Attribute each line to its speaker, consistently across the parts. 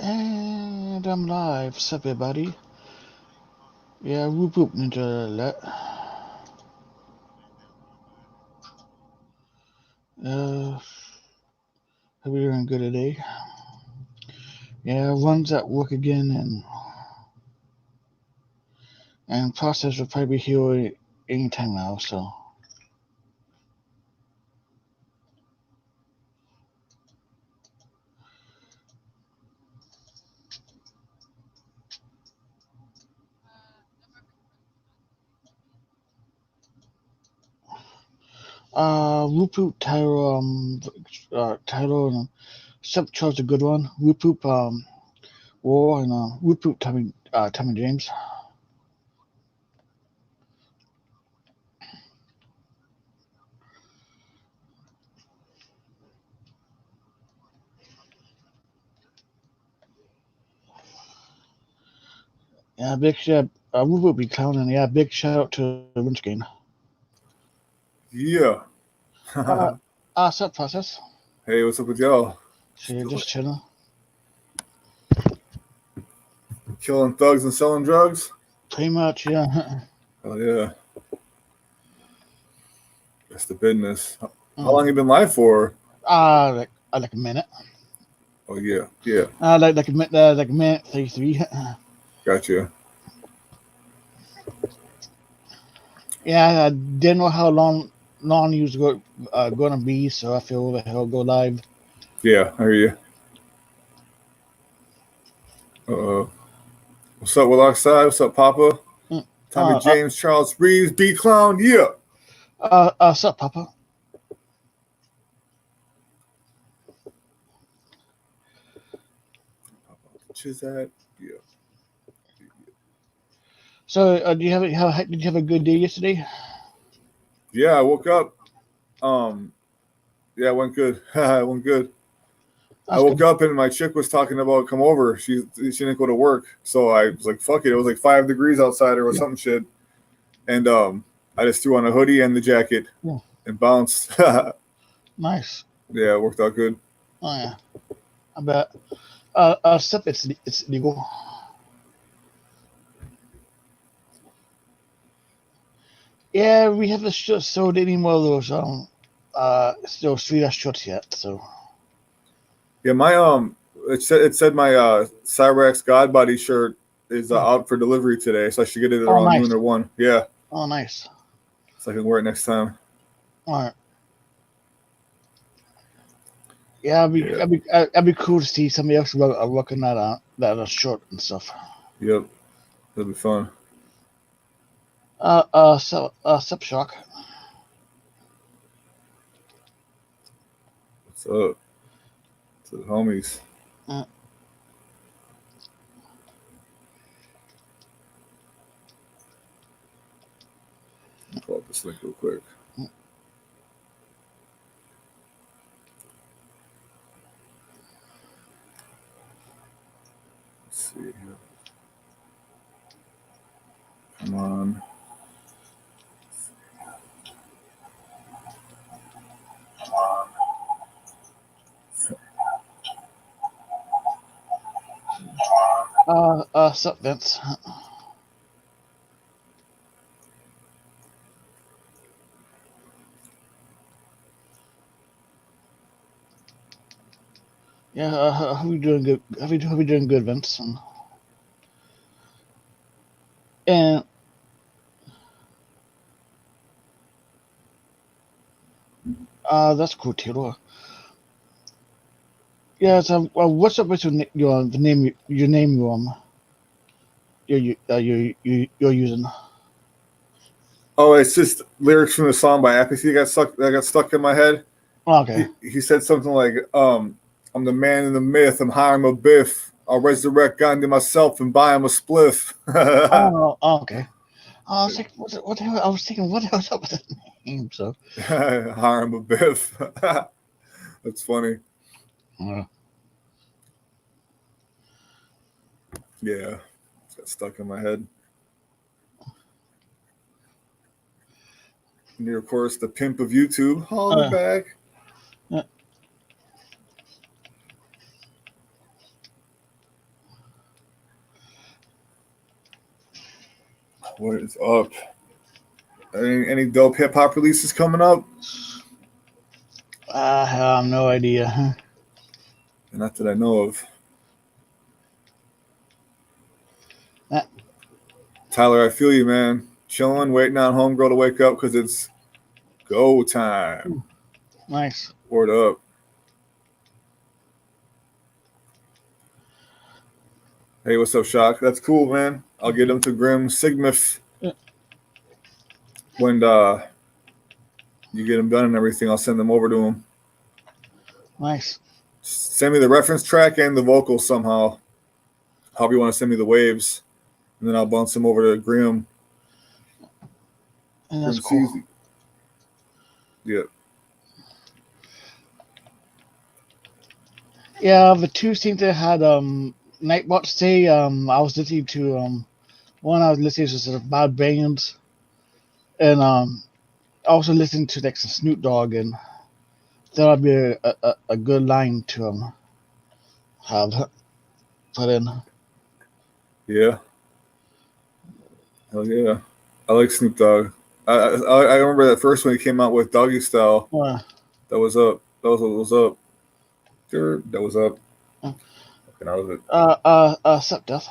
Speaker 1: And I'm live. What's up, everybody? Yeah, whoop whoop ninja alert. Hope you're doing good today. Yeah, one's at work again, and process will probably be here anytime now. So, whoop whoop title and sub charge a good one. Whoop whoop war and whoop whoop Tommy James. Yeah, big shout. Whoop whoop be clowning. Yeah, big shout out to Windscreen.
Speaker 2: Yeah.
Speaker 1: Sub process.
Speaker 2: Hey, what's up with y'all?
Speaker 1: So just chilling.
Speaker 2: Killing thugs and selling drugs?
Speaker 1: Pretty much, yeah.
Speaker 2: Oh, yeah. That's the business. How long you been live for?
Speaker 1: Like a minute.
Speaker 2: Oh, yeah. Yeah.
Speaker 1: Like a minute 33.
Speaker 2: Gotcha.
Speaker 1: Yeah, I didn't know how long you was gonna be, so I feel the hell go live.
Speaker 2: Yeah, I hear you. What's up, Will Oxide? What's up, Papa? Tommy James, Charles Reeves, B Clown, yeah.
Speaker 1: What's up, Papa?
Speaker 2: Chizat, yeah.
Speaker 1: So, did you have a good day yesterday?
Speaker 2: Yeah, I woke up. Yeah, it went good. It went good. I woke up and my chick was talking about come over. She didn't go to work, so I was like, "Fuck it." It was like 5 degrees outside or something shit, and I just threw on a hoodie and the jacket and bounced.
Speaker 1: Nice.
Speaker 2: Yeah, it worked out good.
Speaker 1: Oh yeah, I bet. Except it's legal. Yeah, we haven't sold any more of those still Swedish shorts yet. So.
Speaker 2: Yeah, my it said my Cyrax Godbody shirt is out for delivery today, so I should get it around noon or 1. Yeah.
Speaker 1: Oh, nice.
Speaker 2: So I can wear it next time.
Speaker 1: All right. Yeah, it'd be cool to see somebody else working that short and stuff.
Speaker 2: Yep, that'll be fun.
Speaker 1: Sup Shock.
Speaker 2: What's up? To the homies. Pull up this link real quick. Let's see here. Come on.
Speaker 1: Sup Vince. Yeah, how we doing good? How we doing good, Vince? And that's cool, Taylor. Yeah, so what's up with your name you're using?
Speaker 2: Oh, it's just lyrics from the song by Apathy that got stuck in my head.
Speaker 1: Okay.
Speaker 2: He said something like, I'm the man in the myth, I'm hiring a biff. I'll resurrect Gandhi myself and buy him a spliff.
Speaker 1: Okay. I was like, what the hell? I was thinking, what the hell's up with that name? So
Speaker 2: hire him a biff. That's funny. Yeah, it got stuck in my head. And of course, the pimp of YouTube. Hold it back. What is up? Any dope hip hop releases coming up?
Speaker 1: I have no idea.
Speaker 2: Not that I know of.
Speaker 1: Uh,
Speaker 2: Tyler, I feel you, man. Chilling, waiting on homegirl to wake up because it's go time.
Speaker 1: Nice.
Speaker 2: Word up. Hey, what's up, Shock? That's cool, man. I'll get them to Grim Sigmith when you get them done and everything. I'll send them over to him.
Speaker 1: Nice.
Speaker 2: Send me the reference track and the vocals somehow. However you want to send me the waves, and then I'll bounce them over to Grim.
Speaker 1: And that's
Speaker 2: Grim
Speaker 1: cool.
Speaker 2: CZ. Yep.
Speaker 1: Yeah, the two things that had Nightbot say, I was listening to one I was listening to sort of Bad Bands, and also listening to like some Snoop Dogg, and that'd be a good line to have put in.
Speaker 2: Yeah. Hell yeah. I like Snoop Dogg. I remember that first one he came out with Doggy Style. That was up. That was what was up. Sure, that was up. And I was it.
Speaker 1: Sup, Death.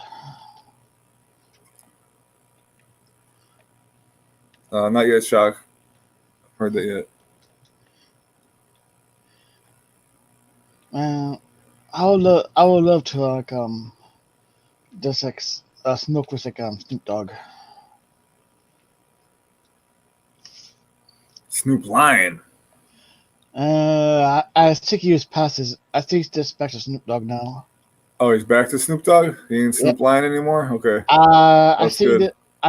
Speaker 2: Not yet, Shock. Heard that yet.
Speaker 1: I would love to like just like smoke with like Snoop Dogg.
Speaker 2: Snoop Lion.
Speaker 1: I think he was past his. I think he's just back to Snoop Dogg now.
Speaker 2: Oh, he's back to Snoop Dogg? He ain't Snoop Lion anymore? Okay.
Speaker 1: I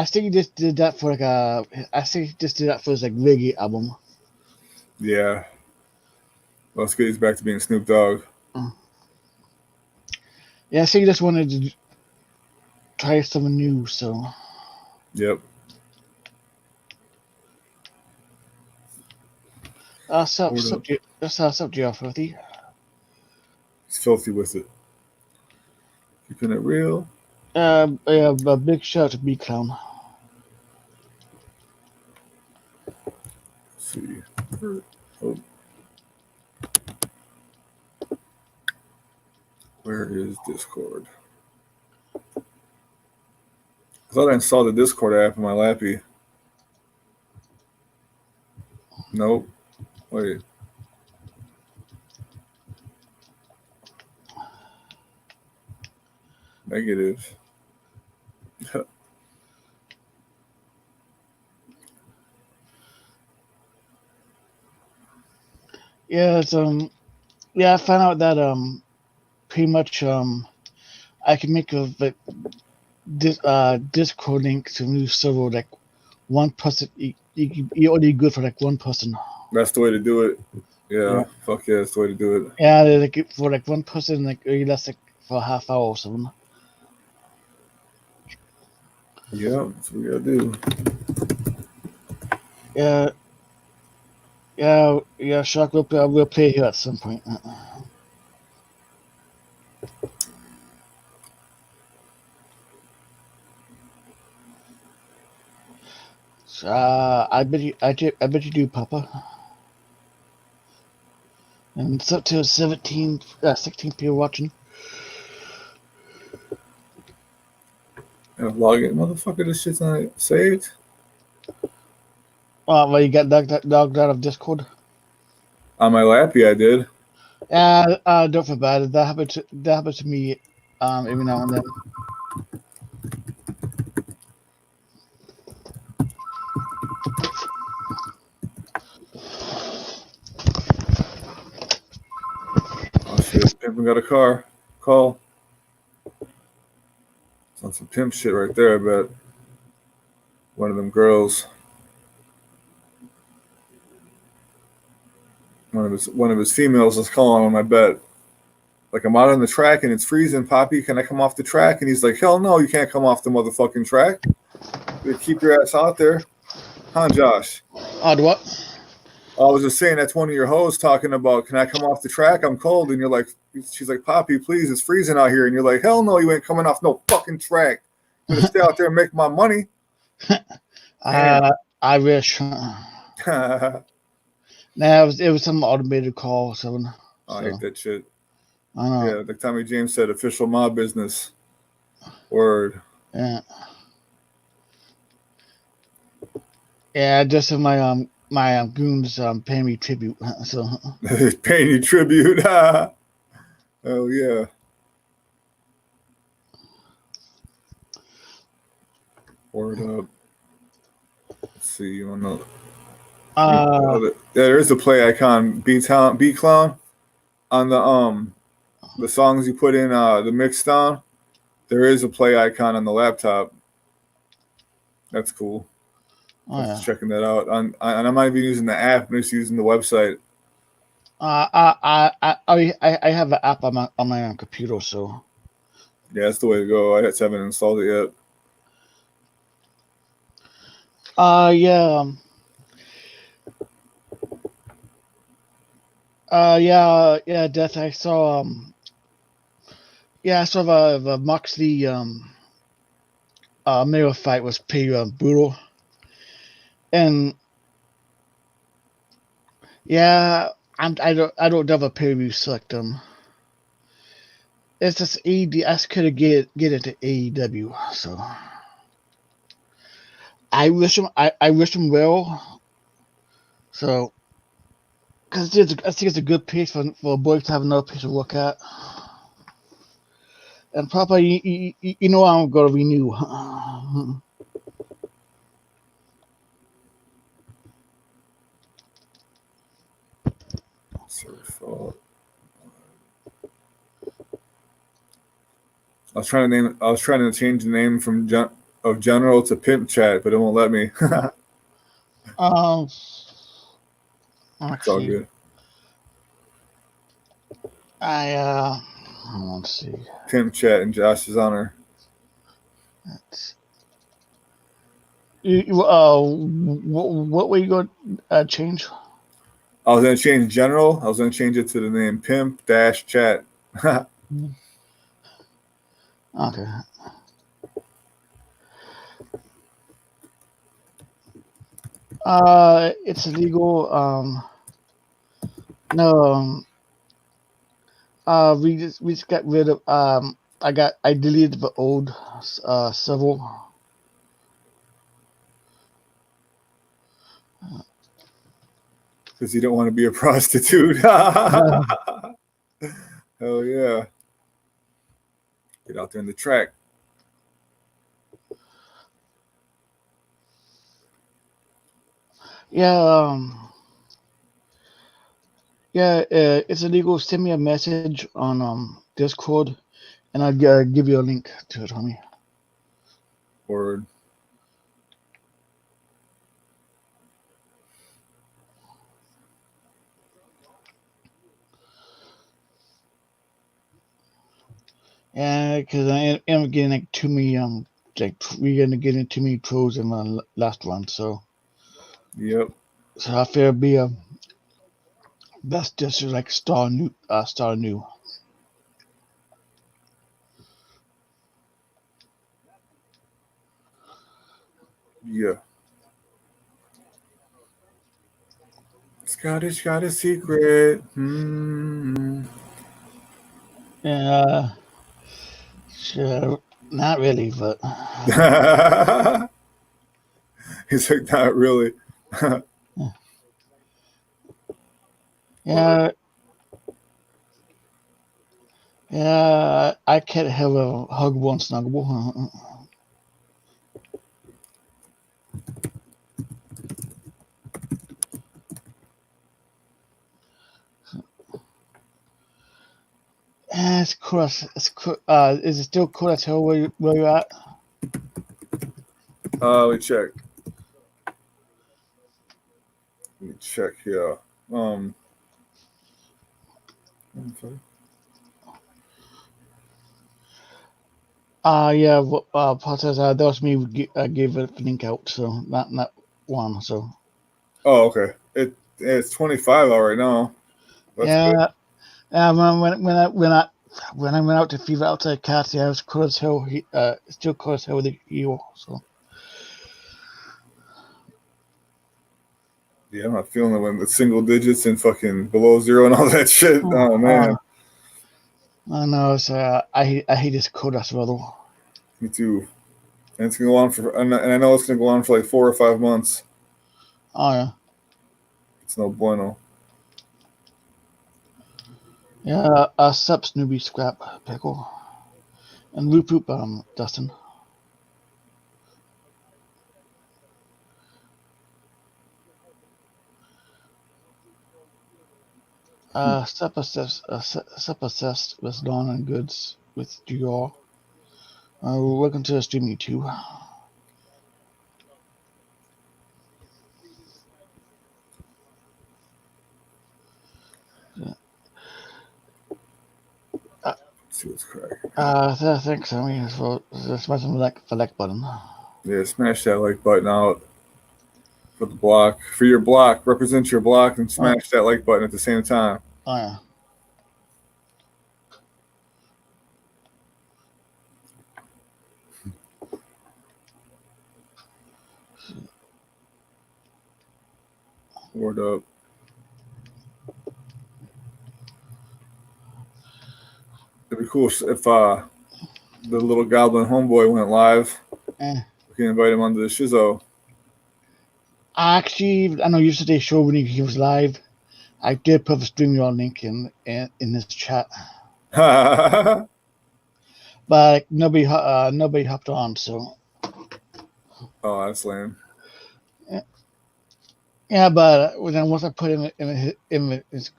Speaker 1: think he just did that for like I think he just did that for his like Biggie album.
Speaker 2: Yeah. Well, it's good he's back to being Snoop Dogg.
Speaker 1: Yeah, I think he just wanted to try something new, so.
Speaker 2: Yep.
Speaker 1: Sup, Filthy.
Speaker 2: He's filthy with it. Keeping it real.
Speaker 1: Yeah, a big shout out to B Clown.
Speaker 2: Let's see. Oh. Where is Discord? I thought I installed the Discord app in my Lappy. Nope. Wait. Negative.
Speaker 1: Yeah, it's yeah, I found out that pretty much I can make a like Discord link to a new server like one person. You're only good for like one person.
Speaker 2: That's the way to do it. Yeah. Fuck yeah, that's the way to do it.
Speaker 1: Yeah, like for like one person, like you last like for a half hour or something.
Speaker 2: Yeah, that's what we gotta do.
Speaker 1: Yeah. Shark will play here at some point. I bet you do, Papa. And it's up to 16 people watching.
Speaker 2: Log in, motherfucker. This shit's not saved.
Speaker 1: Well, you got dogged out of Discord.
Speaker 2: On my Lappy, I did.
Speaker 1: Yeah, don't feel bad. That happened to me every now and then.
Speaker 2: Oh shit, Pimpin' got a call. It's on some pimp shit right there, I bet. One of them girls. One of his females is calling him, I bet. Like, I'm out on the track and it's freezing, Poppy. Can I come off the track? And he's like, hell no, you can't come off the motherfucking track. You keep your ass out there. Huh, Josh?
Speaker 1: What?
Speaker 2: I was just saying that's one of your hoes talking about, can I come off the track? I'm cold. And you're like, she's like, Poppy, please, it's freezing out here. And you're like, hell no, you ain't coming off no fucking track. I'm going to stay out there and make my money.
Speaker 1: I wish.
Speaker 2: I
Speaker 1: Nah, it was some automated call, so
Speaker 2: hate that shit.
Speaker 1: I know.
Speaker 2: Yeah, like Tommy James said, official mob business. Word.
Speaker 1: Yeah. Yeah, just my goons paying me tribute. So
Speaker 2: Paying you tribute. Oh yeah. Word up. Let's see. You want to? Yeah, there is a play icon. B clown on the songs you put in the mix down. There is a play icon on the laptop. That's cool. I was just checking that out. And I'm not even using the app. I'm just using the website.
Speaker 1: I have an app on my computer, so
Speaker 2: Yeah, that's the way to go. I just haven't installed it yet.
Speaker 1: yeah. Yeah, Death. I saw the Moxley mirror fight was pretty brutal, and yeah, I don't have a pay per view select them. It's just AED. I just couldn't get into AEW, so I wish him well. So, because I think it's a good piece for a boy to have another piece to look at. And probably, you know, I'm going to renew.
Speaker 2: I was trying to change the name from of General to Pimp Chat, but it won't let me. It's all good.
Speaker 1: Let's see.
Speaker 2: Pimp Chat in Josh's honor.
Speaker 1: What were you going to change?
Speaker 2: I was going to change General. I was going to change it to the name Pimp-Chat.
Speaker 1: Okay. It's illegal. No. We just got rid of. I deleted the old civil.
Speaker 2: Because you don't want to be a prostitute. Hell yeah. Get out there in the track.
Speaker 1: Yeah. It's illegal. Send me a message on Discord, and I'll give you a link to it, homie.
Speaker 2: Word.
Speaker 1: Yeah, because I am getting like too many like we're gonna get into too many trolls in the last one, so.
Speaker 2: Yep.
Speaker 1: So I feel be best just to like start new.
Speaker 2: Yeah. Scottish got a secret.
Speaker 1: Yeah. Sure. Not really, but.
Speaker 2: He's like, not really.
Speaker 1: Yeah. Yeah, I can't have a huggable and snuggable. It's cool. It's cool. Is it still cool as hell where you're at?
Speaker 2: Let me check. Let me check here.
Speaker 1: Yeah. Process. That was me. Gave it a link out, so not one. So.
Speaker 2: Oh, okay. It's 25 out right now. That's
Speaker 1: yeah.
Speaker 2: good.
Speaker 1: When I went out to fever outside Cassie, I was cool as hell. Still cool as hell with the heel. So.
Speaker 2: Yeah, I'm not feeling it when the single digits and fucking below zero and all that shit. Oh man,
Speaker 1: I know. So I hate this cold as well.
Speaker 2: me too. And it's gonna go on for, and I know it's gonna go on for like 4 or 5 months.
Speaker 1: Oh yeah.
Speaker 2: It's no bueno.
Speaker 1: Yeah, sup Snoopy Scrap Pickle and Roop Roop Dustin. Sup obsessed with Dawn and Goods with Dior. Welcome to the streaming too.
Speaker 2: Let's see what's cracking.
Speaker 1: Thanks, I mean, for smashing the like button.
Speaker 2: Yeah, smash that like button out for the block. For your block, represent your block and smash that like button at the same time.
Speaker 1: Oh yeah.
Speaker 2: Word up. It'd be cool if the little goblin homeboy went live.
Speaker 1: Eh.
Speaker 2: We can invite him onto the shizo.
Speaker 1: Actually, I know yesterday's show when he was live, I did put the StreamYard link in this chat, but nobody hopped on. So.
Speaker 2: Oh, that's lame.
Speaker 1: Yeah, but then once I put in his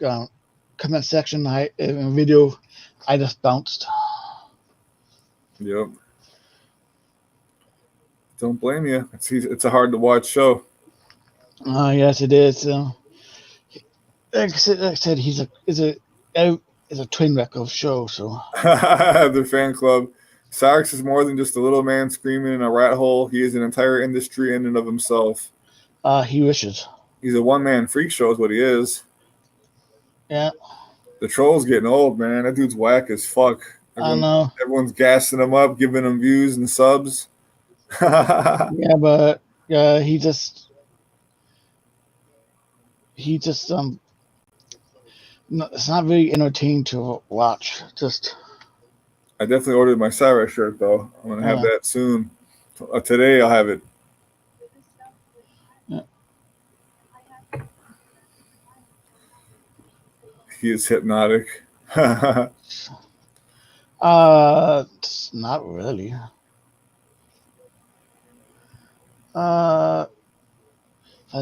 Speaker 1: comment section, in video, I just bounced.
Speaker 2: Yep. Don't blame you. It's a hard to watch show.
Speaker 1: Yes, it is. Like I said, he's a train wreck of show. So
Speaker 2: Their fan club. Cyrus is more than just a little man screaming in a rat hole. He is an entire industry in and of himself.
Speaker 1: He wishes.
Speaker 2: He's a one-man freak show is what he is.
Speaker 1: Yeah.
Speaker 2: The troll's getting old, man. That dude's whack as fuck.
Speaker 1: I know.
Speaker 2: Everyone's gassing him up, giving him views and subs.
Speaker 1: Yeah, but he just it's not very entertaining to watch. Just
Speaker 2: I definitely ordered my Cyrus shirt though. I'm gonna have that soon. Today I'll have it.
Speaker 1: Yeah.
Speaker 2: He is hypnotic.
Speaker 1: It's not really. I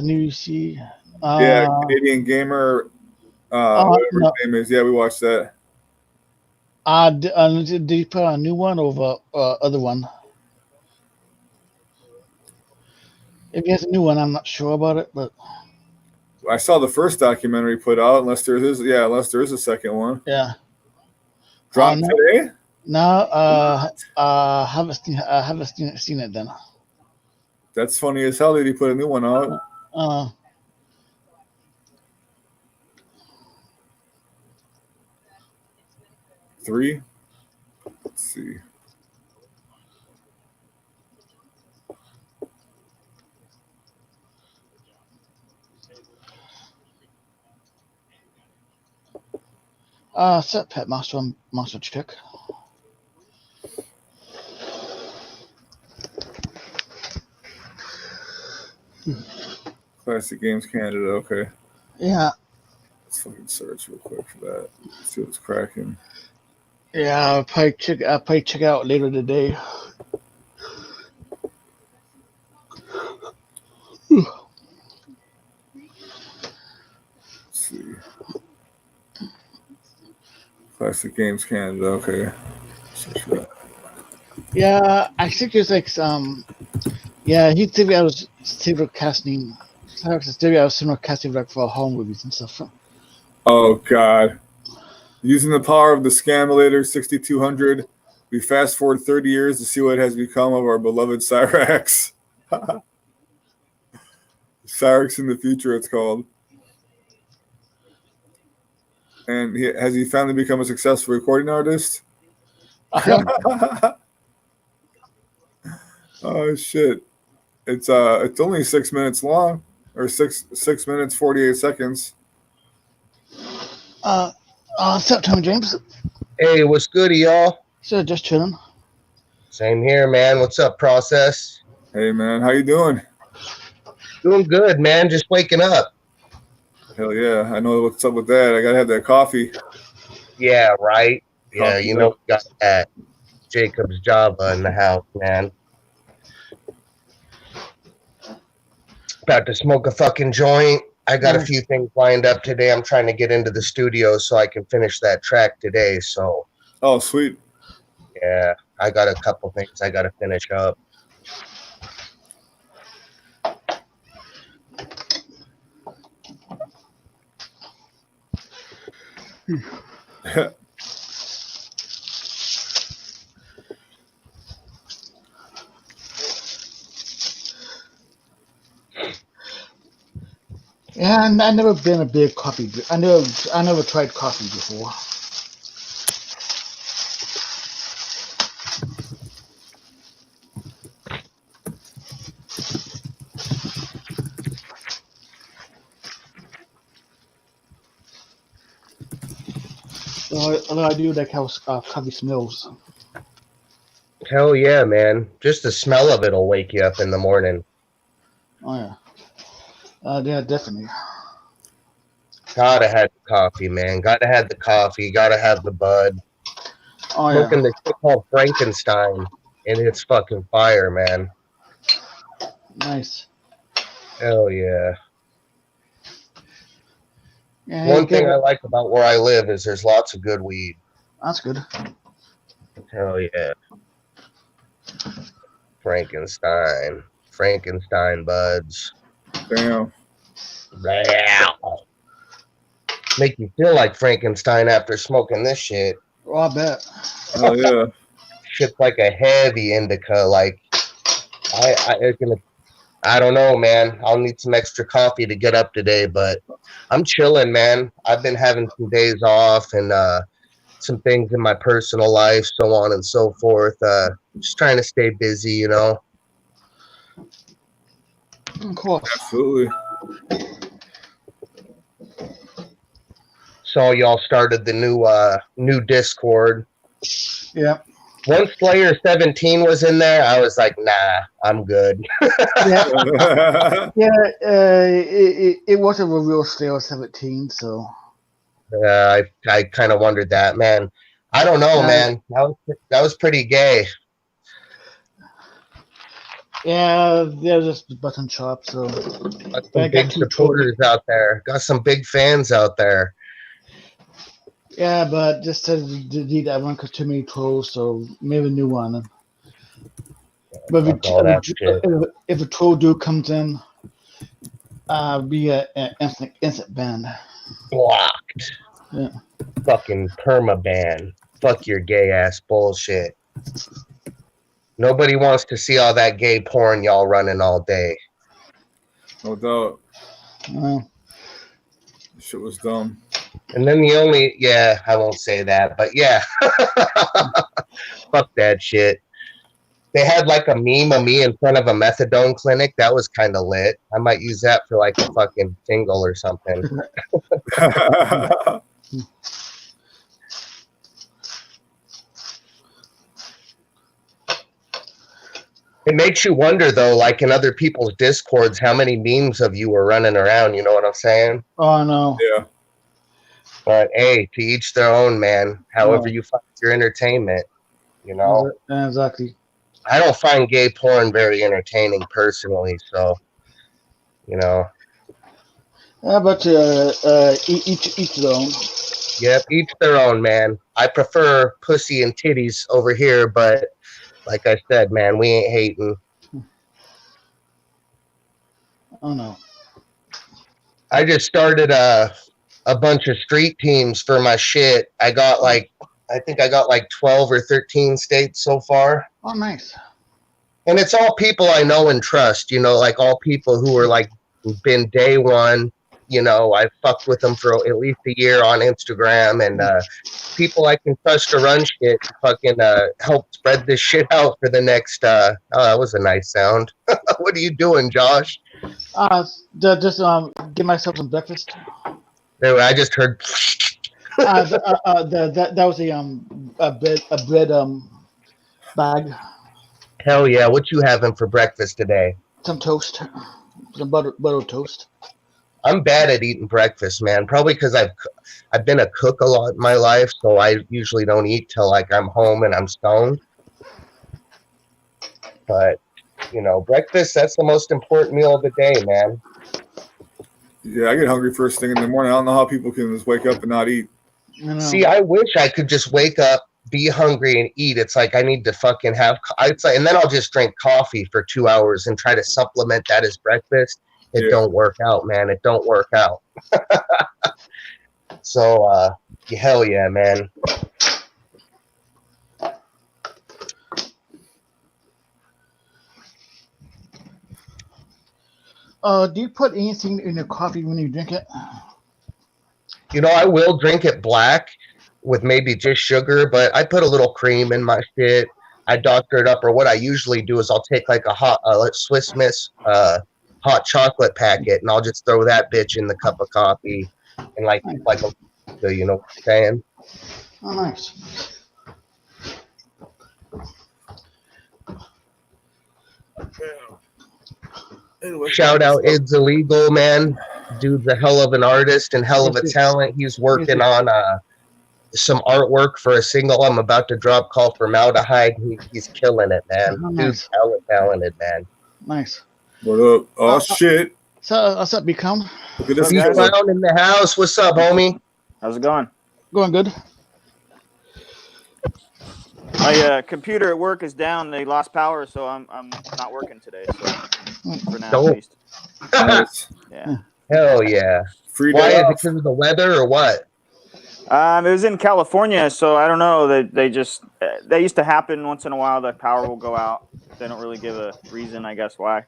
Speaker 1: knew you see.
Speaker 2: Yeah, Canadian gamer. Whatever his name is. Yeah, we watched that.
Speaker 1: Did he put a new one or the other one? If he has a new one, I'm not sure about it, but
Speaker 2: I saw the first documentary put out. Unless there is a second one.
Speaker 1: Yeah.
Speaker 2: Dropped today?
Speaker 1: No, haven't seen it then.
Speaker 2: That's funny as hell that he put a new one out. 3. Let's see.
Speaker 1: Set Pet Master Chick.
Speaker 2: Classic Games Canada, okay.
Speaker 1: Yeah.
Speaker 2: Let's fucking search real quick for that. See what's cracking.
Speaker 1: Yeah, I'll probably check it out later today.
Speaker 2: Let's see. Classic Games Canada, okay. Search for that.
Speaker 1: Yeah, I think it's like yeah, he did I was similar casting. I was similar casting like for horror movies and stuff.
Speaker 2: Oh god. Using the power of the Scamulator 6200, we fast forward 30 years to see what has become of our beloved Cyrax. Cyrax in the future, it's called. And has he finally become a successful recording artist? Oh shit! It's only 6 minutes long. or 6 minutes 48 seconds.
Speaker 1: What's up, Tommy James?
Speaker 3: Hey, what's good, y'all?
Speaker 1: So just chilling.
Speaker 3: Same here, man. What's up, Process?
Speaker 2: Hey man, how you doing?
Speaker 3: Doing good, man. Just waking up.
Speaker 2: Hell yeah, I know what's up with that. I gotta have that coffee.
Speaker 3: Yeah, right? Yeah,
Speaker 2: Coffee
Speaker 3: you know,
Speaker 2: up.
Speaker 3: we got that Jacob's Java in the house, man. About to smoke a fucking joint. I got a few things lined up today. I'm trying to get into the studio so I can finish that track today. So,
Speaker 2: Oh, sweet.
Speaker 3: yeah, I got a couple things I got to finish up.
Speaker 1: Yeah, I never been a big coffee. I never tried coffee before. Although I do like how coffee smells.
Speaker 3: Hell yeah, man. Just the smell of it will wake you up in the morning.
Speaker 1: Oh yeah. Yeah, definitely.
Speaker 3: Gotta have the coffee, man. Gotta have the coffee. Gotta have the bud.
Speaker 1: Oh
Speaker 3: Smoking
Speaker 1: yeah.
Speaker 3: the shit called Frankenstein, and it's fucking fire, man.
Speaker 1: Nice.
Speaker 3: Hell yeah.
Speaker 1: Yeah.
Speaker 3: One thing I like about where I live is there's lots of good weed.
Speaker 1: That's good.
Speaker 3: Hell yeah. Frankenstein buds.
Speaker 2: Damn.
Speaker 3: Make you feel like Frankenstein after smoking this shit.
Speaker 1: Oh, I bet.
Speaker 2: Oh yeah.
Speaker 3: Shit's like a heavy indica. Like I don't know, man. I'll need some extra coffee to get up today, but I'm chilling, man. I've been having some days off and some things in my personal life, so on and so forth. Just trying to stay busy, you know.
Speaker 1: Of course.
Speaker 2: Absolutely.
Speaker 3: So y'all started the new Discord.
Speaker 1: Yeah.
Speaker 3: Once Slayer 17 was in there, I was like, nah, I'm good.
Speaker 1: Yeah. Yeah. It wasn't a real Slayer 17, so.
Speaker 3: I kind of wondered that, man. I don't know, man. That was pretty gay.
Speaker 1: Yeah, they're just button chops. So
Speaker 3: Got some big supporters out there. Got some big fans out there.
Speaker 1: Yeah, but just to delete that one because too many trolls, so maybe a new one. But if a troll dude comes in, be an instant ban.
Speaker 3: Blocked.
Speaker 1: Yeah.
Speaker 3: Fucking permaban. Fuck your gay ass bullshit. Nobody wants to see all that gay porn y'all running all day.
Speaker 2: No doubt. Shit was dumb.
Speaker 3: And then I won't say that, but yeah. Fuck that shit. They had like a meme of me in front of a methadone clinic. That was kind of lit. I might use that for like a fucking single or something. It makes you wonder, though, like in other people's Discords, how many memes of you were running around. You know what I'm saying?
Speaker 1: Oh, no.
Speaker 2: Yeah.
Speaker 3: But hey, to each their own, man. However you find your entertainment, you know?
Speaker 1: Exactly.
Speaker 3: I don't find gay porn very entertaining personally, so, you know.
Speaker 1: Yeah, but each their own.
Speaker 3: Yep, each their own, man. I prefer pussy and titties over here, but like I said, man, we ain't hating.
Speaker 1: Oh, no.
Speaker 3: I just started a bunch of street teams for my shit. I think I got like 12 or 13 states so far.
Speaker 1: Oh, nice.
Speaker 3: And it's all people I know and trust, you know, like all people who are like been day one, you know, I fucked with them for at least a year on Instagram, and people I can trust to run shit, fucking help spread this shit out for the next, oh, that was a nice sound. What are you doing, Josh?
Speaker 1: Just get myself some breakfast.
Speaker 3: I just heard.
Speaker 1: That was a bread bag,
Speaker 3: Hell yeah! What you having for breakfast today?
Speaker 1: some toast, some butter toast.
Speaker 3: I'm bad at eating breakfast, man. Probably because I've been a cook a lot in my life, so I usually don't eat till like I'm home and I'm stoned. But breakfast—that's the most important meal of the day, man.
Speaker 2: Yeah, I get hungry first thing in the morning. I don't know how people can just wake up and not eat.
Speaker 3: See, I wish I could just wake up, be hungry, and eat. It's like I need to fucking have. It's like, and then I'll just drink coffee for 2 hours and try to supplement that as breakfast. It don't work out, man. It don't work out. So, hell yeah, man.
Speaker 1: Do you put anything in your coffee when you drink it?
Speaker 3: I will drink it black with maybe just sugar, but I put a little cream in my shit. I doctor it up, or what I usually do is I'll take like a hot Swiss Miss hot chocolate packet, and I'll just throw that bitch in the cup of coffee, and like a, you know what I'm saying?
Speaker 1: Oh, nice.
Speaker 3: Shout out It's Illegal, man. Dude's a hell of an artist and hell of a talent. He's working on some artwork for a single I'm about to drop called Formaldehyde. He's killing it, man.
Speaker 1: Oh,
Speaker 3: Dude's hella talented, man.
Speaker 1: Nice.
Speaker 2: What up? Oh, shit.
Speaker 1: So, what's up, Become?
Speaker 2: Look at this
Speaker 3: He's
Speaker 2: guy.
Speaker 3: down in the house. What's up, homie?
Speaker 4: How's it going?
Speaker 1: Going good.
Speaker 4: My computer at work is down. They lost power, so I'm not working today. So for now, at least.
Speaker 2: Nice.
Speaker 4: Yeah.
Speaker 3: Hell yeah.
Speaker 2: Free
Speaker 3: Why
Speaker 2: day
Speaker 3: is it
Speaker 2: off.
Speaker 3: because of the weather or what?
Speaker 4: It was in California, so I don't know. They used to happen once in a while. The power will go out. They don't really give a reason, I guess, why.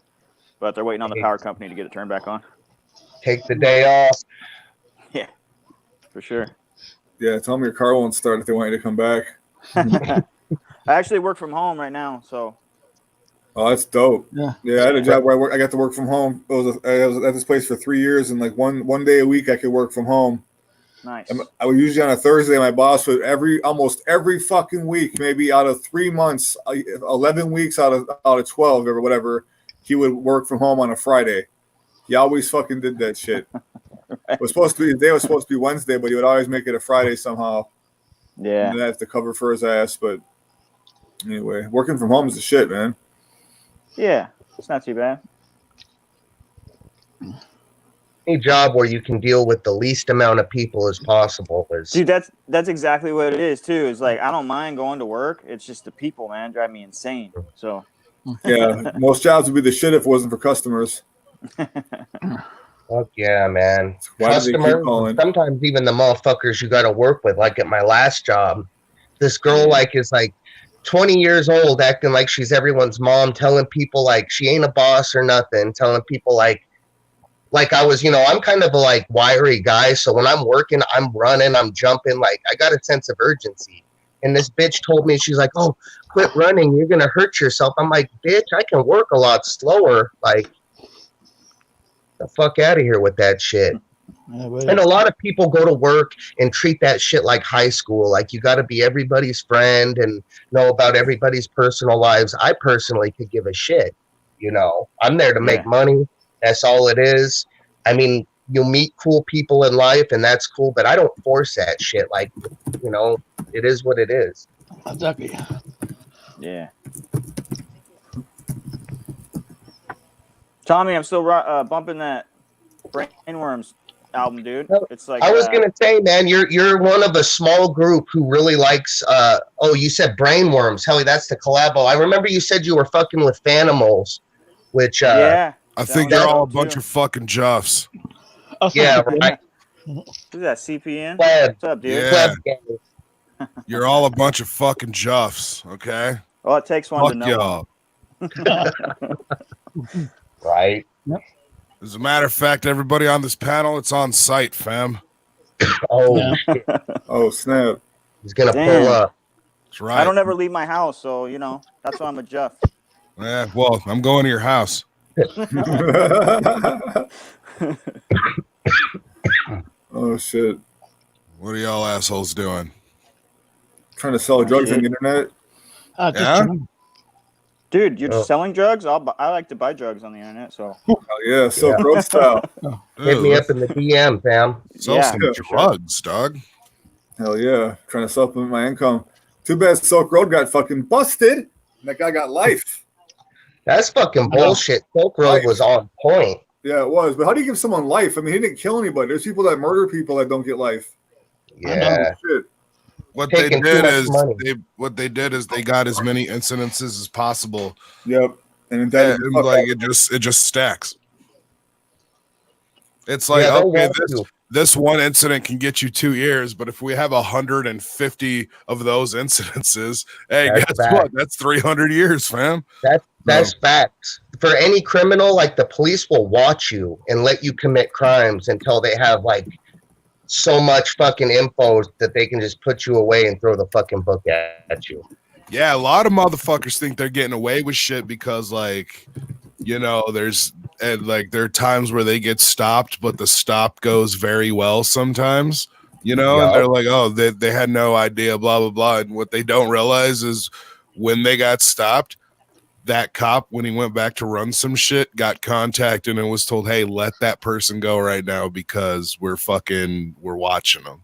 Speaker 4: But they're waiting on the power company to get it turned back on.
Speaker 3: Take the day off.
Speaker 4: Yeah, for sure.
Speaker 2: Yeah, tell me your car won't start if they want you to come back.
Speaker 4: I actually work from home right now, so.
Speaker 2: Oh, that's dope.
Speaker 1: Yeah.
Speaker 2: Yeah, I had a job where I got to work from home. I was at this place for 3 years, and like one day a week I could work from home.
Speaker 4: Nice.
Speaker 2: I was usually on a Thursday. My boss would almost every fucking week, maybe out of 3 months, 11 weeks out of 12 or whatever, he would work from home on a Friday. He always fucking did that shit.
Speaker 4: Right.
Speaker 2: It was supposed to be, his day was supposed to be Wednesday, but he would always make it a Friday somehow.
Speaker 4: Yeah.
Speaker 2: And I have to cover for his ass. But anyway, working from home is the shit, man.
Speaker 4: Yeah, it's not too bad.
Speaker 3: Any job where you can deal with the least amount of people as possible is.
Speaker 4: Dude, that's exactly what it is too. It's like I don't mind going to work. It's just the people, man, drive me insane. So
Speaker 2: Yeah, most jobs would be the shit if it wasn't for customers.
Speaker 3: Fuck yeah, man.
Speaker 2: Why do they keep
Speaker 3: Customers,
Speaker 2: calling?
Speaker 3: sometimes even the motherfuckers you got to work with, like at my last job, this girl is 20 years old, acting like she's everyone's mom, telling people like she ain't a boss or nothing, telling people like I was, I'm kind of a wiry guy, so when I'm working, I'm running, I'm jumping, I got a sense of urgency. And this bitch told me, she's like, "Oh, quit running, you're gonna hurt yourself." I'm like, "Bitch, I can work a lot slower." The fuck out of here with that shit.
Speaker 1: Yeah,
Speaker 3: and a lot of people go to work and treat that shit like high school. Like you got to be everybody's friend and know about everybody's personal lives. I personally could give a shit. I'm there to make money. That's all it is. I mean, you'll meet cool people in life and that's cool, but I don't force that shit. It is what it is.
Speaker 1: Exactly.
Speaker 4: Yeah. Tommy, I'm still bumping that Brainworms album, dude. It's like
Speaker 3: I was gonna say, man, you're one of a small group who really likes. You said Brainworms. Hell, that's the collabo. I remember you said you were fucking with Fanimals, which
Speaker 4: yeah.
Speaker 5: I think you're all a bunch of fucking juffs.
Speaker 3: Yeah, right.
Speaker 4: Who's that? CPN?
Speaker 3: Pleb.
Speaker 4: What's up, dude?
Speaker 5: Yeah. You're all a bunch of fucking juffs, okay?
Speaker 4: Well, it takes one
Speaker 5: Fuck
Speaker 4: to know.
Speaker 5: y'all.
Speaker 3: Right.
Speaker 1: Yep.
Speaker 5: As a matter of fact, everybody on this panel, it's on site, fam.
Speaker 3: Oh, shit.
Speaker 2: Oh, snap.
Speaker 3: He's gonna
Speaker 4: Damn.
Speaker 3: pull up.
Speaker 5: That's right.
Speaker 4: I don't ever leave my house, so that's why I'm a Jeff.
Speaker 5: Yeah, well, I'm going to your house.
Speaker 2: Oh shit!
Speaker 5: What are y'all assholes doing?
Speaker 2: Trying to sell drugs on the internet.
Speaker 1: Just
Speaker 5: Yeah?
Speaker 1: chilling.
Speaker 4: Dude, you're
Speaker 3: Oh.
Speaker 4: selling drugs? I like to buy drugs on the internet, so
Speaker 2: Oh yeah, Silk Road style.
Speaker 3: Hit me up in the DM, fam.
Speaker 5: Sell
Speaker 4: yeah,
Speaker 5: some
Speaker 4: for sure.
Speaker 5: drugs, dog.
Speaker 2: Hell yeah, trying to supplement my income. Too bad Silk Road got fucking busted. That guy got life.
Speaker 3: That's fucking bullshit. Silk Road was on point.
Speaker 2: Yeah, it was. But how do you give someone life? I mean, he didn't kill anybody. There's people that murder people that don't get life.
Speaker 3: Yeah.
Speaker 2: Shit.
Speaker 5: What
Speaker 3: Taking
Speaker 5: they
Speaker 3: too
Speaker 5: did
Speaker 3: much
Speaker 5: is
Speaker 3: money.
Speaker 5: they got as many incidences as possible.
Speaker 2: Yep. And then
Speaker 5: And like it just stacks. It's like,
Speaker 3: Yeah, they'll
Speaker 5: okay,
Speaker 3: want you.
Speaker 5: this one incident can get you 2 years, but if we have 150 of those incidences, hey,
Speaker 3: That's
Speaker 5: guess
Speaker 3: bad.
Speaker 5: what? That's 300 years, fam.
Speaker 3: That's facts. For any criminal, like the police will watch you and let you commit crimes until they have like so much fucking info that they can just put you away and throw the fucking book at you.
Speaker 5: Yeah, a lot of motherfuckers think they're getting away with shit because, like, you know, there are times where they get stopped, but the stop goes very well sometimes, you know, and they're like, oh, they had no idea, blah, blah, blah. And what they don't realize is when they got stopped, that cop, when he went back to run some shit, got contacted and was told, hey, let that person go right now because we're watching them,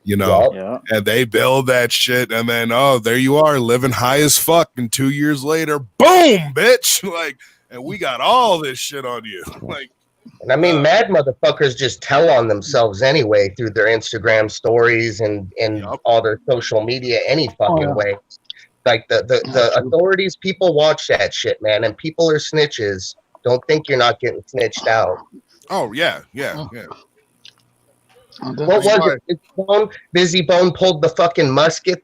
Speaker 5: you know.
Speaker 4: Yeah.
Speaker 5: And they build that shit, and then, oh, there you are living high as fuck, and 2 years later, boom, bitch, like, and we got all this shit on you. Like,
Speaker 3: and I mean, mad motherfuckers just tell on themselves anyway through their Instagram stories and all their social media any fucking way. Like the authorities, people watch that shit, man, and people are snitches. Don't think you're not getting snitched out.
Speaker 5: Oh yeah.
Speaker 3: What was it? Busy Bone pulled the fucking musket.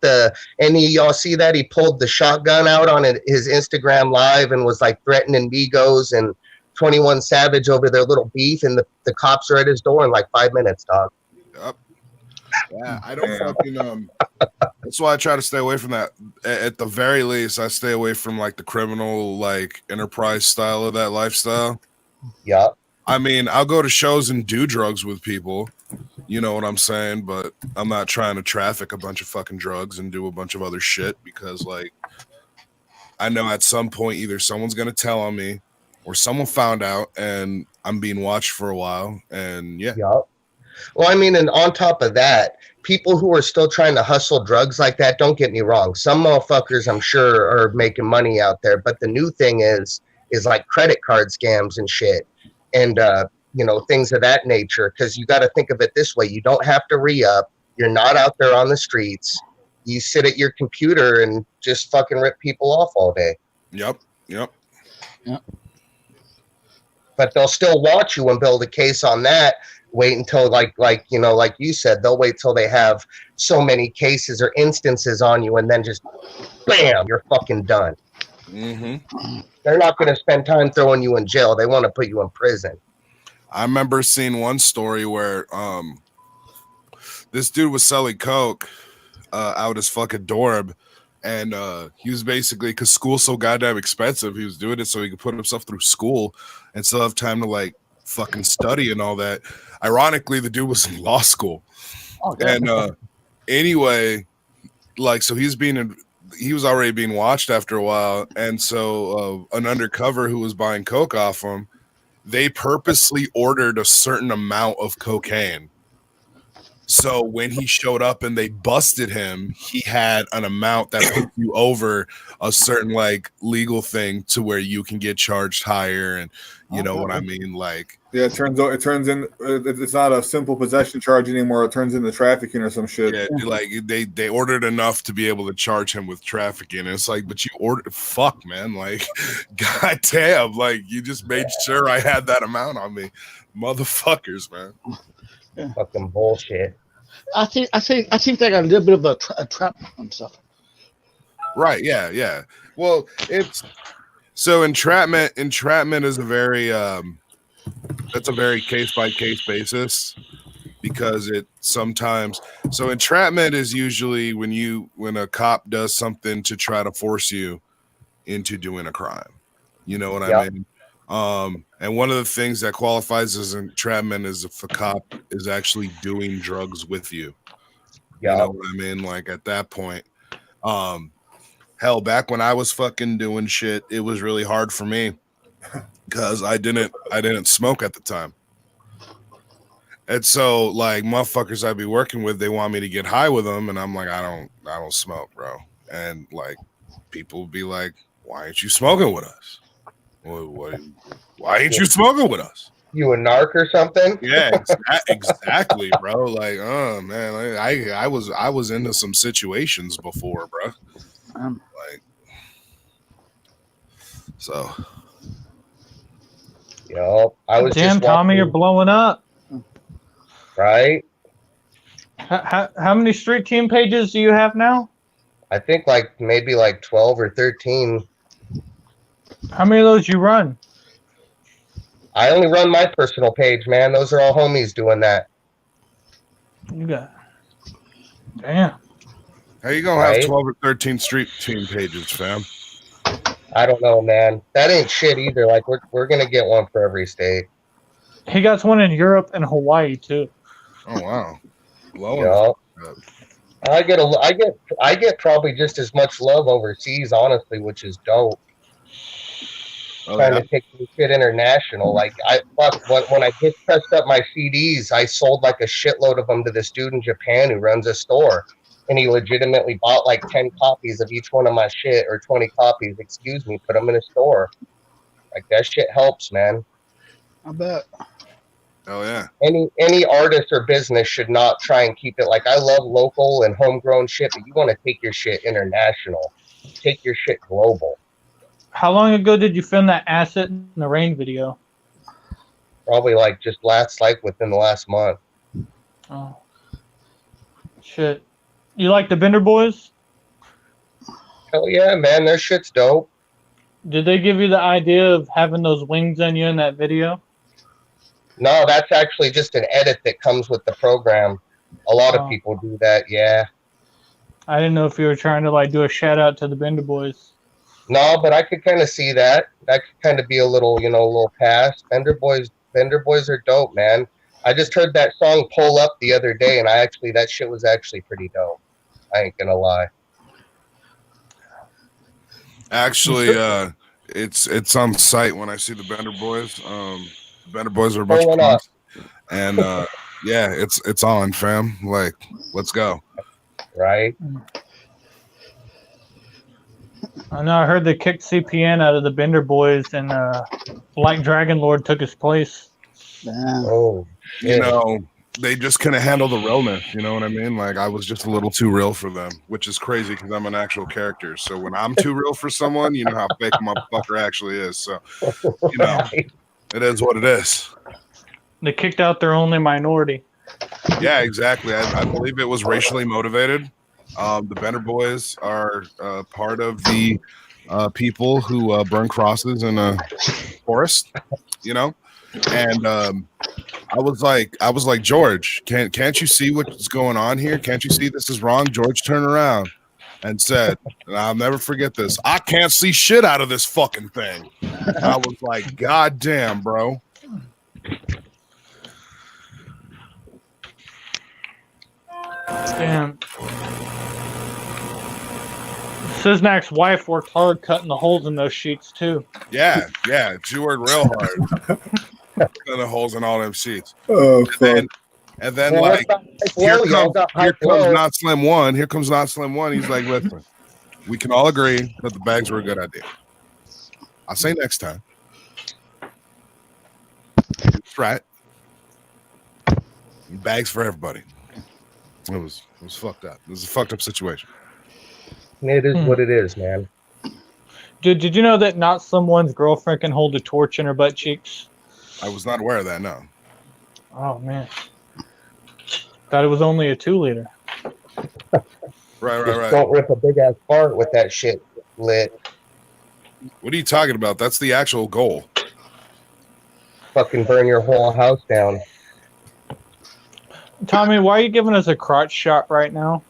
Speaker 3: Y'all see that? He pulled the shotgun out on his Instagram live and was like threatening Migos and 21 Savage over their little beef, and the cops are at his door in like 5 minutes, dog.
Speaker 5: Yep. Yeah, I don't fucking that's why I try to stay away from that. At the very least, I stay away from like the criminal, like enterprise style of that lifestyle.
Speaker 3: Yeah.
Speaker 5: I mean, I'll go to shows and do drugs with people. You know what I'm saying? But I'm not trying to traffic a bunch of fucking drugs and do a bunch of other shit because, like, I know at some point either someone's gonna tell on me or someone found out and I'm being watched for a while. And yeah.
Speaker 3: Well, I mean, and on top of that, people who are still trying to hustle drugs like that, don't get me wrong. Some motherfuckers, I'm sure, are making money out there. But the new thing is like credit card scams and shit. And, you know, things of that nature. Because you got to think of it this way. You don't have to re-up. You're not out there on the streets. You sit at your computer and just fucking rip people off all day.
Speaker 5: Yep.
Speaker 3: But they'll still watch you and build a case on that. Wait until like you know, like you said, they'll wait till they have so many cases or instances on you, and then just bam, you're fucking done.
Speaker 5: Mm-hmm.
Speaker 3: They're not going to spend time throwing you in jail. They want to put you in prison.
Speaker 5: I remember seeing one story where this dude was selling coke out his fucking dorm, and he was basically, because school's so goddamn expensive, he was doing it so he could put himself through school and still have time to like fucking study and all that. Ironically, the dude was in law school. And anyway, like, so he was already being watched after a while, and so an undercover who was buying coke off him, they purposely ordered a certain amount of cocaine. So when he showed up and they busted him, he had an amount that put you over a certain like legal thing to where you can get charged higher, and you know what I mean? Like,
Speaker 2: yeah, it turns in it's not a simple possession charge anymore. It turns into trafficking or some shit.
Speaker 5: Yeah, like they ordered enough to be able to charge him with trafficking. And it's like, but you ordered, fuck, man, like, goddamn, like you just made sure I had that amount on me, motherfuckers, man.
Speaker 3: Fucking bullshit.
Speaker 1: I think they got a little bit of a trap and stuff.
Speaker 5: Right? Yeah. Well, it's so entrapment is a very that's a very case by case basis, because it sometimes, so entrapment is usually when a cop does something to try to force you into doing a crime. You know what I mean? And one of the things that qualifies as entrapment is if a cop is actually doing drugs with you.
Speaker 3: Yeah.
Speaker 5: You know what I mean? Like at that point, hell, back when I was fucking doing shit, it was really hard for me because I didn't smoke at the time. And so like motherfuckers I'd be working with, they want me to get high with them, and I'm like, I don't smoke, bro. And like people would be like, why aren't you smoking with us? Why ain't you smoking with us?
Speaker 3: You a narc or something?
Speaker 5: Yeah, exactly, bro. Like, oh man, I was into some situations before, bro. Like, so.
Speaker 3: Yo, I was
Speaker 6: Damn,
Speaker 3: just
Speaker 6: Tommy, you're blowing up.
Speaker 3: Right?
Speaker 6: How many street team pages do you have now?
Speaker 3: I think like maybe like 12 or 13.
Speaker 6: How many of those you run?
Speaker 3: I only run my personal page, man. Those are all homies doing that.
Speaker 6: You got. Damn.
Speaker 5: How you gonna have 12 or 13 street team pages, fam?
Speaker 3: I don't know, man. That ain't shit either. Like we're gonna get one for every state.
Speaker 6: He got one in Europe and Hawaii too.
Speaker 5: Oh wow.
Speaker 3: Yeah. I get probably just as much love overseas, honestly, which is dope. Trying to take this shit international. Like when I just pressed up my CDs, I sold like a shitload of them to this dude in Japan who runs a store, and he legitimately bought like 10 copies of each one of my shit, or 20 copies, excuse me, put them in a store. Like that shit helps, man.
Speaker 1: I bet.
Speaker 5: Oh yeah.
Speaker 3: Any artist or business should not try and keep it like, I love local and homegrown shit, but you want to take your shit international. Take your shit global.
Speaker 6: How long ago did you film that Acid in the Rain video?
Speaker 3: Probably like just within the last month.
Speaker 6: Oh. Shit. You like the Bender Boys?
Speaker 3: Hell yeah, man. Their shit's dope.
Speaker 6: Did they give you the idea of having those wings on you in that video?
Speaker 3: No, that's actually just an edit that comes with the program. A lot of people do that, yeah.
Speaker 6: I didn't know if you were trying to like do a shout out to the Bender Boys.
Speaker 3: No, but I could kind of see that. That could kind of be a little, a little past. Bender Boys are dope, man. I just heard that song Pull Up the other day, and that shit was actually pretty dope. I ain't gonna lie.
Speaker 5: Actually, it's on site when I see the Bender Boys. Bender Boys are a bunch of punks. And yeah, it's on, fam. Like, let's go.
Speaker 3: Right.
Speaker 6: I know I heard they kicked CPN out of the Bender Boys, and Black Dragon Lord took his place.
Speaker 1: Damn.
Speaker 3: Oh,
Speaker 5: shit. You know, they just couldn't handle the realness. You know what I mean? Like, I was just a little too real for them, which is crazy because I'm an actual character. So when I'm too real for someone, you know how fake a motherfucker actually is. So, you know, it is what it is.
Speaker 6: They kicked out their only minority.
Speaker 5: Yeah, exactly. I believe it was racially motivated. The Bender Boys are part of the people who burn crosses in a forest, you know. And I was like, George, can't you see what's going on here? Can't you see this is wrong? George turned around and said, and I'll never forget this, I can't see shit out of this fucking thing. And I was like, God damn, bro.
Speaker 6: Damn. Siznak's wife worked hard cutting the holes in those sheets too.
Speaker 5: Yeah, she worked real hard. Cutting the holes in all them sheets.
Speaker 2: Oh,
Speaker 5: and then like here comes Not Slim One. Here comes Not Slim One. He's like, listen, we can all agree that the bags were a good idea. I'll say next time. That's right. Bags for everybody. It was fucked up. It was a fucked up situation.
Speaker 3: It is what it is, man.
Speaker 6: Did you know that Not Someone's girlfriend can hold a torch in her butt cheeks?
Speaker 5: I was not aware of that, no.
Speaker 6: Oh, man. Thought it was only a 2-liter.
Speaker 5: Right.
Speaker 3: Don't rip a big-ass fart with that shit lit.
Speaker 5: What are you talking about? That's the actual goal.
Speaker 3: Fucking burn your whole house down.
Speaker 6: Tommy, why are you giving us a crotch shot right now?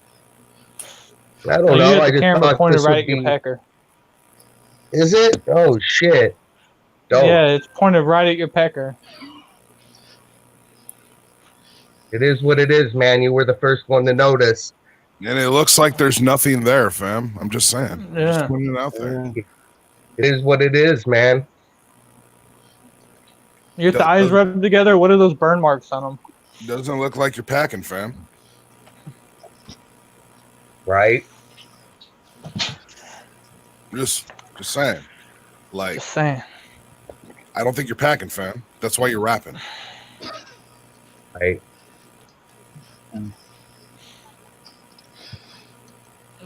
Speaker 3: I don't know.
Speaker 6: The camera pointed right at your pecker.
Speaker 3: Is it? Oh, shit. dope.
Speaker 6: Yeah, it's pointed right at your pecker.
Speaker 3: It is what it is, man. You were the first one to notice.
Speaker 5: And it looks like there's nothing there, fam. I'm just saying.
Speaker 6: Yeah.
Speaker 5: Just putting it out there.
Speaker 3: It is what it is, man.
Speaker 6: You get the eyes rubbed together. What are those burn marks on them?
Speaker 5: Doesn't look like you're packing, fam.
Speaker 3: Right?
Speaker 5: Just saying. Like,
Speaker 6: Just saying.
Speaker 5: I don't think you're packing, fam. That's why you're rapping.
Speaker 3: Right.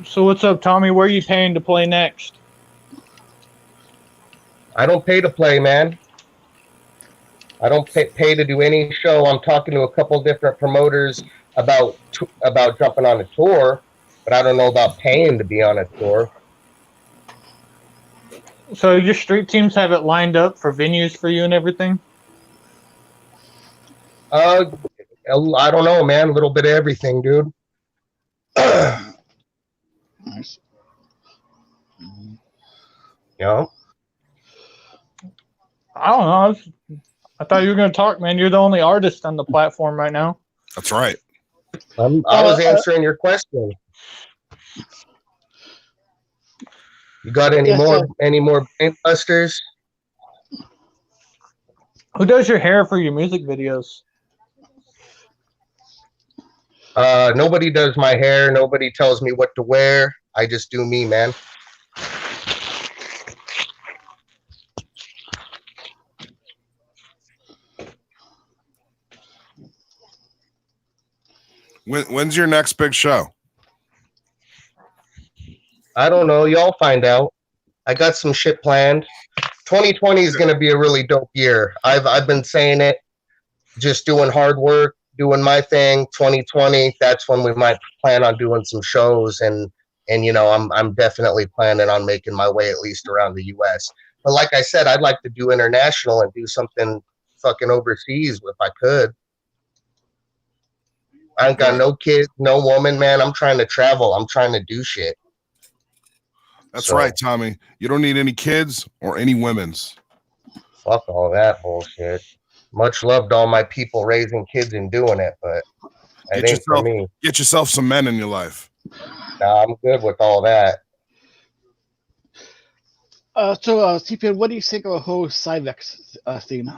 Speaker 6: So what's up, Tommy? Where are you paying to play next?
Speaker 3: I don't pay to play, man. I don't pay to do any show. I'm talking to a couple different promoters about jumping on a tour, but I don't know about paying to be on a tour.
Speaker 6: So your street teams have it lined up for venues for you and everything?
Speaker 3: I don't know, man. A little bit of everything, dude.
Speaker 1: Nice.
Speaker 3: Yeah.
Speaker 6: I don't know. I thought you were going to talk, man. You're the only artist on the platform right now.
Speaker 5: That's right.
Speaker 3: I was answering your question. You got any more busters?
Speaker 6: Who does your hair for your music videos?
Speaker 3: Nobody does my hair. Nobody tells me what to wear. I just do me, man.
Speaker 5: When's your next big show?
Speaker 3: I don't know. Y'all find out. I got some shit planned. 2020 is going to be a really dope year. I've been saying it. Just doing hard work, doing my thing. 2020, that's when we might plan on doing some shows, and you know, I'm definitely planning on making my way at least around the US. But like I said, I'd like to do international and do something fucking overseas if I could. I ain't got no kids, no woman, man. I'm trying to travel. I'm trying to do shit.
Speaker 5: That's right, Tommy. You don't need any kids or any women's.
Speaker 3: Fuck all that bullshit. Much love to all my people raising kids and doing it, but it ain't for me.
Speaker 5: Get yourself some men in your life.
Speaker 3: Nah, I'm good with all that.
Speaker 1: So, TPN, what do you think of a whole Cyvex theme?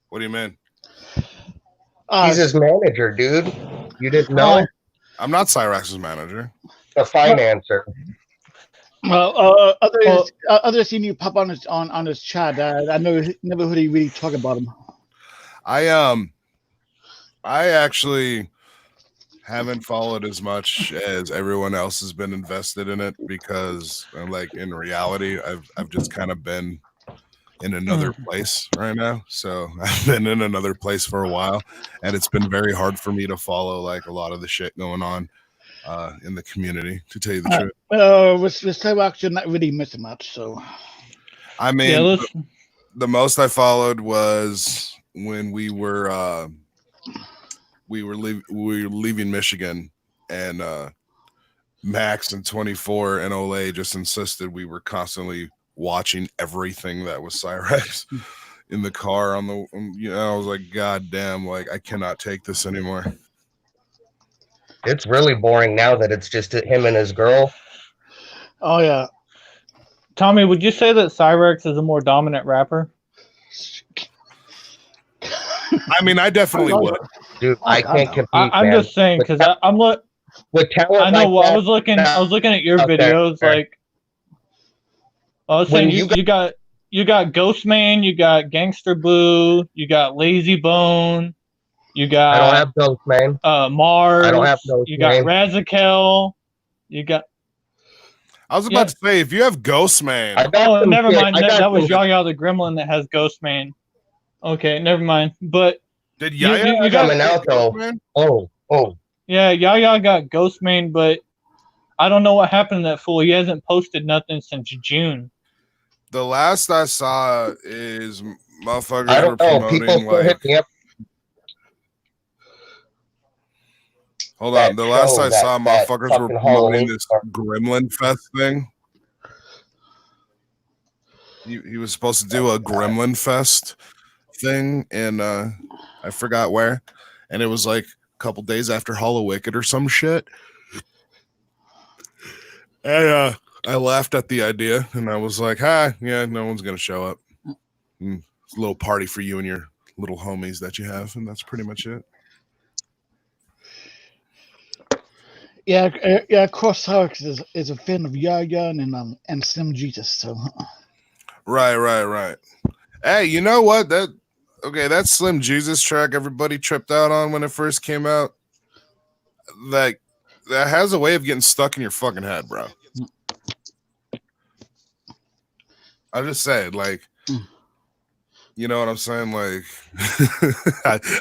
Speaker 5: What do you mean?
Speaker 3: He's his manager, dude. You didn't know?
Speaker 5: I'm not Cyrex's manager.
Speaker 3: The financer.
Speaker 1: Others seen you pop on his chat. I never heard you really talk about him.
Speaker 5: I actually haven't followed as much as everyone else has been invested in it because, like, in reality, I've just kind of been in another place right now. So I've been in another place for a while, and it's been very hard for me to follow like a lot of the shit going on in the community, to tell you the truth.
Speaker 1: With Cyvex, you're not really missing much. So,
Speaker 5: I mean, the most I followed was when we were leaving Michigan, and Max and 24 and Olay just insisted we were constantly watching everything that was Cyrex in the car on the, you know, I was like, God damn, like I cannot take this anymore.
Speaker 3: It's really boring now that it's just him and his girl.
Speaker 1: Oh yeah.
Speaker 6: Tommy, would you say that Cyrex is a more dominant rapper?
Speaker 5: I mean, I definitely would.
Speaker 3: Dude, I can't compete.
Speaker 6: I'm just saying because I'm
Speaker 3: with talent.
Speaker 6: I know.
Speaker 3: Like
Speaker 6: I was looking at your videos. Like, I was saying, you got Ghostman, you got Gangster Boo, you got Lazy Bone, you got.
Speaker 3: I don't have Ghostman.
Speaker 6: Mars.
Speaker 3: I don't have Ghostman.
Speaker 6: You got Razakel. You got.
Speaker 5: I was about to say, if you have Ghostman.
Speaker 6: Never mind. That was Yaya the Gremlin that has Ghostman. Okay, never mind. But
Speaker 5: did Yaya
Speaker 3: you coming out though? Oh.
Speaker 6: Yeah, Yaya got Ghostman, but I don't know what happened to that fool. He hasn't posted nothing since June.
Speaker 5: The last I saw is motherfuckers
Speaker 3: I don't
Speaker 5: were
Speaker 3: know.
Speaker 5: promoting
Speaker 3: People
Speaker 5: like.
Speaker 3: hit me up.
Speaker 5: Hold on. The last I saw, motherfuckers were promoting this Gremlin Fest thing. he was supposed to do a Gremlin Fest thing in I forgot where, and it was like a couple days after Hollow Wicked or some shit. And I laughed at the idea, and I was like, "Hi, yeah, no one's gonna show up. It's a little party for you and your little homies that you have, and that's pretty much it."
Speaker 1: Yeah, Cross Hawks is a fan of Yaya and Slim Jesus. So
Speaker 5: Right. Hey, you know what? That Slim Jesus track everybody tripped out on when it first came out. Like that has a way of getting stuck in your fucking head, bro. I just said, like, you know what I'm saying? Like,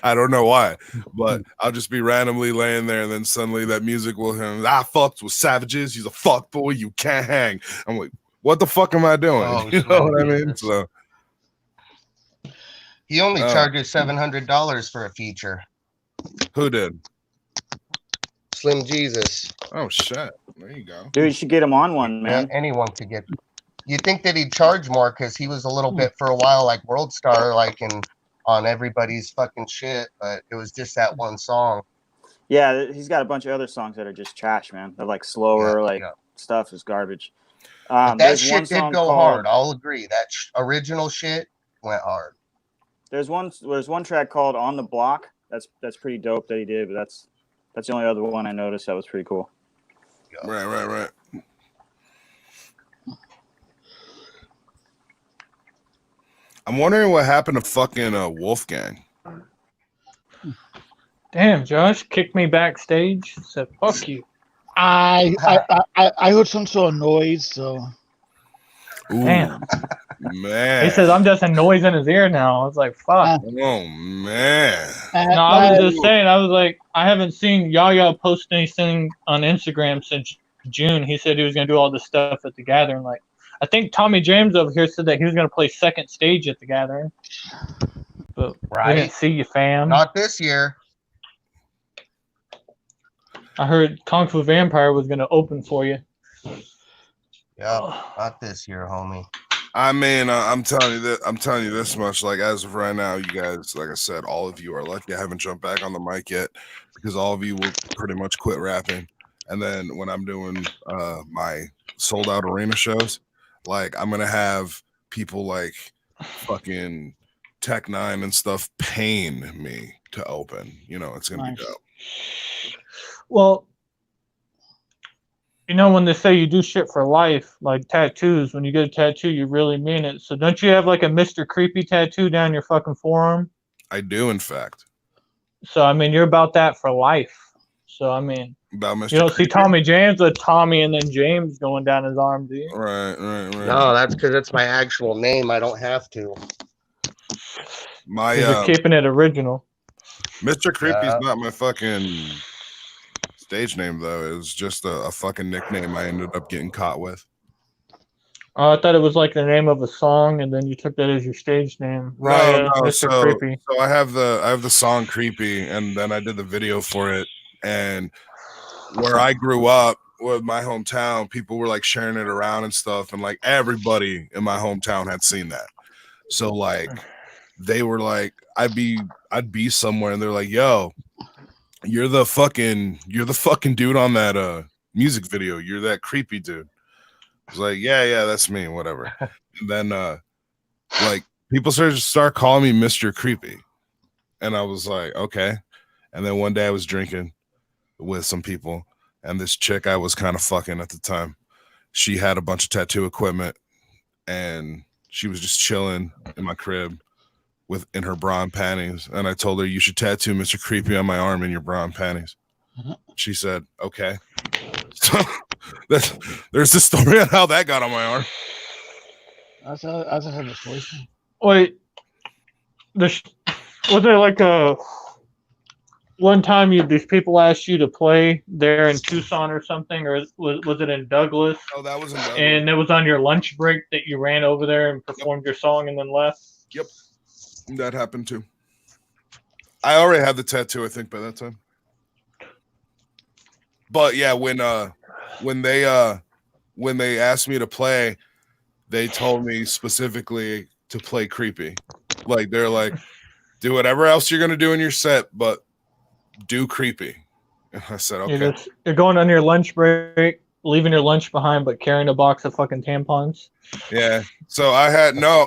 Speaker 5: I don't know why, but I'll just be randomly laying there, and then suddenly that music will hit. I fucked with savages. He's a fuck boy. You can't hang. I'm like, what the fuck am I doing?
Speaker 3: Oh,
Speaker 5: you know what I mean? So
Speaker 3: he only charges $700 for a feature.
Speaker 5: Who did?
Speaker 3: Slim Jesus.
Speaker 5: Oh shit! There you go,
Speaker 4: dude. You should get him on one, man.
Speaker 3: Yeah, anyone could get. You think that he'd charge more because he was a little bit for a while like World Star, like on everybody's fucking shit, but it was just that one song.
Speaker 4: Yeah, he's got a bunch of other songs that are just trash, man. They're like slower, stuff is garbage.
Speaker 3: That shit did go hard. I'll agree. That original shit went hard.
Speaker 4: There's one track called "On the Block." That's pretty dope that he did, but that's the only other one I noticed that was pretty cool.
Speaker 5: Right. I'm wondering what happened to fucking Wolfgang.
Speaker 6: Damn, Josh kicked me backstage. Said, "Fuck you."
Speaker 1: I heard some sort of noise. So
Speaker 5: Ooh,
Speaker 6: damn,
Speaker 5: man.
Speaker 6: He says I'm just a noise in his ear now. I was like, "Fuck."
Speaker 5: Oh man.
Speaker 6: No, I was just saying. I was like, I haven't seen Yaya post anything on Instagram since June. He said he was gonna do all this stuff at the gathering. Like, I think Tommy James over here said that he was gonna play second stage at the gathering. But we didn't see you, fam.
Speaker 3: Not this year.
Speaker 6: I heard Kung Fu Vampire was gonna open for you.
Speaker 3: Yeah, not this year, homie.
Speaker 5: I mean, I'm telling you this much. Like, as of right now, you guys, like I said, all of you are lucky I haven't jumped back on the mic yet, because all of you will pretty much quit rapping. And then when I'm doing my sold out arena shows, like, I'm gonna have people like fucking Tech Nine and stuff paying me to open. You know, it's gonna be dope.
Speaker 6: Well, you know, when they say you do shit for life, like tattoos, when you get a tattoo, you really mean it. So don't you have like a Mr. Creepy tattoo down your fucking forearm?
Speaker 5: I do, in fact.
Speaker 6: So, I mean, you're about that for life. So, I mean,
Speaker 5: about Mr.
Speaker 6: You don't
Speaker 5: Creepy?
Speaker 6: see Tommy James with Tommy and then James going down his arm, do you?
Speaker 5: Right.
Speaker 3: No, that's because it's my actual name. I don't have to.
Speaker 6: You're keeping it original.
Speaker 5: Mr. Creepy's not my fucking stage name, though. It was just a fucking nickname I ended up getting caught with.
Speaker 6: I thought it was like the name of a song, and then you took that as your stage name. Right,
Speaker 5: No,
Speaker 6: Mr. Creepy.
Speaker 5: So I have the song Creepy, and then I did the video for it. And where I grew up, with my hometown, people were like sharing it around and stuff, and like everybody in my hometown had seen that. So like they were like, I'd be somewhere, and they're like, "Yo, you're the fucking dude on that music video. You're that creepy dude." I was like, yeah, that's me, whatever. And then like people start calling me Mr. Creepy. And I was like, okay. And then one day I was drinking with some people, and this chick I was kind of fucking at the time, she had a bunch of tattoo equipment, and she was just chilling in my crib in her bra and panties. And I told her, you should tattoo Mr. Creepy on my arm in your bra and panties. She said, okay. So there's the story on how that got on my arm.
Speaker 1: That's a heavy story.
Speaker 6: Wait, was there like a one time these people asked you to play there in Tucson or something, or was it in Douglas?
Speaker 5: Oh, that was in Douglas.
Speaker 6: And it was on your lunch break that you ran over there and performed your song and then left?
Speaker 5: Yep, that happened too. I already had the tattoo, I think, by that time. But yeah, when they asked me to play, they told me specifically to play creepy. Like they're like, do whatever else you're gonna do in your set, but do creepy. And I said, okay.
Speaker 6: You're going on your lunch break, leaving your lunch behind, but carrying a box of fucking tampons.
Speaker 5: Yeah. So I had I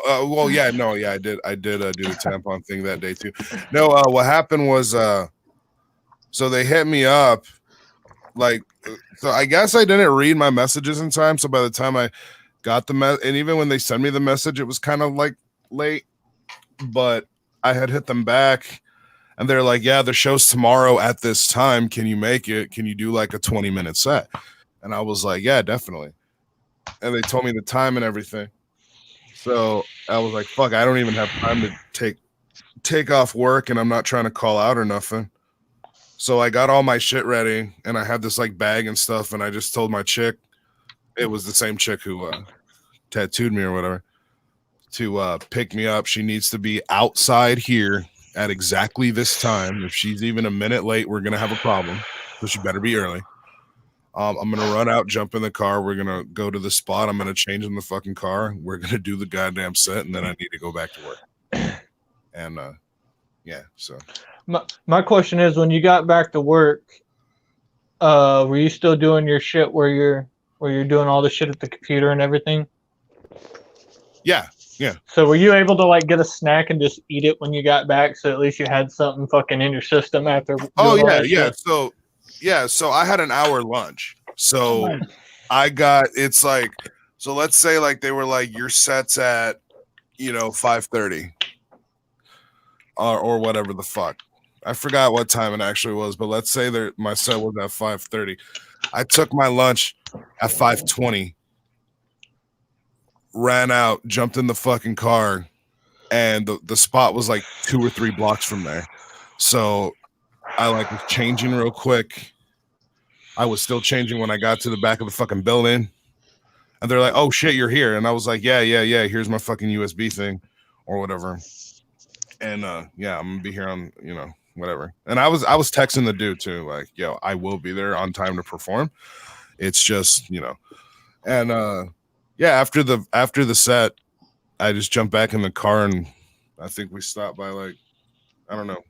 Speaker 5: did do the tampon thing that day too. No, what happened was so they hit me up like, so I guess I didn't read my messages in time. So by the time I got the and even when they sent me the message, it was kind of like late, but I had hit them back and they're like, yeah, the show's tomorrow at this time. Can you make it? Can you do like a 20-minute set? And I was like, yeah, definitely. And they told me the time and everything. So I was like, fuck, I don't even have time to take off work, and I'm not trying to call out or nothing. So I got all my shit ready, and I had this like bag and stuff, and I just told my chick, it was the same chick who tattooed me or whatever, to pick me up. She needs to be outside here at exactly this time. If she's even a minute late, we're gonna have a problem. So she better be early. I'm gonna run out, jump in the car. We're gonna go to the spot. I'm gonna change in the fucking car. We're gonna do the goddamn set, and then I need to go back to work. And yeah, so
Speaker 6: my question is, when you got back to work, were you still doing your shit where you're doing all the shit at the computer and everything?
Speaker 5: Yeah.
Speaker 6: So were you able to like get a snack and just eat it when you got back, so at least you had something fucking in your system after?
Speaker 5: Oh yeah, yeah. So I had an hour lunch. So I got, it's like, so let's say like they were like, your set's at 5:30 or whatever the fuck. I forgot what time it actually was, but let's say my set was at 5:30. I took my lunch at 5:20, ran out, jumped in the fucking car, and the spot was like 2 or 3 blocks from there. So I like was changing real quick. I was still changing when I got to the back of the fucking building, and they're like, "Oh shit, you're here!" And I was like, "Yeah. Here's my fucking USB thing, or whatever." And yeah, I'm gonna be here on whatever. And I was texting the dude too, like, "Yo, I will be there on time to perform. It's just and yeah, after the set, I just jumped back in the car, and I think we stopped by like, I don't know,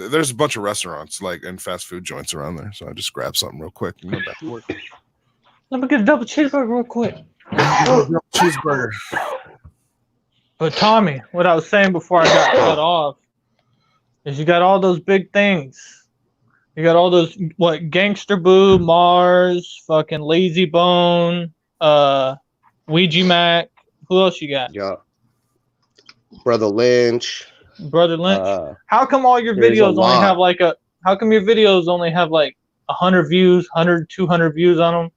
Speaker 5: there's a bunch of restaurants like and fast food joints around there. So I just grabbed something real quick and went back to work.
Speaker 6: Let me get a double cheeseburger real quick.
Speaker 5: Cheeseburger.
Speaker 6: But Tommy, what I was saying before I got cut off is you got all those big things. You got all those Gangster Boo, Mars, fucking Lazy Bone, Ouija Mac. Who else you got?
Speaker 3: Yeah. Brother Lynch.
Speaker 6: How come all your videos only have like how come your videos only have like 100 views, 100, 200 views on them?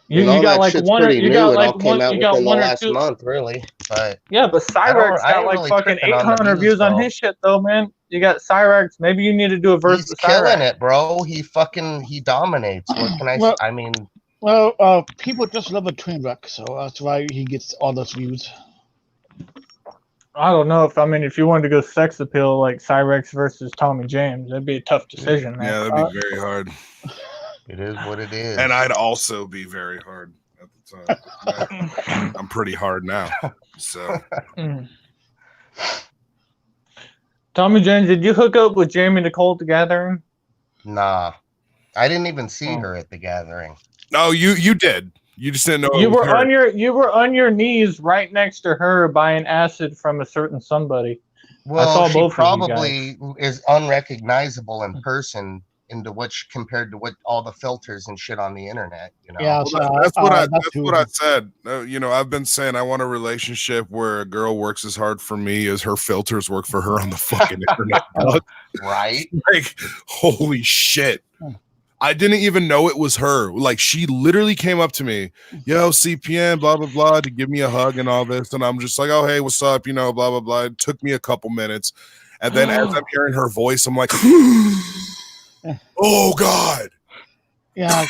Speaker 6: You got like one, you got like one, you got one or two
Speaker 3: month, really. But
Speaker 6: yeah, but Cyrax got like fucking 800 views on his shit though, man. You got Cyrax. Maybe you need to do a verse with Cyrax.
Speaker 3: He's killing it, bro. He dominates. What can I say? I mean,
Speaker 1: well, people just love a train wreck, so that's why he gets all those views.
Speaker 6: I don't know if you wanted to go sex appeal like Cyrax versus Tommy James, that'd be a tough decision, man.
Speaker 5: Yeah, that'd be very hard.
Speaker 3: It is what it is.
Speaker 5: And I'd also be very hard at the time. I'm pretty hard now. So
Speaker 6: Tommy James, did you hook up with Jamie Nicole at the gathering?
Speaker 3: Nah. I didn't even see her at the gathering.
Speaker 5: No, you did. You just didn't know.
Speaker 6: You were on your knees right next to her buying acid from a certain somebody.
Speaker 3: Well, I saw she probably is unrecognizable in person compared to what all the filters and shit on the internet.
Speaker 1: Yeah,
Speaker 5: that's what I said. I've been saying I want a relationship where a girl works as hard for me as her filters work for her on the fucking internet.
Speaker 3: Right?
Speaker 5: Like, holy shit. I didn't even know it was her. Like, she literally came up to me, yo, CPN, blah, blah, blah, to give me a hug and all this. And I'm just like, oh, hey, what's up? Blah, blah, blah. It took me a couple minutes. And then as I'm hearing her voice, I'm like, oh, God.
Speaker 1: Yeah.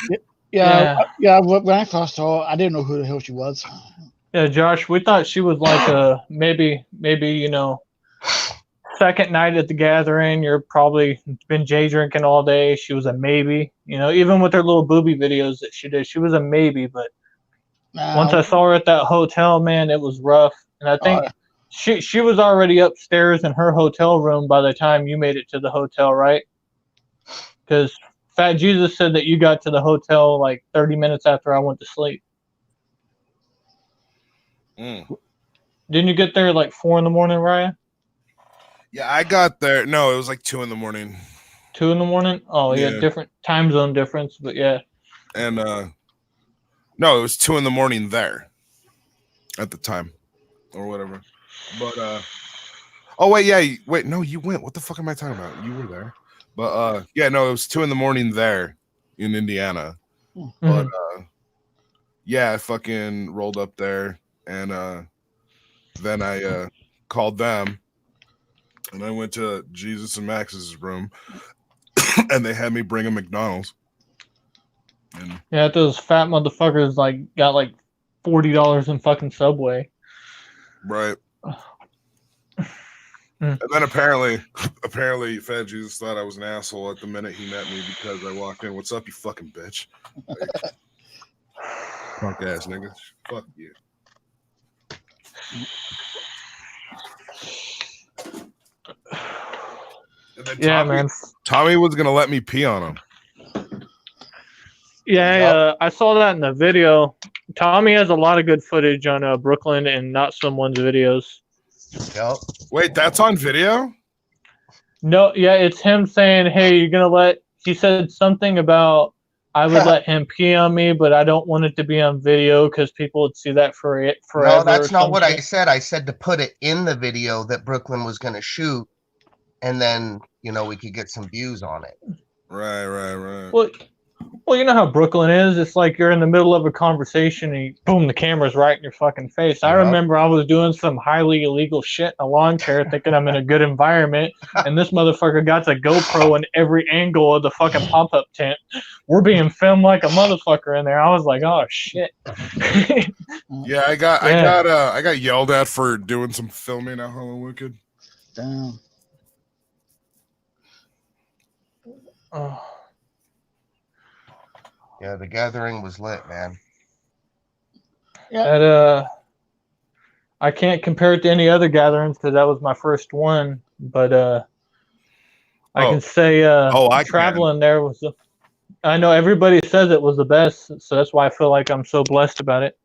Speaker 1: When I first saw her, I didn't know who the hell she was.
Speaker 6: Yeah, Josh, we thought she was like a maybe, second night at the gathering. You're probably been J drinking all day. She was a maybe, even with her little booby videos that she did, she was a maybe. But Once I saw her at that hotel, man, it was rough. And I think she was already upstairs in her hotel room by the time you made it to the hotel, right? Because Fat Jesus said that you got to the hotel like 30 minutes after I went to sleep.
Speaker 5: Mm.
Speaker 6: Didn't you get there like 4 in the morning, Ryan?
Speaker 5: Yeah, I got there. No, it was like 2 in the morning.
Speaker 6: 2 in the morning? Oh, yeah, different time zone difference, but yeah.
Speaker 5: And no, it was 2 in the morning there at the time or whatever. But oh wait, yeah, wait, no, you went. What the fuck am I talking about? You were there. But yeah, no, it was 2 in the morning there in Indiana.
Speaker 6: Mm-hmm.
Speaker 5: But yeah, I fucking rolled up there and then I called them and I went to Jesus and Max's room and they had me bring a McDonald's. And
Speaker 6: yeah, those fat motherfuckers like got like $40 in fucking Subway.
Speaker 5: Right. And then apparently Fat Jesus thought I was an asshole at the minute he met me because I walked in. What's up, you fucking bitch? Like, punk ass niggas. Fuck you. And then
Speaker 6: Yeah, man.
Speaker 5: Tommy was gonna let me pee on him.
Speaker 6: Yeah, I saw that in the video. Tommy has a lot of good footage on Brooklyn and Not Someone's videos.
Speaker 3: Yep.
Speaker 5: Wait, that's on video?
Speaker 6: No, yeah, it's him saying, "Hey, you're gonna let." He said something about I would let him pee on me, but I don't want it to be on video because people would see that forever.
Speaker 3: No, that's not what I said. I said to put it in the video that Brooklyn was going to shoot, and then we could get some views on it.
Speaker 5: Right.
Speaker 6: Well, you know how Brooklyn is. It's like you're in the middle of a conversation and boom, the camera's right in your fucking face. I remember I was doing some highly illegal shit in a lawn chair thinking I'm in a good environment, and this motherfucker got a GoPro in every angle of the fucking pop-up tent. We're being filmed like a motherfucker in there. I was like, oh, shit.
Speaker 5: Yeah, I got yelled at for doing some filming at Hollow Wicked.
Speaker 1: Damn.
Speaker 6: Oh.
Speaker 3: Yeah, the gathering was lit, man.
Speaker 6: Yeah. I can't compare it to any other gatherings because that was my first one, but I can say traveling there was. I know everybody says it was the best, so that's why I feel like I'm so blessed about it.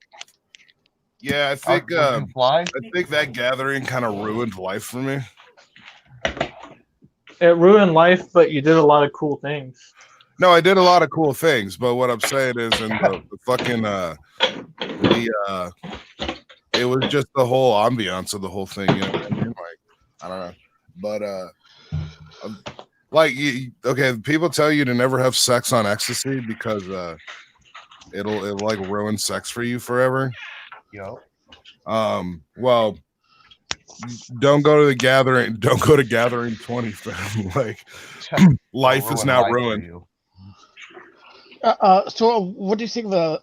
Speaker 5: Yeah, I think that gathering kind of ruined life for me.
Speaker 6: It ruined life, but you did a lot of cool things.
Speaker 5: No, I did a lot of cool things, but what I'm saying is, in the fucking it was just the whole ambiance of the whole thing. You know what I mean? Like, I don't know, but like, okay, people tell you to never have sex on ecstasy because it'll like ruin sex for you forever.
Speaker 3: Yo.
Speaker 5: Well, don't go to the gathering. Don't go to gathering 20, fam. Like, life is now ruined.
Speaker 1: So what do you think of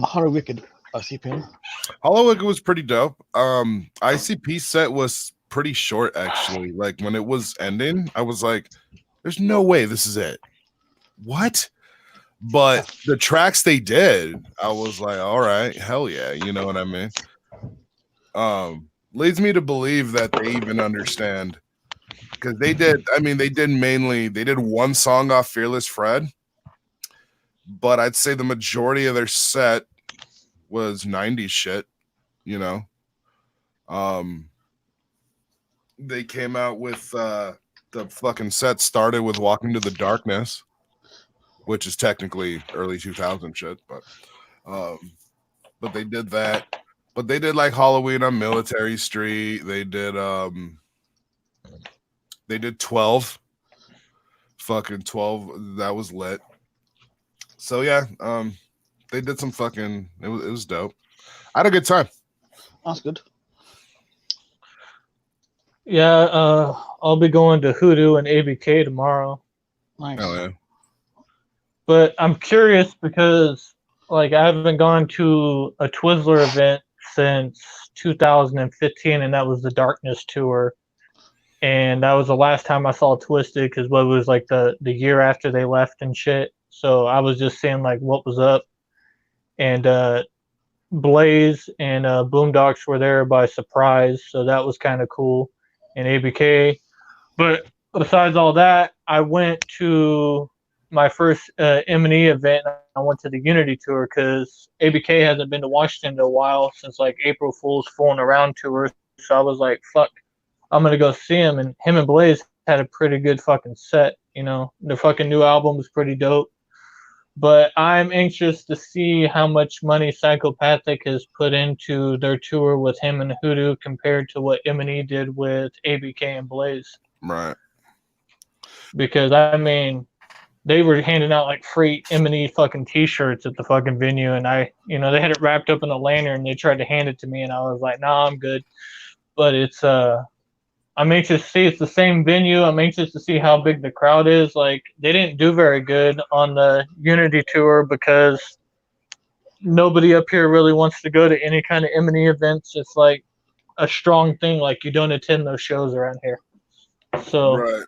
Speaker 1: Hollow Wicked, CPM?
Speaker 5: Hollow Wicked was pretty dope. ICP set was pretty short, actually. Like, when it was ending, I was like, there's no way this is it. What? But the tracks they did, I was like, all right, hell yeah. You know what I mean? Leads me to believe that they even understand. Because they did one song off Fearless Fred. But I'd say the majority of their set was 90s shit, you know. They came out with the fucking set started with Walking to the Darkness, which is technically early 2000 shit, but they did that. But they did like Halloween on Military Street. They did 12. Fucking 12. That was lit. So yeah, they did some fucking. It was dope. I had a good time.
Speaker 1: That's good.
Speaker 6: Yeah, I'll be going to Hoodoo and ABK tomorrow.
Speaker 1: Nice.
Speaker 5: Oh yeah.
Speaker 6: But I'm curious because like I haven't gone to a Twizzler event since 2015, and that was the Darkness tour. And that was the last time I saw Twisted because what was like the year after they left and shit. So I was just seeing like what was up. And Blaze and Boondocks were there by surprise, so that was kind of cool. And ABK. But besides all that, I went to my first M&E event. I went to the Unity tour because ABK hasn't been to Washington in a while since like April Fool's Fooling Around tour. So I was like, fuck, I'm gonna go see him. And him and Blaze had a pretty good fucking set. You know, their fucking new album was pretty dope. But I'm anxious to see how much money Psychopathic has put into their tour with him and Hoodoo compared to what M&E did with ABK and Blaze.
Speaker 5: Right.
Speaker 6: Because I mean, they were handing out like free M&E fucking t-shirts at the fucking venue, and I, you know, they had it wrapped up in a lanyard and they tried to hand it to me, and I was like, nah, I'm good. But it's I'm anxious to see. It's the same venue. I'm anxious to see how big the crowd is. Like, they didn't do very good on the Unity tour because nobody up here really wants to go to any kind of M&E events. It's like a strong thing. Like, you don't attend those shows around here. So,
Speaker 5: Right.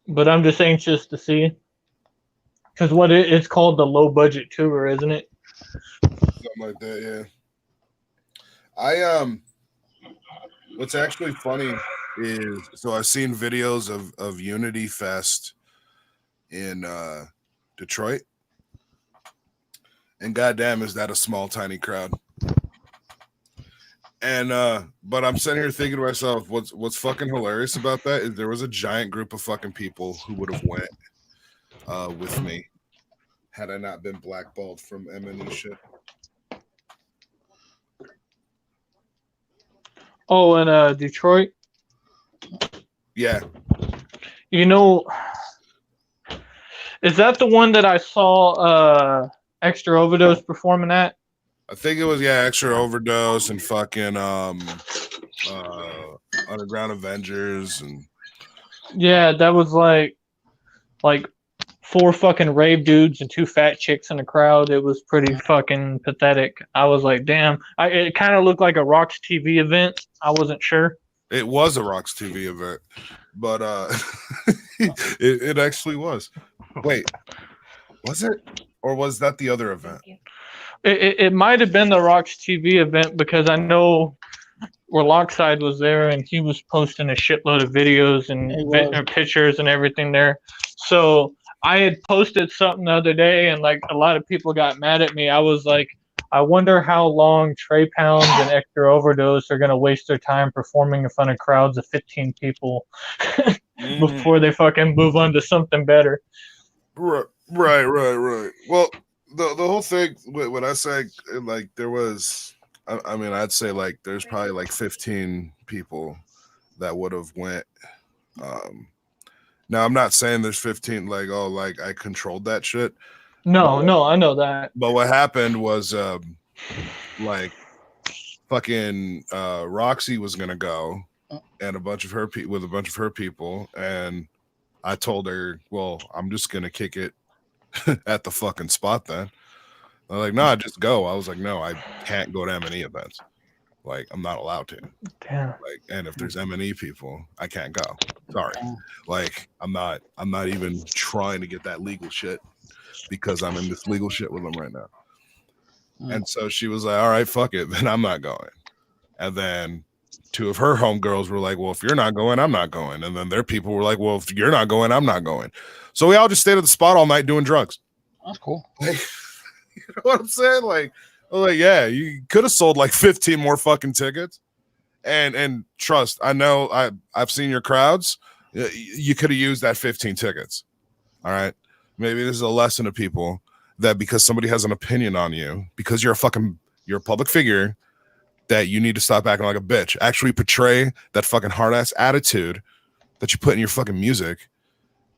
Speaker 6: but I'm just anxious to see. Because it's called the low budget tour, isn't it?
Speaker 5: Something like that, yeah. What's actually funny is, so I've seen videos of Unity Fest in Detroit, and goddamn, is that a small, tiny crowd? And but I'm sitting here thinking to myself, what's fucking hilarious about that is there was a giant group of fucking people who would have went with me had I not been blackballed from M&E shit.
Speaker 6: Oh, and Detroit.
Speaker 5: Yeah.
Speaker 6: You know, is that the one that I saw Extra Overdose performing at?
Speaker 5: I think it was, yeah, Extra Overdose and fucking Underground Avengers and
Speaker 6: Yeah, that was like 4 fucking rave dudes and 2 fat chicks in the crowd. It was pretty fucking pathetic. I was like, damn. It kind of looked like a Rocks TV event. I wasn't sure.
Speaker 5: it was a Rocks TV event, but it actually was. Wait, was it? Or was that the other event?
Speaker 6: It might have been the Rocks TV event because I know where Lockside was there and he was posting a shitload of videos and pictures and everything there. So I had posted something the other day and like a lot of people got mad at me. I was like, I wonder how long Trey Pounds and Extra Overdose are going to waste their time performing in front of crowds of 15 people before they fucking move on to something better.
Speaker 5: Right. Well, the whole thing, when I say like there was, I mean, I'd say like there's probably like 15 people that would have went. Now I'm not saying there's 15 like, oh, like I controlled that shit.
Speaker 6: No, I know that.
Speaker 5: But what happened was like fucking Roxy was gonna go and a bunch of her people, and I told her, well, I'm just gonna kick it at the fucking spot then. They're like, nah, just go. I was like, no, I can't go to M&E events. Like, I'm not allowed to.
Speaker 6: Damn.
Speaker 5: Like, and if there's M&E people, I can't go. Sorry. Like, I'm not even trying to get that legal shit because I'm in this legal shit with them right now. And so she was like, all right, fuck it, then I'm not going. And then 2 of her homegirls were like, well, if you're not going, I'm not going. And then their people were like, well, if you're not going, I'm not going. So we all just stayed at the spot all night doing drugs.
Speaker 1: That's cool.
Speaker 5: Like, you know what I'm saying? Like, yeah, you could have sold like 15 more fucking tickets. And trust, I know I've seen your crowds. You could have used that 15 tickets. All right. Maybe this is a lesson to people that because somebody has an opinion on you, because you're a public figure, that you need to stop acting like a bitch. Actually portray that fucking hard ass attitude that you put in your fucking music,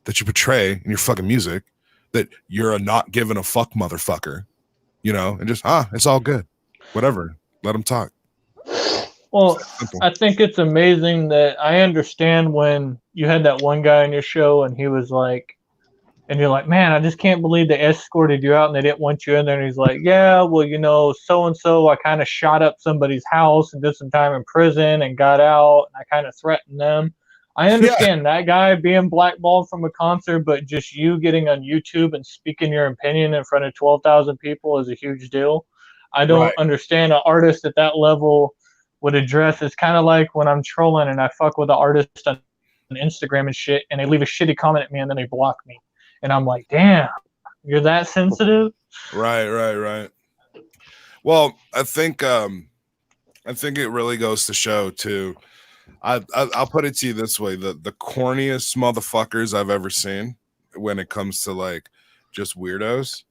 Speaker 5: that you portray in your fucking music, that you're a not giving a fuck motherfucker, you know, and just, it's all good. Whatever. Let them talk.
Speaker 6: Well, I think it's amazing that I understand when you had that one guy on your show and he was like, and you're like, man, I just can't believe they escorted you out and they didn't want you in there. And he's like, yeah, well, you know, so-and-so, I kind of shot up somebody's house and did some time in prison and got out. And I kind of threatened them. I understand that guy being blackballed from a concert, but just you getting on YouTube and speaking your opinion in front of 12,000 people is a huge deal. I don't understand an artist at that level would address. It's kind of like when I'm trolling and I fuck with an artist on Instagram and shit, and they leave a shitty comment at me and then they block me. And I'm like, damn, you're that sensitive?
Speaker 5: Right. Well, I think it really goes to show too. I'll put it to you this way: the corniest motherfuckers I've ever seen when it comes to like just weirdos,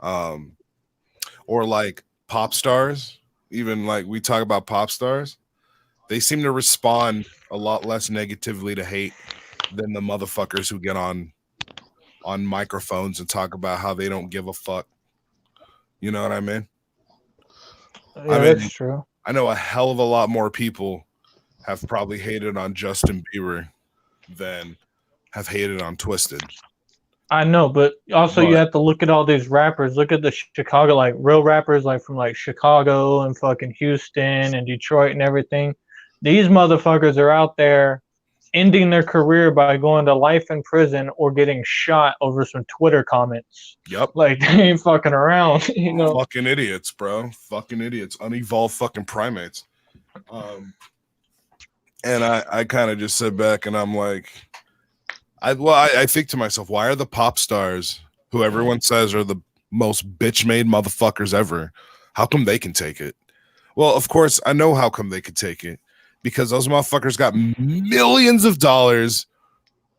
Speaker 5: or like pop stars. Even like we talk about pop stars, they seem to respond a lot less negatively to hate than the motherfuckers who get on microphones and talk about how they don't give a fuck. You know what I mean?
Speaker 6: Yeah, that's true.
Speaker 5: I know a hell of a lot more people have probably hated on Justin Bieber than have hated on Twisted.
Speaker 6: I know, but also you have to look at all these rappers. Look at the Chicago, like real rappers, like from like Chicago and fucking Houston and Detroit and everything. These motherfuckers are out there ending their career by going to life in prison or getting shot over some Twitter comments.
Speaker 5: Yep.
Speaker 6: Like, they ain't fucking around, you know?
Speaker 5: Fucking idiots, bro. Fucking idiots. Unevolved fucking primates. And I kind of just sit back and I'm like, I think to myself, why are the pop stars who everyone says are the most bitch-made motherfuckers ever, how come they can take it? Well, of course, I know how come they could take it. Because those motherfuckers got millions of dollars,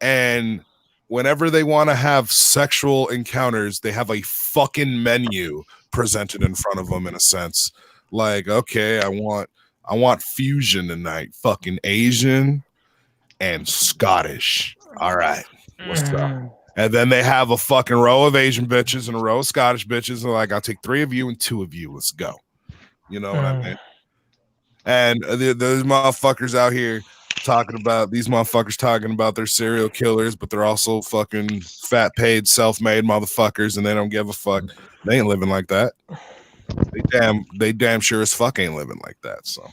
Speaker 5: and whenever they want to have sexual encounters, they have a fucking menu presented in front of them in a sense. Like, okay, I want fusion tonight. Fucking Asian and Scottish. All right. What's up? And then they have a fucking row of Asian bitches and a row of Scottish bitches. And like, I'll take 3 of you and 2 of you. Let's go. You know what I mean? And those motherfuckers out here talking about their serial killers, but they're also fucking fat paid, self-made motherfuckers, and they don't give a fuck. They ain't living like that. They damn sure as fuck ain't living like that. So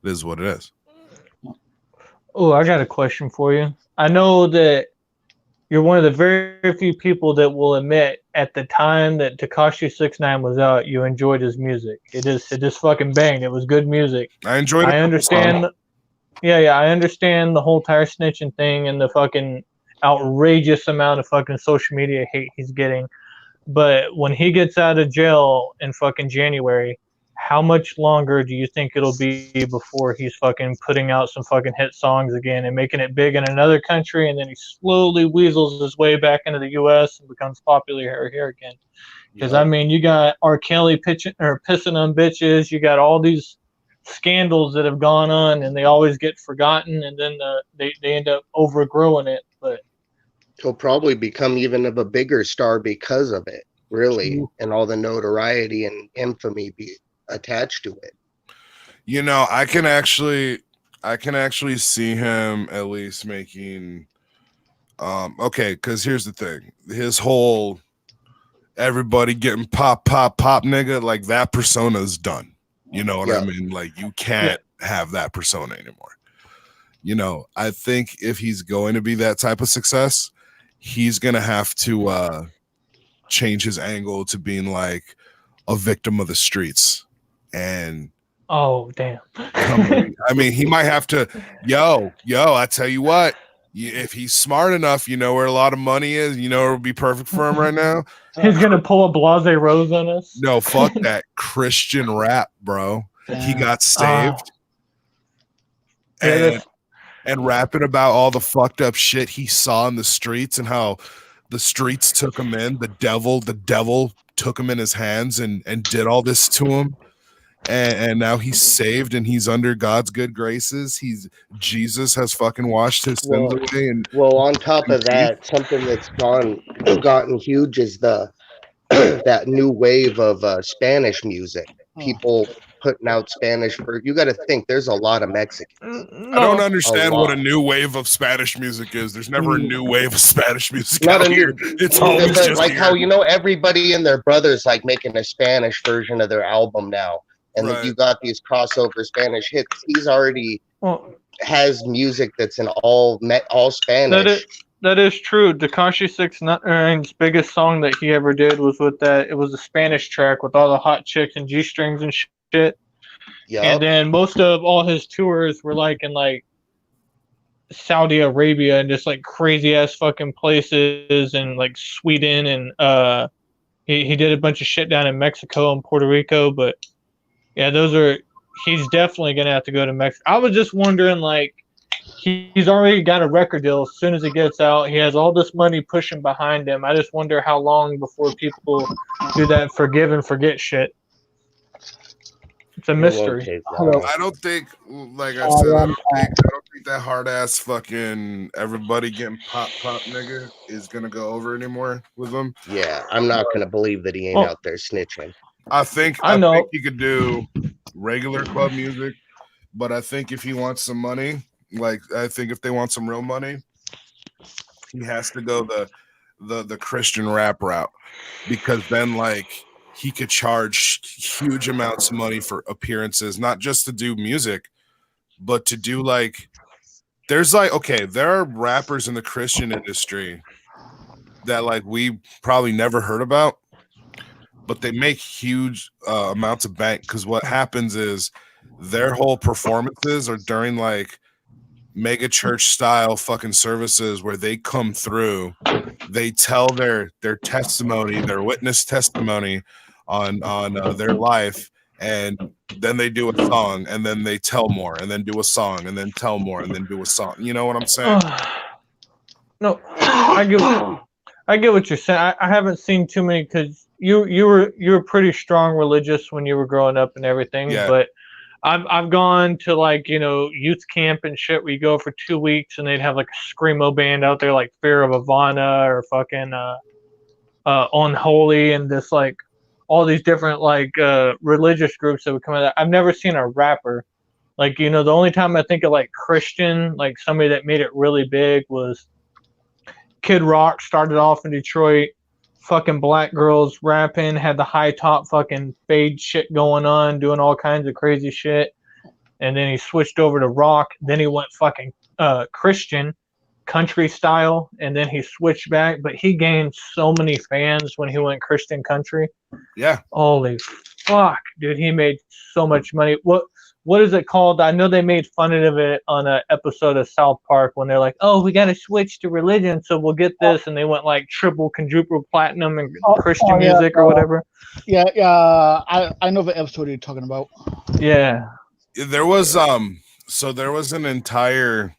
Speaker 5: it is what it is.
Speaker 6: Oh, I got a question for you. I know that you're one of the very few people that will admit at the time that Tekashi 6ix9ine was out, you enjoyed his music. It just fucking banged. It was good music.
Speaker 5: I enjoyed it.
Speaker 6: I understand. I understand the whole tire snitching thing and the fucking outrageous amount of fucking social media hate he's getting. But when he gets out of jail in fucking January, how much longer do you think it'll be before he's fucking putting out some fucking hit songs again and making it big in another country, and then he slowly weasels his way back into the U.S. and becomes popular here again? Because I mean, you got R. Kelly pissing on bitches, you got all these scandals that have gone on, and they always get forgotten, and then they end up overgrowing it. But
Speaker 3: he'll probably become even of a bigger star because of it, really, and all the notoriety and infamy attached to it.
Speaker 5: You know, I can actually see him at least making okay, because here's the thing. His whole everybody getting pop nigga, like that persona is done. You know what I mean? Like you can't have that persona anymore. You know, I think if he's going to be that type of success, he's gonna have to change his angle to being like a victim of the streets. And
Speaker 6: oh damn.
Speaker 5: I mean, he might have to I tell you what, if he's smart enough, you know where a lot of money is, you know it would be perfect for him right now.
Speaker 6: He's gonna pull a Blase Rose on us.
Speaker 5: No, fuck that Christian rap, bro. He got saved and rapping about all the fucked up shit he saw in the streets and how the streets took him in. The devil took him in his hands and did all this to him. And now he's saved and he's under God's good graces. Jesus has fucking washed his sins away. And
Speaker 3: on top of that, something that's gotten huge is that new wave of Spanish music. People putting out Spanish you got to think there's a lot of Mexicans.
Speaker 5: I don't understand what a new wave of Spanish music is. There's never a new wave of Spanish music out here. It's always just
Speaker 3: like how everybody and their brothers like making a Spanish version of their album now. And then you got these crossover Spanish hits. He's already has music that's in all Spanish.
Speaker 6: That is true. Tekashi 6ix's biggest song that he ever did was with that. It was a Spanish track with all the hot chicks and G strings and shit.
Speaker 3: Yep.
Speaker 6: And then most of all his tours were like in like Saudi Arabia and just like crazy ass fucking places and like Sweden and he did a bunch of shit down in Mexico and Puerto Rico. But yeah, he's definitely gonna have to go to Mexico. I was just wondering, like, he's already got a record deal. As soon as it gets out, he has all this money pushing behind him. I just wonder how long before people do that forgive and forget shit. It's a mystery.
Speaker 5: I don't think, like I said, I don't think that hard ass fucking everybody getting pop nigga is gonna go over anymore with him.
Speaker 3: Yeah, I'm not gonna believe that he ain't out there snitching.
Speaker 5: I think he could do regular club music, but I think if he wants some money, like I think if they want some real money, he has to go the Christian rap route, because then like he could charge huge amounts of money for appearances, not just to do music, but to do like there's like there are rappers in the Christian industry that like we probably never heard about, but they make huge amounts of bank, because what happens is their whole performances are during like mega church style fucking services where they come through, they tell their testimony, their witness testimony on their life, and then they do a song, and then they tell more, and then do a song, and then tell more, and then do a song. You know what I'm saying?
Speaker 6: No, I get what you're saying. I haven't seen too many, because you were pretty strong religious when you were growing up and everything. Yeah. But I've gone to like youth camp and shit where you go for 2 weeks and they'd have like a screamo band out there like Fear of Ivana or fucking Unholy and this like all these different like religious groups that would come out. I've never seen a rapper like the only time I think of like Christian, like somebody that made it really big was Kid Rock. Started off in Detroit, fucking black girls rapping, had the high top fucking fade shit going on, doing all kinds of crazy shit. And then he switched over to rock. Then he went fucking Christian, country style. And then he switched back. But he gained so many fans when he went Christian country.
Speaker 5: Yeah.
Speaker 6: Holy fuck, dude. He made so much money. What is it called? I know they made fun of it on an episode of South Park when they're like, oh, we got to switch to religion, so we'll get this. And they went like triple, quadruple platinum and Christian music or whatever.
Speaker 1: Yeah. I know the episode you're talking about.
Speaker 6: Yeah.
Speaker 5: There was there was an entire,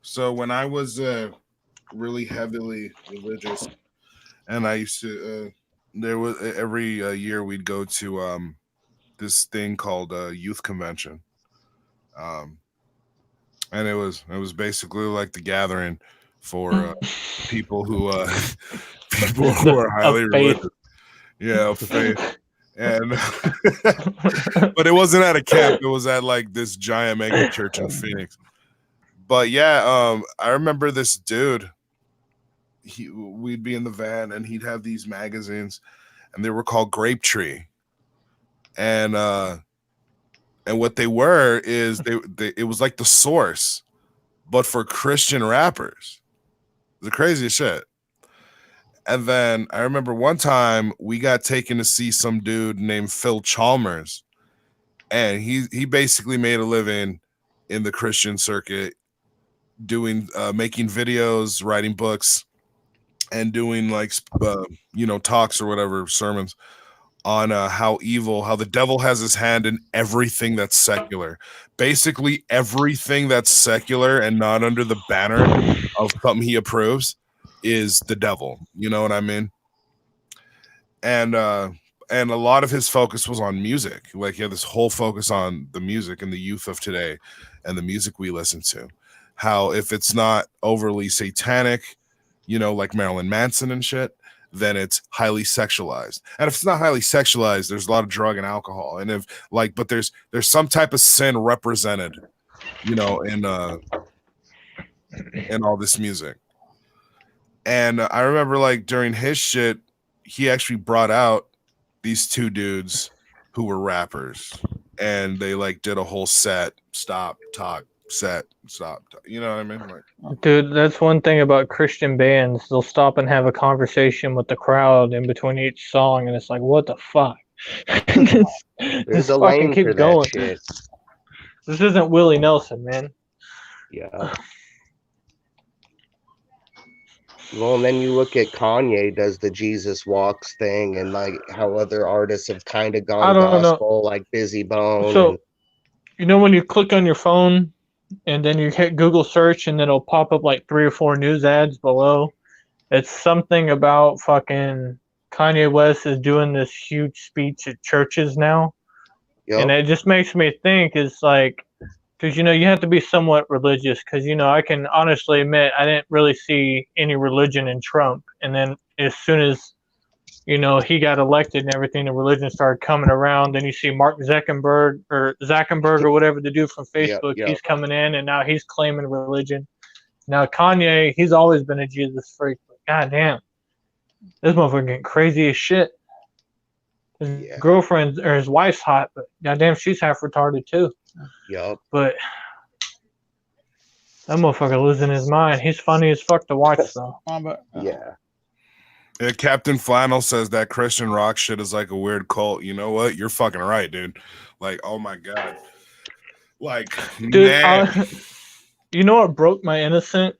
Speaker 5: so when I was really heavily religious, and I used to there was every year we'd go to this thing called youth convention, and it was basically like the gathering for people who are highly religious, faith. And but it wasn't at a camp, it was at like this giant mega church in Phoenix. But yeah, I remember this dude, we'd be in the van and he'd have these magazines and they were called Grape Tree. And what they were is they it was like the Source, but for Christian rappers. The craziest shit. And then I remember one time we got taken to see some dude named Phil Chalmers, and he basically made a living in the Christian circuit, doing making videos, writing books, and doing like talks or whatever, sermons on how the devil has his hand in everything that's secular. Basically everything that's secular and not under the banner of something he approves is the devil. You know what I mean? And a lot of his focus was on music. Like he had this whole focus on the music and the youth of today and the music we listen to. How if it's not overly satanic, like Marilyn Manson and shit, then it's highly sexualized. And if it's not highly sexualized, there's a lot of drug and alcohol. And but there's some type of sin represented, in all this music. And I remember like during his shit, he actually brought out these two dudes who were rappers, and they like did a whole set, stop, talk, set, stop. You know what I mean? Like,
Speaker 6: Dude, that's one thing about Christian bands. They'll stop and have a conversation with the crowd in between each song, and it's like, what the fuck?
Speaker 3: There's
Speaker 6: Just
Speaker 3: a
Speaker 6: fucking
Speaker 3: lane
Speaker 6: keep
Speaker 3: for
Speaker 6: going.
Speaker 3: that shit.
Speaker 6: This isn't Willie Nelson, man.
Speaker 3: Yeah. Well, and then you look at Kanye does the Jesus Walks thing, and like how other artists have kind of
Speaker 6: I
Speaker 3: gone
Speaker 6: don't know.
Speaker 3: gospel, like Busy Bone.
Speaker 6: So,
Speaker 3: And
Speaker 6: you know when you click on your phone and then you hit Google search and then it'll pop up like 3 or 4 news ads below? It's something about fucking Kanye West is doing this huge speech at churches now. And
Speaker 3: yep.
Speaker 6: it just makes me think, it's like, because, you know, you have to be somewhat religious, because, you know, I can honestly admit I didn't really see any religion in Trump. And then as soon as, you know, he got elected and everything, the religion started coming around. Then you see Mark Zuckerberg or whatever the dude from Facebook,
Speaker 3: Yep.
Speaker 6: he's coming in and now he's claiming religion. Now Kanye, he's always been a Jesus freak, but goddamn, this motherfucker getting crazy as shit. His girlfriend or his wife's hot, but goddamn, she's half retarded too.
Speaker 3: Yep.
Speaker 6: But that motherfucker losing his mind. He's funny as fuck to watch though.
Speaker 3: Yeah.
Speaker 5: Yeah, Captain Flannel says that Christian rock shit is like a weird cult. You know what? You're fucking right, dude. Like, oh my god. Like,
Speaker 6: dude,
Speaker 5: man.
Speaker 6: you know what broke my innocence?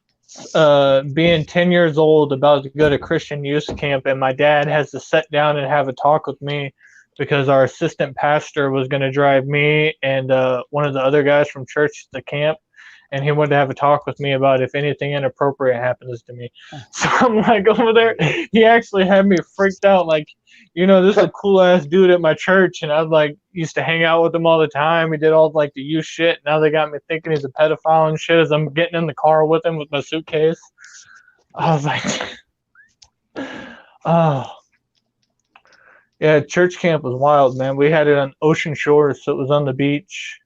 Speaker 6: Being 10 years old, about to go to Christian youth camp, and my dad has to sit down and have a talk with me because our assistant pastor was going to drive me and one of the other guys from church to camp, and he wanted to have a talk with me about if anything inappropriate happens to me. So I'm like over there, he actually had me freaked out, like, you know, this is a cool ass dude at my church, and I was like, used to hang out with him all the time. He did all like the youth shit. Now they got me thinking he's a pedophile and shit as I'm getting in the car with him with my suitcase. I was like, oh. Yeah, church camp was wild, man. We had it on Ocean Shores, so it was on the beach.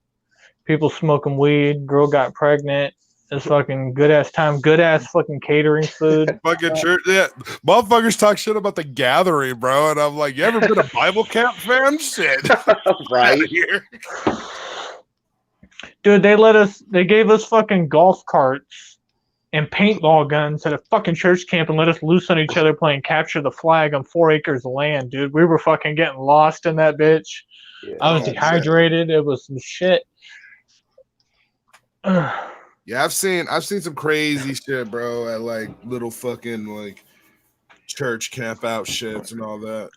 Speaker 6: People smoking weed. Girl got pregnant. It's fucking good ass time. Good ass fucking catering food.
Speaker 5: Fucking church, yeah. Motherfuckers talk shit about the gathering, bro. And I'm like, you ever been a Bible camp fan? Shit.
Speaker 3: Right.
Speaker 5: Here.
Speaker 6: Dude, they gave us fucking golf carts and paintball guns at a fucking church camp and let us loose on each other playing capture the flag on 4 acres of land, dude. We were fucking getting lost in that bitch.
Speaker 3: Yeah.
Speaker 6: I was dehydrated. It was some shit.
Speaker 5: Yeah, I've seen some crazy shit, bro, at like little fucking like church camp out shits and all that.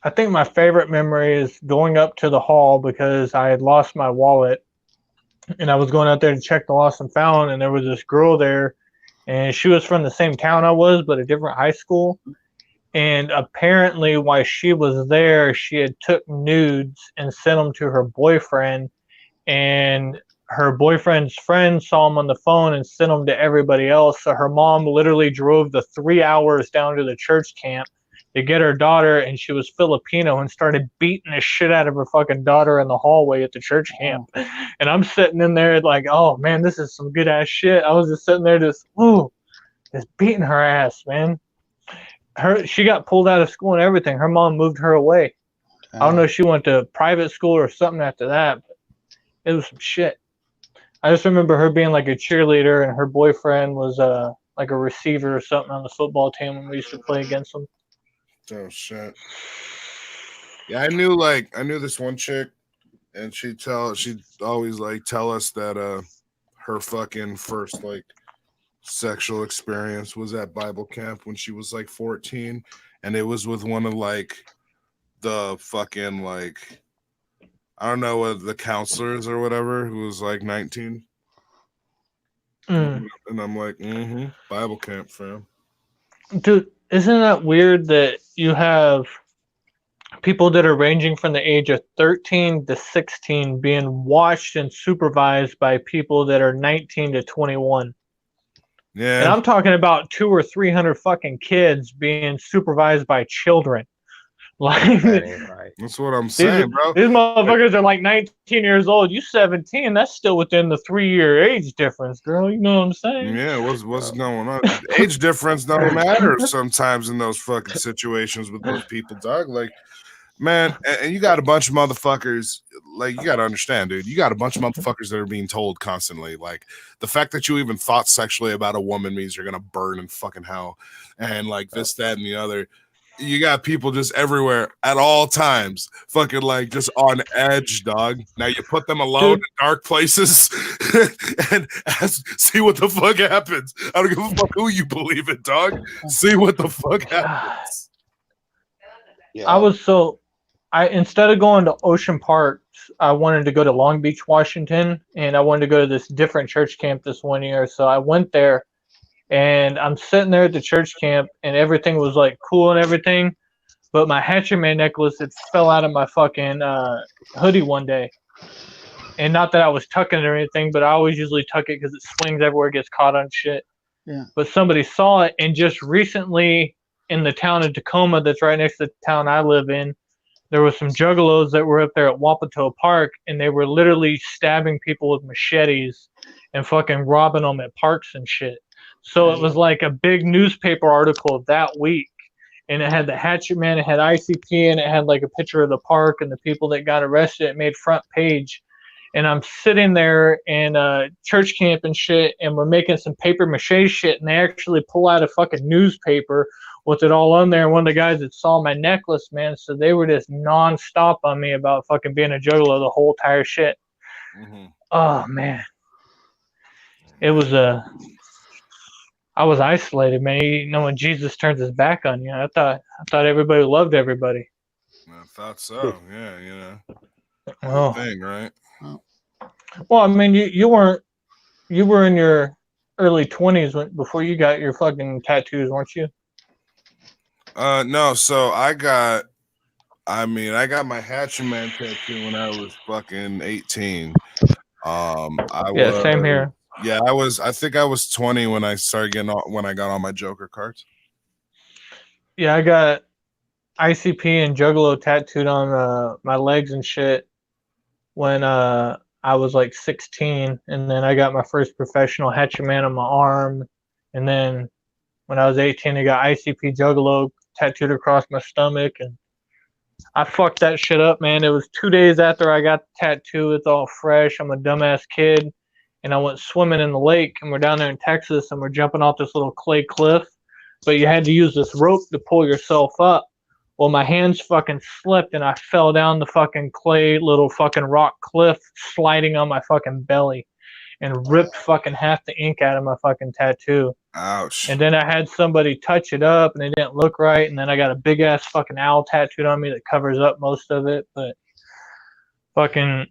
Speaker 6: I think my favorite memory is going up to the hall because I had lost my wallet and I was going out there to check the lost and found, and there was this girl there and she was from the same town I was, but a different high school. And apparently while she was there, she had took nudes and sent them to her boyfriend, and her boyfriend's friend saw him on the phone and sent them to everybody else. So her mom literally drove the 3 hours down to the church camp to get her daughter, and she was Filipino, and started beating the shit out of her fucking daughter in the hallway at the church camp. And I'm sitting in there like, oh man, this is some good ass shit. I was just sitting there just beating her ass, man. She got pulled out of school and everything. Her mom moved her away. I don't know if she went to private school or something after that, but it was some shit. I just remember her being like a cheerleader, and her boyfriend was like a receiver or something on the football team when we used to play against them.
Speaker 5: Oh shit. Yeah, I knew this one chick, and she'd always like tell us that her fucking first like sexual experience was at Bible camp when she was like 14, and it was with one of like the fucking like, I don't know, what the counselors or whatever, who was like 19. And I'm like, Bible camp, fam.
Speaker 6: Dude, isn't that weird that you have people that are ranging from the age of 13 to 16 being watched and supervised by people that are 19 to 21?
Speaker 5: Yeah.
Speaker 6: And I'm talking about 200 or 300 fucking kids being supervised by children. Like,
Speaker 3: Right.
Speaker 5: That's what I'm saying, bro.
Speaker 6: These motherfuckers are like 19 years old. You 17. That's still within the 3-year age difference, girl. You know what I'm saying?
Speaker 5: Yeah, what's going on? Age difference don't matter sometimes in those fucking situations with those people, dog. Like, man, and you got a bunch of motherfuckers like you gotta understand, dude. You got a bunch of motherfuckers that are being told constantly, like the fact that you even thought sexually about a woman means you're gonna burn in fucking hell, and like this, that, and the other. You got people just everywhere at all times, fucking like just on edge, dog. Now you put them alone in dark places and see what the fuck happens. I don't give a fuck who you believe in, dog. See what the fuck happens.
Speaker 6: Yeah. Instead of going to Ocean Park, I wanted to go to Long Beach, Washington, and I wanted to go to this different church camp this one year. So I went there. And I'm sitting there at the church camp, and everything was like cool and everything, but my Hatchet-Man necklace, it fell out of my fucking hoodie one day. And not that I was tucking it or anything, but I always usually tuck it because it swings everywhere, gets caught on shit.
Speaker 1: Yeah.
Speaker 6: But somebody saw it, and just recently in the town of Tacoma, that's right next to the town I live in, there was some juggalos that were up there at Wapato Park, and they were literally stabbing people with machetes and fucking robbing them at parks and shit. So it was like a big newspaper article that week, and it had the Hatchet Man, it had ICP, and it had like a picture of the park and the people that got arrested. It made front page, and I'm sitting there in church camp and shit, and we're making some paper mache shit, and they actually pull out a fucking newspaper with it all on there. And one of the guys that saw my necklace, man, so they were just nonstop on me about fucking being a juggalo, the whole entire shit.
Speaker 5: Mm-hmm.
Speaker 6: Oh man, it was I was isolated, man. You know, when Jesus turns his back on you, I thought everybody loved everybody.
Speaker 5: I thought so. Yeah, you know.
Speaker 6: Oh.
Speaker 5: Thing, right?
Speaker 6: Well, I mean, you were in your early 20s before you got your fucking tattoos, weren't you?
Speaker 5: No. So I got my Hatchet Man tattoo when I was fucking 18.
Speaker 6: Same here.
Speaker 5: Yeah, I think I was 20 when I got all my Joker cards.
Speaker 6: Yeah, I got ICP and Juggalo tattooed on my legs and shit when I was like 16, and then I got my first professional Hatchet Man on my arm, and then when I was 18, I got ICP Juggalo tattooed across my stomach, and I fucked that shit up, man. It was 2 days after I got the tattoo. It's all fresh. I'm a dumbass kid. And I went swimming in the lake, and we're down there in Texas, and we're jumping off this little clay cliff. But you had to use this rope to pull yourself up. Well, my hands fucking slipped, and I fell down the fucking clay little fucking rock cliff, sliding on my fucking belly, and ripped fucking half the ink out of my fucking tattoo.
Speaker 5: Ouch.
Speaker 6: And then I had somebody touch it up, and it didn't look right. And then I got a big ass fucking owl tattooed on me that covers up most of it. But fucking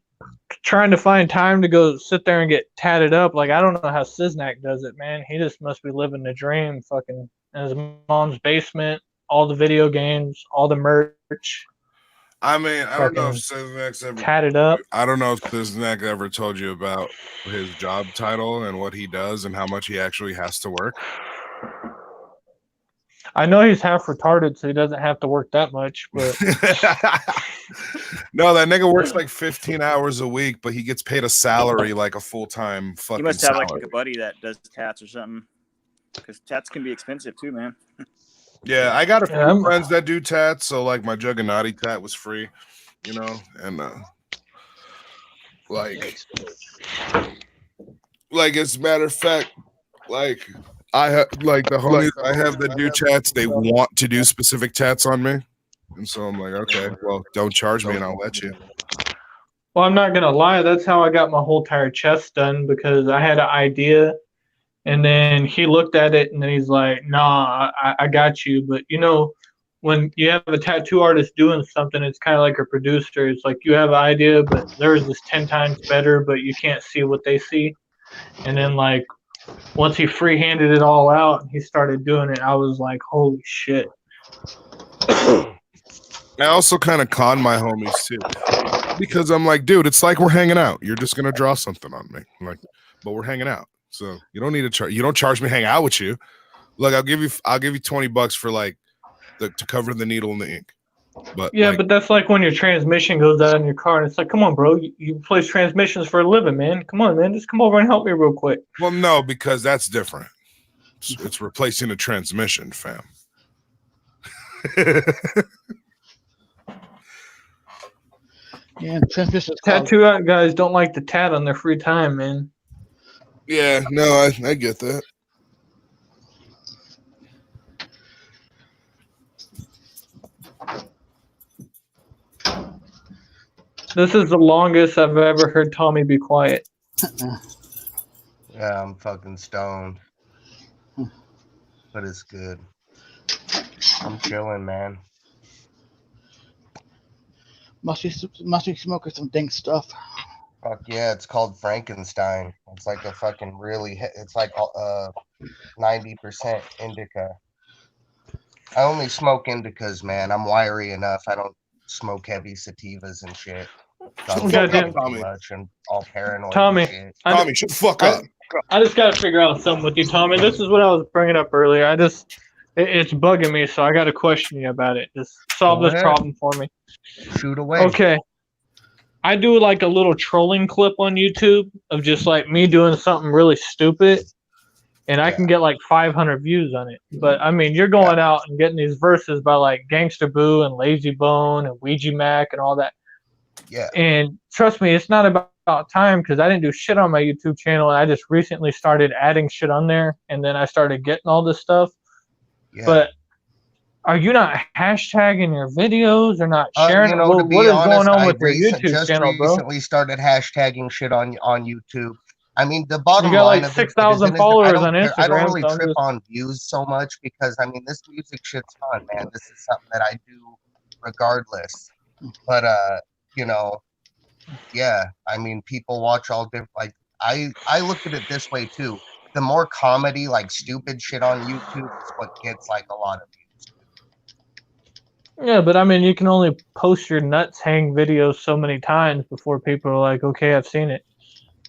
Speaker 6: trying to find time to go sit there and get tatted up, like I don't know how Siznak does it, man. He just must be living the dream, fucking in his mom's basement, all the video games, all the merch.
Speaker 5: I mean, I don't know if Siznak's ever
Speaker 6: tatted up.
Speaker 5: I don't know if Siznak ever told you about his job title and what he does and how much he actually has to work.
Speaker 6: I know he's half retarded, so he doesn't have to work that much. But
Speaker 5: no, that nigga works like 15 hours a week, but he gets paid a salary like a full-time fucking.
Speaker 4: You must have
Speaker 5: salary.
Speaker 4: like a buddy that does tats or something, because tats can be expensive too, man.
Speaker 5: Yeah, I got a few friends that do tats, so like my Juggernaut tat was free, you know, and like as a matter of fact, like I have like the homies I have that do tats, they want to do specific tats on me. And so I'm like, okay, well, don't charge me and I'll let you.
Speaker 6: Well, I'm not gonna lie, that's how I got my whole entire chest done, because I had an idea, and then he looked at it and then he's like, nah, I got you. But you know, when you have a tattoo artist doing something, it's kind of like a producer. It's like you have an idea, but theirs is 10 times better, but you can't see what they see. And then like once he free-handed it all out and he started doing it, I was like, holy shit.
Speaker 5: I also kind of con my homies too, because I'm like, dude, it's like we're hanging out. You're just gonna draw something on me, like, but we're hanging out, so you don't need to charge. You don't charge me to hang out with you. Look, I'll give you $20 for like to cover the needle and the ink. But
Speaker 6: yeah,
Speaker 5: like,
Speaker 6: but that's like when your transmission goes out in your car, and it's like, come on, bro, you replace transmissions for a living, man. Come on, man, just come over and help me real quick.
Speaker 5: Well, no, because that's different. It's replacing a transmission, fam.
Speaker 1: Yeah, transmission is called.
Speaker 6: Tattoo guys don't like to tat on their free time, man.
Speaker 5: Yeah, no, I get that.
Speaker 6: This is the longest I've ever heard Tommy be quiet.
Speaker 3: Yeah, I'm fucking stoned. But it's good. I'm chilling, man.
Speaker 1: Must be smoking some dank stuff.
Speaker 3: Fuck yeah, it's called Frankenstein. It's like a fucking it's like 90% indica. I only smoke indicas, man. I'm wiry enough. I don't smoke heavy sativas and shit. So I'm
Speaker 5: Shut the fuck
Speaker 6: Goddamn.
Speaker 5: up,
Speaker 3: too
Speaker 5: Tommy.
Speaker 3: much and all paranoid
Speaker 6: Tommy,
Speaker 3: and shit.
Speaker 5: Tommy, shut the fuck up.
Speaker 6: I just got to figure out something with you, Tommy. This is what I was bringing up earlier. It's bugging me, so I got to question you about it. Just solve
Speaker 3: Go
Speaker 6: this
Speaker 3: ahead.
Speaker 6: problem for me.
Speaker 3: Shoot away.
Speaker 6: Okay. I do like a little trolling clip on YouTube of just like me doing something really stupid, and I can get like 500 views on it. But I mean, you're going out and getting these verses by like Gangsta Boo and Lazy Bone and Ouija Mac and all that.
Speaker 3: Yeah.
Speaker 6: And trust me, it's not about time because I didn't do shit on my YouTube channel, and I just recently started adding shit on there, and then I started getting all this stuff.
Speaker 3: Yeah.
Speaker 6: But are you not hashtagging your videos or not sharing?
Speaker 3: You know, to be
Speaker 6: what is
Speaker 3: honest,
Speaker 6: going on
Speaker 3: I
Speaker 6: with your YouTube channel, bro?
Speaker 3: recently started hashtagging shit on YouTube. I mean, the bottom
Speaker 6: You got
Speaker 3: line
Speaker 6: like
Speaker 3: of it
Speaker 6: 6,000
Speaker 3: is
Speaker 6: followers on Instagram.
Speaker 3: I don't really
Speaker 6: so I'm
Speaker 3: trip
Speaker 6: just-
Speaker 3: on views so much because, I mean, this music shit's fun, man. This is something that I do regardless. But, you know, yeah, I mean, people watch all different, like, I look at it this way, too. The more comedy, like, stupid shit on YouTube is what gets, like, a lot of views.
Speaker 6: Yeah, but I mean, you can only post your nuts hang videos so many times before people are like, okay, I've seen it.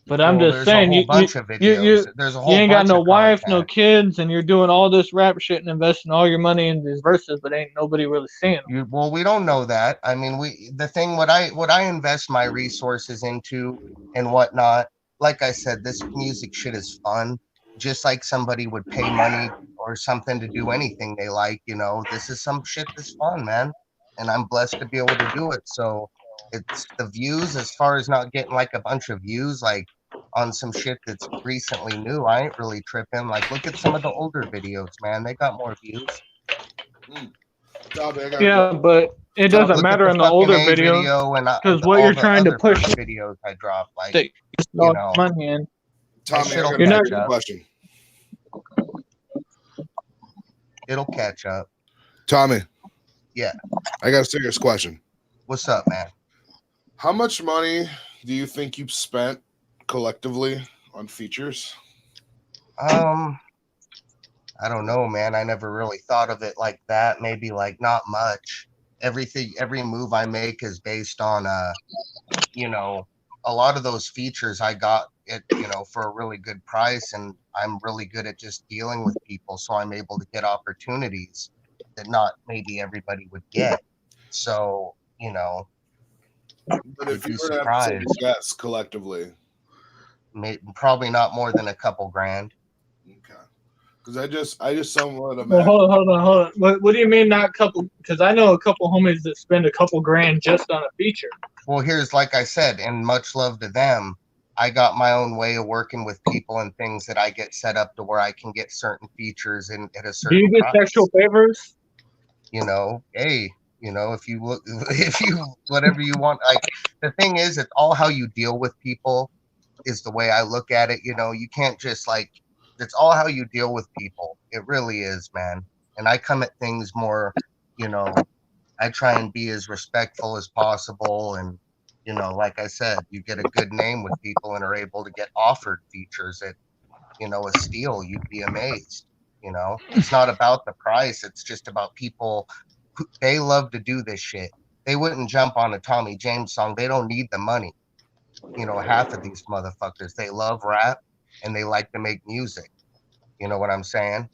Speaker 6: But I'm
Speaker 3: Well,
Speaker 6: just
Speaker 3: there's
Speaker 6: saying,
Speaker 3: a whole bunch of videos. There's a whole
Speaker 6: you ain't got
Speaker 3: bunch
Speaker 6: no
Speaker 3: of
Speaker 6: wife, no
Speaker 3: content.
Speaker 6: kids, and you're doing all this rap shit and investing all your money in these verses, but ain't nobody really seeing them.
Speaker 3: Well, we don't know that. I mean, what I invest my resources into and whatnot. Like I said, this music shit is fun. Just like somebody would pay money or something to do anything they like. You know, this is some shit that's fun, man. And I'm blessed to be able to do it. So it's the views as far as not getting like a bunch of views, like on some shit that's recently new. I ain't really tripping. Like, look at some of the older videos, man. They got more views.
Speaker 6: Yeah, but it doesn't
Speaker 3: Look
Speaker 6: matter
Speaker 3: at
Speaker 6: in the older
Speaker 3: fucking A
Speaker 6: videos
Speaker 3: and
Speaker 6: because
Speaker 3: all
Speaker 6: what you're
Speaker 3: the
Speaker 6: trying to
Speaker 3: other
Speaker 6: push
Speaker 3: videos I dropped, like
Speaker 6: that
Speaker 3: you know,
Speaker 6: money in.
Speaker 5: Tommy, I
Speaker 3: shit'll
Speaker 5: got
Speaker 6: You're
Speaker 5: a
Speaker 6: not-
Speaker 3: catch up.
Speaker 5: question.
Speaker 3: It'll catch up.
Speaker 5: Tommy.
Speaker 3: Yeah.
Speaker 5: I got a serious question.
Speaker 3: What's up, man?
Speaker 5: How much money do you think you've spent collectively on features?
Speaker 3: I don't know, man. I never really thought of it like that. Maybe like not much. Every move I make is based on you know, a lot of those features I got it, you know, for a really good price, and I'm really good at just dealing with people, so I'm able to get opportunities that not maybe everybody would get. So, you know,
Speaker 5: But if
Speaker 3: You'd
Speaker 5: you
Speaker 3: be
Speaker 5: were to have to take a
Speaker 3: surprised.
Speaker 5: guess collectively,
Speaker 3: probably not more than a couple grand.
Speaker 5: okay. Because I just somewhat
Speaker 6: Well,
Speaker 5: imagine.
Speaker 6: hold on. What do you mean not couple? Because I know a couple homies that spend a couple grand just on a feature.
Speaker 3: Well, here's like I said, and much love to them. I got my own way of working with people and things that I get set up to where I can get certain features in at a
Speaker 6: Do
Speaker 3: certain
Speaker 6: you get
Speaker 3: price.
Speaker 6: sexual favors?
Speaker 3: You know, hey, you know, if you look, if you whatever you want. Like the thing is, it's all how you deal with people is the way I look at it. You know, you can't just like it's all how you deal with people. It really is, man. And I come at things more, you know, I try and be as respectful as possible. And, you know, like I said, you get a good name with people and are able to get offered features at, you know, a steal. You'd be amazed. You know, it's not about the price. It's just about people. They love to do this shit. They wouldn't jump on a Tommy James song. They don't need the money. You know, half of these motherfuckers, they love rap and they like to make music. You know what I'm saying?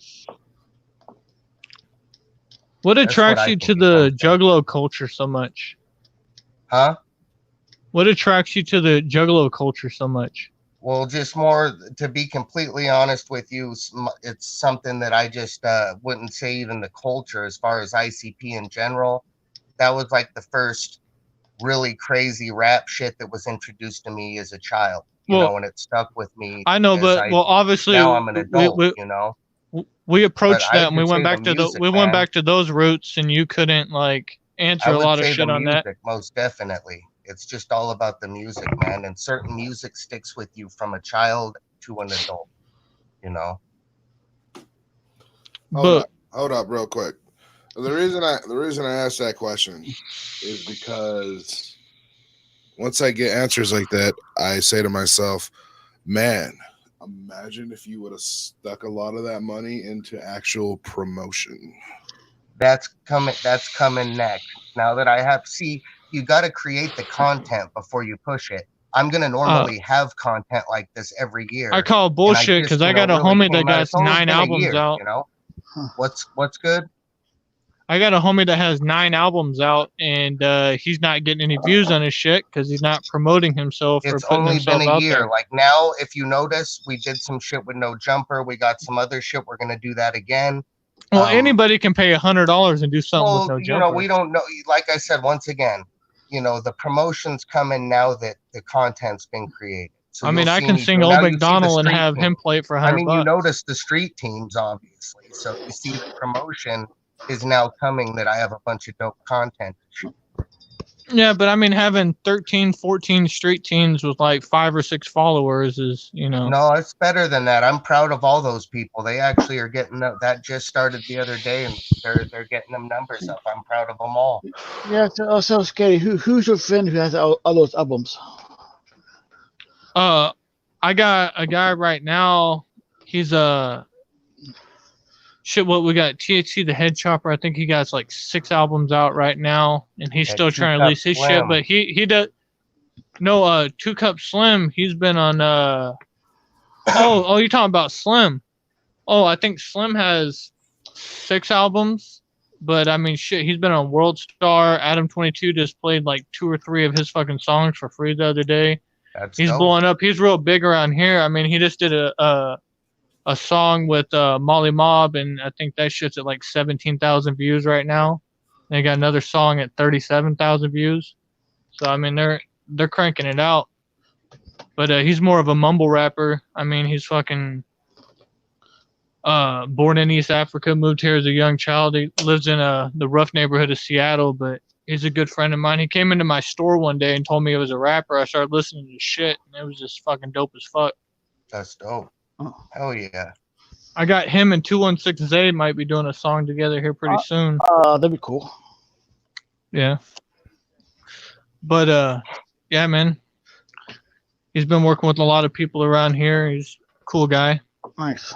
Speaker 6: What
Speaker 3: That's
Speaker 6: attracts
Speaker 3: what I
Speaker 6: you
Speaker 3: think
Speaker 6: to
Speaker 3: it
Speaker 6: the
Speaker 3: comes down
Speaker 6: Juggalo culture so much?
Speaker 3: Huh?
Speaker 6: What attracts you to the Juggalo culture so much?
Speaker 3: Well, just more to be completely honest with you, it's something that I just wouldn't say even the culture as far as ICP in general. That was like the first really crazy rap shit that was introduced to me as a child, you
Speaker 6: Well,
Speaker 3: know, and it stuck with me.
Speaker 6: I know,
Speaker 3: as
Speaker 6: but
Speaker 3: I
Speaker 6: well, obviously
Speaker 3: Now I'm an adult,
Speaker 6: we
Speaker 3: you know.
Speaker 6: we
Speaker 3: But
Speaker 6: approached
Speaker 3: I
Speaker 6: that and we
Speaker 3: would
Speaker 6: went
Speaker 3: say the
Speaker 6: back to
Speaker 3: music,
Speaker 6: we went
Speaker 3: man.
Speaker 6: back to those roots, and you couldn't like answer
Speaker 3: I
Speaker 6: a
Speaker 3: would
Speaker 6: lot of
Speaker 3: say the
Speaker 6: shit on that.
Speaker 3: music, most definitely. It's just all about the music, man. And certain music sticks with you from a child to an adult, you know.
Speaker 6: But
Speaker 5: Hold up, real quick. The reason I asked that question is because once I get answers like that, I say to myself, man, imagine if you would have stuck a lot of that money into actual promotion.
Speaker 3: That's coming next. Now that you got to create the content before you push it. I'm gonna normally have content like this every year.
Speaker 6: I call
Speaker 3: and
Speaker 6: bullshit because I got a
Speaker 3: really
Speaker 6: homie that
Speaker 3: came out.
Speaker 6: got
Speaker 3: It's only
Speaker 6: 9
Speaker 3: been a
Speaker 6: albums
Speaker 3: year,
Speaker 6: out.
Speaker 3: you know.
Speaker 1: Huh.
Speaker 3: What's good?
Speaker 6: I got a homie that has 9 albums out, and he's not getting any views on his shit because he's not promoting himself or
Speaker 3: It's
Speaker 6: putting
Speaker 3: only been
Speaker 6: himself
Speaker 3: a
Speaker 6: out
Speaker 3: year.
Speaker 6: there.
Speaker 3: Like now, if you notice, we did some shit with no jumper. We got some other shit. We're gonna do that again.
Speaker 6: Well, anybody can pay $100 and do something with no
Speaker 3: You know,
Speaker 6: jumper.
Speaker 3: we don't know. Like I said, once again, you know, the promotion's coming now that the content's been created. So
Speaker 6: I mean,
Speaker 3: you'll
Speaker 6: I
Speaker 3: see
Speaker 6: can
Speaker 3: me
Speaker 6: sing
Speaker 3: do-
Speaker 6: Old
Speaker 3: now you see the
Speaker 6: McDonald and
Speaker 3: street
Speaker 6: have him
Speaker 3: team.
Speaker 6: play it for
Speaker 3: I
Speaker 6: $100.
Speaker 3: mean, you notice the street teams, obviously. So you see the promotion is now coming that I have a bunch of dope content to shoot.
Speaker 6: Yeah, but I mean, having 13, 14 street teams with like 5 or 6 followers is, you know.
Speaker 3: No, it's better than that. I'm proud of all those people. They actually are getting that just started the other day, and they're getting them numbers up. I'm proud of them all.
Speaker 1: Yeah, so scary. Who's your friend who has all those albums?
Speaker 6: I got a guy right now. He's shit. What we got? THC the Head Chopper. I think he got like 6 albums out right now, and he's
Speaker 3: That
Speaker 6: still trying to
Speaker 3: Two-Cup
Speaker 6: release his shit.
Speaker 3: Slim.
Speaker 6: But he does. No, 2 Cup Slim. He's been on. Oh, you're talking about Slim? Oh, I think Slim has 6 albums. But I mean, shit. He's been on World Star. Adam 22 just played like 2 or 3 of his fucking songs for free the other day. He's
Speaker 3: dope.
Speaker 6: blowing up. He's real big around here. I mean, he just did a song with Molly Mob, and I think that shit's at like 17,000 views right now. They got another song at 37,000 views. So I mean, they're cranking it out. But he's more of a mumble rapper. I mean, he's fucking born in East Africa, moved here as a young child. He lives in the rough neighborhood of Seattle, but he's a good friend of mine. He came into my store one day and told me he was a rapper. I started listening to his shit, and it was just fucking dope as fuck.
Speaker 3: That's dope.
Speaker 1: Oh.
Speaker 3: Hell yeah.
Speaker 6: I got him and 216Z might be doing a song together here pretty soon.
Speaker 1: That'd be cool.
Speaker 6: Yeah. But yeah, man. He's been working with a lot of people around here. He's a cool guy.
Speaker 1: Nice.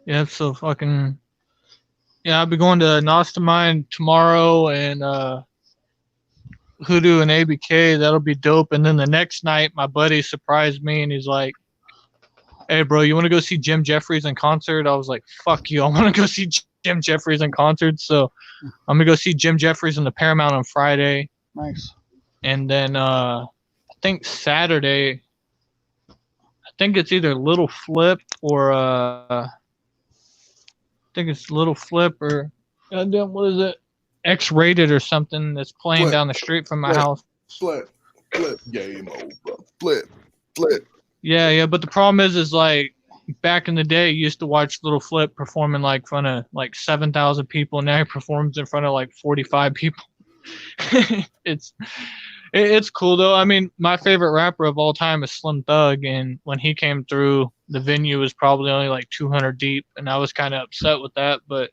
Speaker 6: Yeah, so fucking yeah, I'll be going to Nostamind tomorrow and Hoodoo and ABK. That'll be dope. And then the next night, my buddy surprised me and he's like, "Hey, bro, you want to go see Jim Jeffries in concert?" I was like, "Fuck you! I want to go see Jim Jeffries in concert." So I'm gonna go see Jim Jeffries in the Paramount on Friday.
Speaker 1: Nice.
Speaker 6: And then I think Saturday, I think it's either Little Flip or I think it's Little Flip or goddamn, what is it? X-Rated or something that's playing
Speaker 5: Flip.
Speaker 6: down the street from my
Speaker 5: Flip.
Speaker 6: house.
Speaker 5: Flip game over. Flip.
Speaker 6: Yeah, but the problem is like back in the day, you used to watch Little Flip perform in like front of like 7,000 people, and now he performs in front of like 45 people. It's cool though. I mean, my favorite rapper of all time is Slim Thug, and when he came through, the venue was probably only like 200 deep, and I was kind of upset with that, but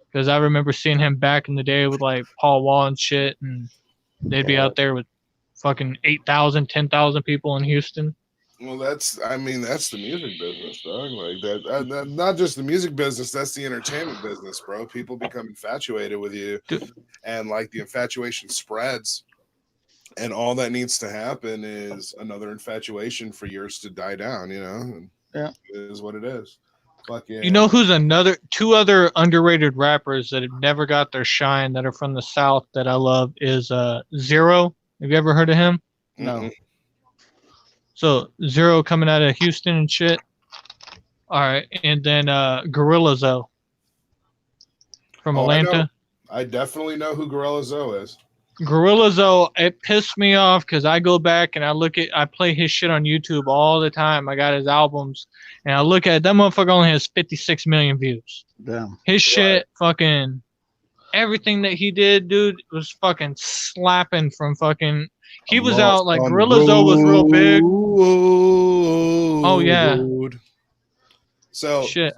Speaker 6: because I remember seeing him back in the day with like Paul Wall and shit, and they'd be out there with fucking 8,000, 10,000 people in Houston.
Speaker 5: Well, that's the music business, dog. Like that, not just the music business. That's the entertainment business, bro. People become infatuated with you, and like the infatuation spreads, and all that needs to happen is another infatuation for yours to die down. You know, and
Speaker 1: Yeah,
Speaker 5: it is what it is. Fuck yeah.
Speaker 6: You know who's two other underrated rappers that have never got their shine that are from the South that I love is Zero. Have you ever heard of him?
Speaker 1: no.
Speaker 5: Mm-mm.
Speaker 6: So Zero coming out of Houston and shit. All right, and then Gorilla Zoe from Atlanta.
Speaker 5: I definitely know who Gorilla Zoe is.
Speaker 6: Gorilla though, it pissed me off because I go back and I play his shit on YouTube all the time. I got his albums, and I look at that motherfucker only has 56 million views.
Speaker 1: Damn.
Speaker 6: His shit, fucking everything that he did, dude, was fucking slapping from fucking. He was out like Gorilla Zoe was real big. Oh yeah.
Speaker 5: So
Speaker 6: Shit.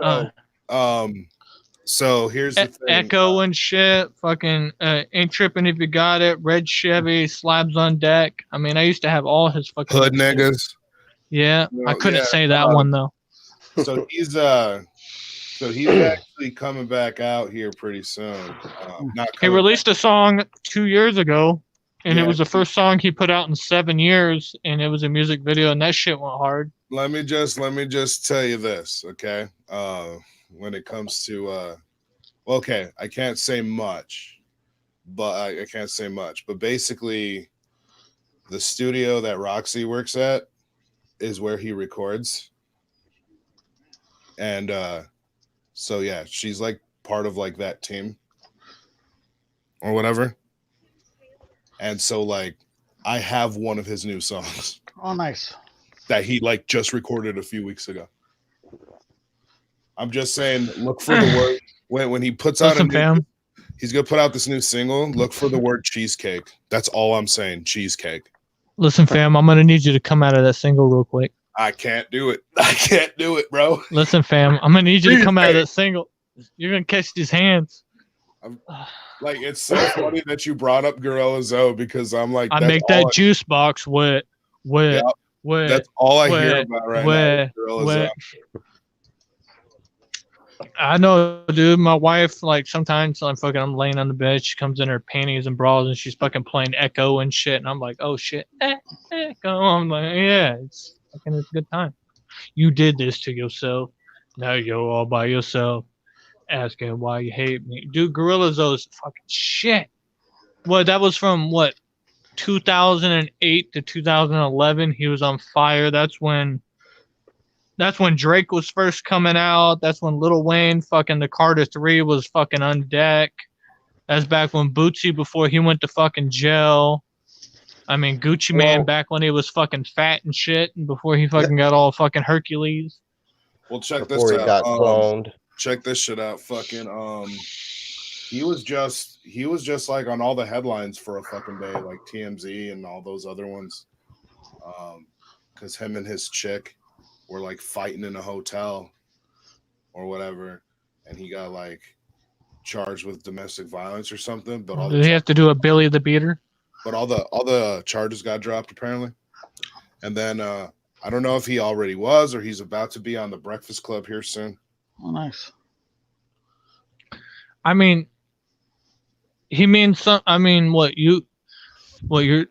Speaker 5: So here's the thing.
Speaker 6: Echo and shit. Fucking ain't tripping if you got it. Red Chevy, slabs on deck. I mean, I used to have all his fucking
Speaker 5: Hood niggas.
Speaker 6: Yeah,
Speaker 5: No,
Speaker 6: I couldn't
Speaker 5: yeah,
Speaker 6: say that one though.
Speaker 5: So he's actually coming back out here pretty soon.
Speaker 6: He released a song 2 years ago, and
Speaker 5: Yeah.
Speaker 6: it was the first song he put out in 7 years, and it was a music video, and that shit went hard.
Speaker 5: Let me just tell you this, okay? When it comes to okay, I can't say much, but I can't say much. But basically, the studio that Roxy works at is where he records. And so yeah, she's like part of like that team or whatever. And so like I have one of his new songs.
Speaker 1: Oh, nice.
Speaker 5: That he like just recorded a few weeks ago. I'm just saying, look for the word when he puts out he's gonna put out this new single. Look for the word cheesecake. That's all I'm saying. Cheesecake.
Speaker 6: Listen, fam, I'm gonna need you to come out of that single real quick.
Speaker 5: I can't do it. I can't do it, bro.
Speaker 6: Listen, fam, I'm gonna need you to come out of that single. You're gonna catch these hands.
Speaker 5: Like, it's so funny that you brought up Gorilla Zoe because I'm like,
Speaker 6: I make that juice box wet.
Speaker 5: Yep. That's all I hear about right now. Gorilla Zoe.
Speaker 6: I know, dude. My wife, like, sometimes I'm laying on the bed. She comes in her panties and bras, and she's fucking playing Echo and shit. And I'm like, oh shit, Echo. I'm like, yeah, it's a good time. You did this to yourself. Now you're all by yourself, asking why you hate me, dude. Gorilla Zoe's fucking shit. Well, that was from what 2008 to 2011. He was on fire. That's when Drake was first coming out. That's when Lil Wayne fucking the Carter 3 was fucking on deck. That's back when Bootsy, before he went to fucking jail. I mean, Gucci Man back when he was fucking fat and shit, and before he fucking got all fucking Hercules.
Speaker 5: Well, check
Speaker 3: Before
Speaker 5: this
Speaker 3: he
Speaker 5: out.
Speaker 3: got cloned.
Speaker 5: Check this shit out. Fucking he was just like on all the headlines for a fucking day, like TMZ and all those other ones. Because him and his chick were like fighting in a hotel or whatever, and he got like charged with domestic violence or something. But
Speaker 6: Did he have to do a Billy the Beater?
Speaker 5: But all the charges got dropped apparently. And then I don't know if he already was or he's about to be on the Breakfast Club here soon.
Speaker 1: Oh, nice.
Speaker 6: I mean, he means some. I mean, you're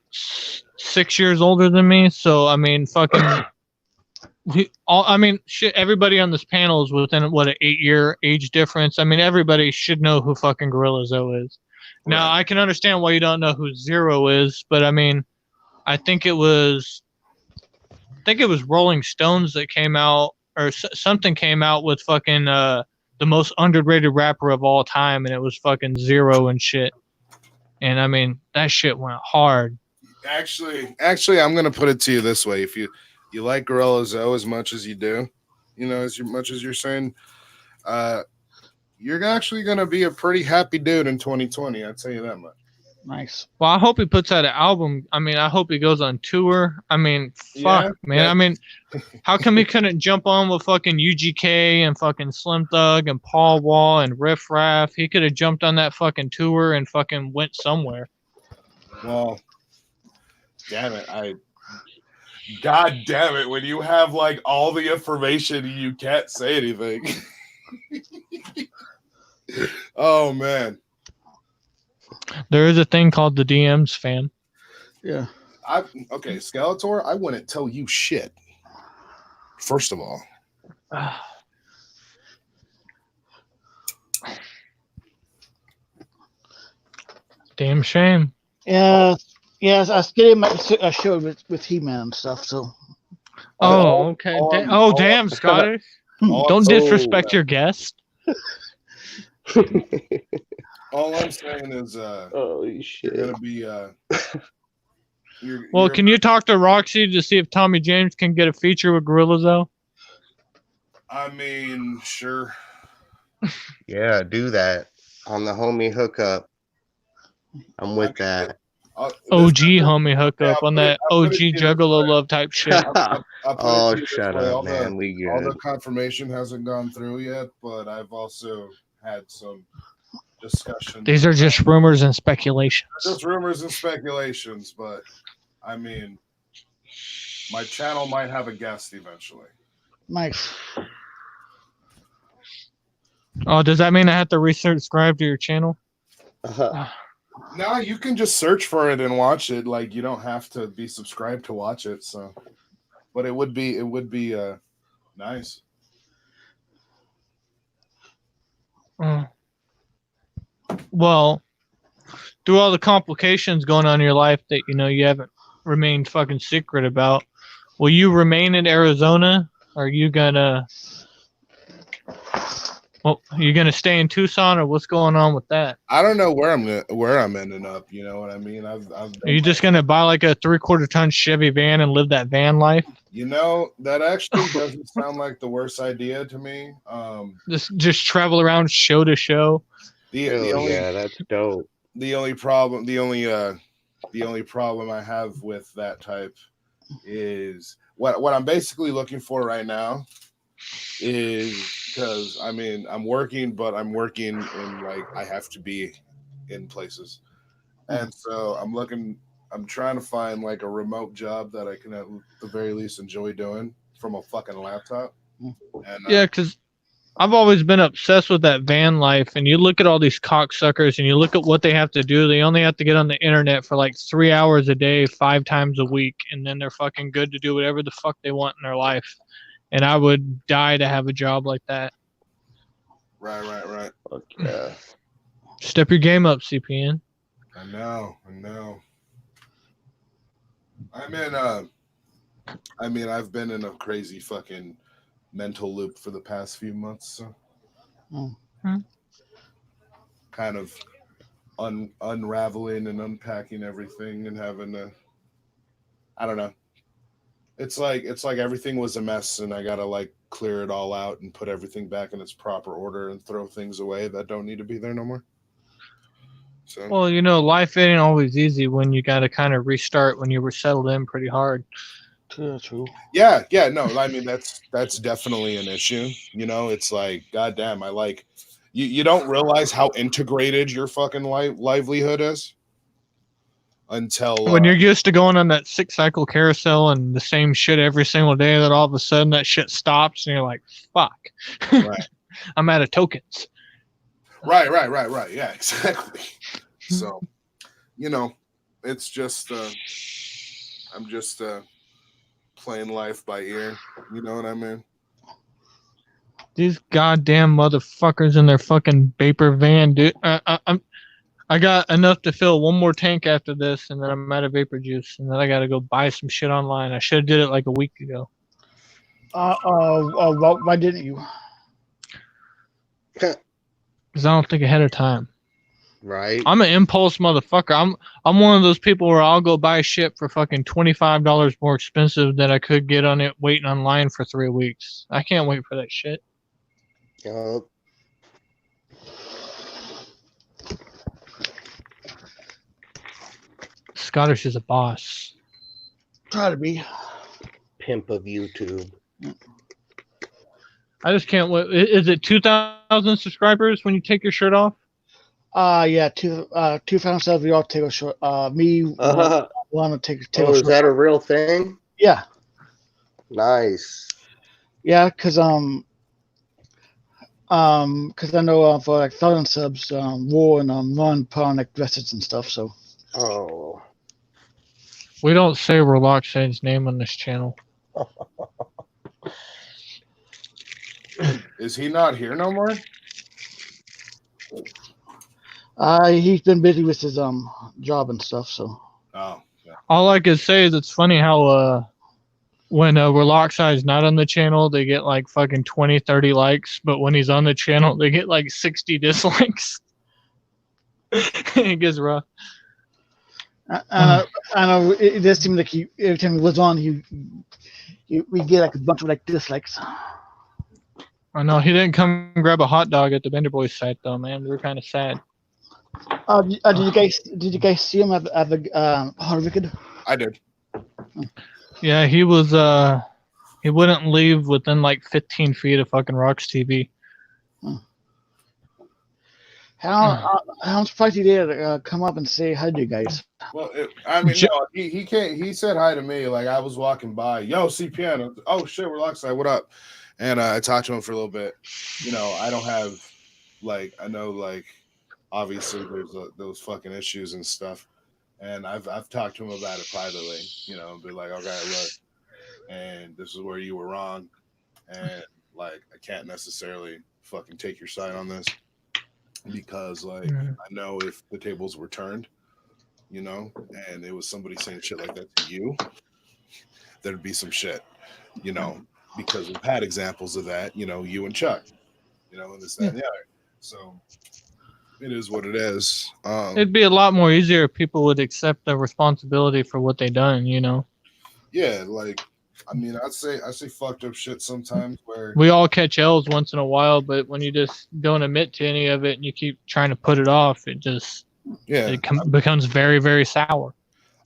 Speaker 6: 6 years older than me, so I mean, fucking. Shit. Everybody on this panel is within an 8-year age difference. I mean, everybody should know who fucking Gorilla Zoe is. Right. Now, I can understand why you don't know who Zero is, but I mean, I think it was Rolling Stones that came out, or something came out with fucking the most underrated rapper of all time, and it was fucking Zero and shit. And I mean, that shit went hard.
Speaker 5: Actually, I'm gonna put it to you this way: if you like Gorilla Zoe as much as you do, as much as you're saying, you're actually gonna be a pretty happy dude in 2020. I'll tell you that much.
Speaker 1: Nice.
Speaker 6: Well, I hope he puts out an album. I mean, I hope he goes on tour. I mean, fuck, man. Yeah. I mean, how come he couldn't jump on with fucking UGK and fucking Slim Thug and Paul Wall and Riff Raff? He could have jumped on that fucking tour and fucking went somewhere.
Speaker 5: Well, damn it. God damn it. When you have like all the information, you can't say anything. Oh, man.
Speaker 6: There is a thing called the DMs, fam.
Speaker 1: Yeah.
Speaker 5: Okay, Skeletor, I wouldn't tell you shit. First of all.
Speaker 6: Damn shame.
Speaker 1: Yeah. Yes, I was getting a show with He-Man and stuff, so.
Speaker 6: Oh, okay. Damn, Scottish. Don't disrespect your guest.
Speaker 5: All I'm saying is,
Speaker 3: Holy
Speaker 5: you're
Speaker 3: shit.
Speaker 5: gonna be.
Speaker 6: Well, can you talk to Roxy to see if Tommy James can get a feature with Gorilla though?
Speaker 5: I mean, sure.
Speaker 3: Yeah, do that on the homie hookup. I'm with that.
Speaker 6: OG homie hookup on that
Speaker 5: I'll put
Speaker 6: OG
Speaker 5: it to you this
Speaker 6: Juggalo
Speaker 5: way.
Speaker 6: love type shit.
Speaker 5: I'll put
Speaker 3: Oh,
Speaker 5: it to you this
Speaker 3: shut
Speaker 5: way.
Speaker 3: up, man. We
Speaker 5: All the
Speaker 3: good.
Speaker 5: confirmation hasn't gone through yet, but I've also had some discussions.
Speaker 6: These are just rumors and speculations.
Speaker 5: Just rumors and speculations, but I mean, my channel might have a guest eventually.
Speaker 1: Nice.
Speaker 6: Oh, does that mean I have to resubscribe to your channel?
Speaker 5: No, you can just search for it and watch it. Like, you don't have to be subscribed to watch it. So, but it would be nice.
Speaker 6: Well, through all the complications going on in your life that you haven't remained fucking secret about, will you remain in Arizona? Or are you gonna? Well, are you gonna stay in Tucson, or what's going on with that?
Speaker 5: I don't know where I'm ending up. You know what I mean? Are
Speaker 6: you just gonna buy like a 3/4 ton Chevy van and live that van life?
Speaker 5: You know, that actually doesn't sound like the worst idea to me.
Speaker 6: Just travel around show to show.
Speaker 3: Yeah, that's dope.
Speaker 5: The only problem I have with that type is what I'm basically looking for right now is, because I mean I'm working, but I'm working in, like, I have to be in places, and so I'm trying to find like a remote job that I can at the very least enjoy doing from a fucking laptop. And
Speaker 6: yeah, because I've always been obsessed with that van life, and you look at all these cocksuckers and you look at what they have to do. They only have to get on the internet for like 3 hours a day, 5 times a week, and then they're fucking good to do whatever the fuck they want in their life. And I would die to have a job like that.
Speaker 5: Right.
Speaker 3: Fuck yeah.
Speaker 6: Step your game up, CPN.
Speaker 5: I know. I've been in a crazy fucking mental loop for the past few months, so kind of unraveling and unpacking everything and having to, I don't know. It's like everything was a mess, and I gotta like clear it all out and put everything back in its proper order and throw things away that don't need to be there no more. So,
Speaker 6: well, life ain't always easy when you gotta kind of restart when you were settled in pretty hard.
Speaker 1: True.
Speaker 5: Yeah. No, I mean that's definitely an issue. It's like, goddamn, I like you don't realize how integrated your fucking livelihood is until
Speaker 6: when you're used to going on that 6-cycle carousel and the same shit every single day, that all of a sudden that shit stops and you're like, fuck.
Speaker 5: Right.
Speaker 6: I'm out of tokens.
Speaker 5: Right. Yeah, exactly. So, it's just I'm just playing life by ear. You know what I mean?
Speaker 6: These goddamn motherfuckers in their fucking vapor van, dude. I got enough to fill one more tank after this, and then I'm out of vapor juice, and then I gotta go buy some shit online. I should have did it like a week ago.
Speaker 1: Why didn't you?
Speaker 6: Because I don't think ahead of time.
Speaker 3: Right.
Speaker 6: I'm an impulse motherfucker. I'm one of those people where I'll go buy shit for fucking $25 more expensive than I could get on it waiting online for 3 weeks. I can't wait for that shit.
Speaker 3: Yep.
Speaker 6: Scottish is a boss.
Speaker 1: Try to be.
Speaker 3: Pimp of YouTube.
Speaker 6: I just can't wait. Is it 2,000 subscribers when you take your shirt off?
Speaker 1: Yeah, 2,000 subs. We all take a short. Me want to take a short.
Speaker 3: Is that a real thing?
Speaker 1: Yeah.
Speaker 3: Nice.
Speaker 1: Yeah, because I know for like 1,000 subs, War and Run put on like dresses and stuff. So.
Speaker 3: Oh.
Speaker 6: We don't say Relaxade's name on this channel.
Speaker 5: Is he not here no more?
Speaker 1: He's been busy with his job and stuff. So.
Speaker 5: Oh. Yeah.
Speaker 6: All I could say is it's funny how when Relaxide's not on the channel, they get like fucking 20, 30 likes, but when he's on the channel, they get like 60 dislikes. It gets rough.
Speaker 1: I know. It does seem like every time he was on, we get like a bunch of like dislikes.
Speaker 6: I know he didn't come grab a hot dog at the Bender Boys site though, man. We were kind of sad.
Speaker 1: Did you guys see him at the Heart of Wicked?
Speaker 5: I did.
Speaker 6: Yeah, he was. He wouldn't leave within like 15 feet of fucking Rock's TV.
Speaker 1: I'm surprised he did come up and say hi to you guys.
Speaker 5: Well, no, he can't. He said hi to me. Like I was walking by. Yo, CPN. Oh shit, we're Lockside. What up? And I talked to him for a little bit. You know, I don't have I know obviously there's those fucking issues and stuff, and I've talked to him about it privately. You know, and be like, okay, look, and this is where you were wrong, and I can't necessarily fucking take your side on this. Because I know if the tables were turned, you know, and it was somebody saying shit like that to you, there'd be some shit, you know, because we've had examples of that, you know, you and Chuck, you know, and this, that, and the other. So it is what it is.
Speaker 6: It'd be a lot more easier if people would accept the responsibility for what they done, you know.
Speaker 5: Yeah, I say fucked up shit sometimes where
Speaker 6: we all catch L's once in a while, but when you just don't admit to any of it and you keep trying to put it off, it just becomes very, very sour.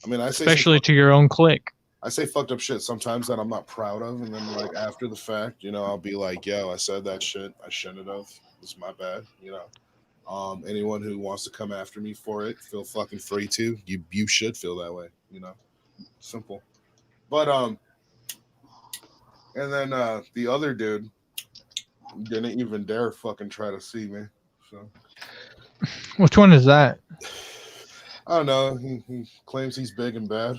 Speaker 6: I mean, especially to your own clique.
Speaker 5: I say fucked up shit sometimes that I'm not proud of, and then after the fact, you know, I'll be like, yo, I said that shit, I shouldn't have. It's my bad, you know. Anyone who wants to come after me for it, feel fucking free to. You should feel that way, you know. Simple. But and then the other dude didn't even dare fucking try to see me. So,
Speaker 6: which one is that?
Speaker 5: I don't know. He claims he's big and bad.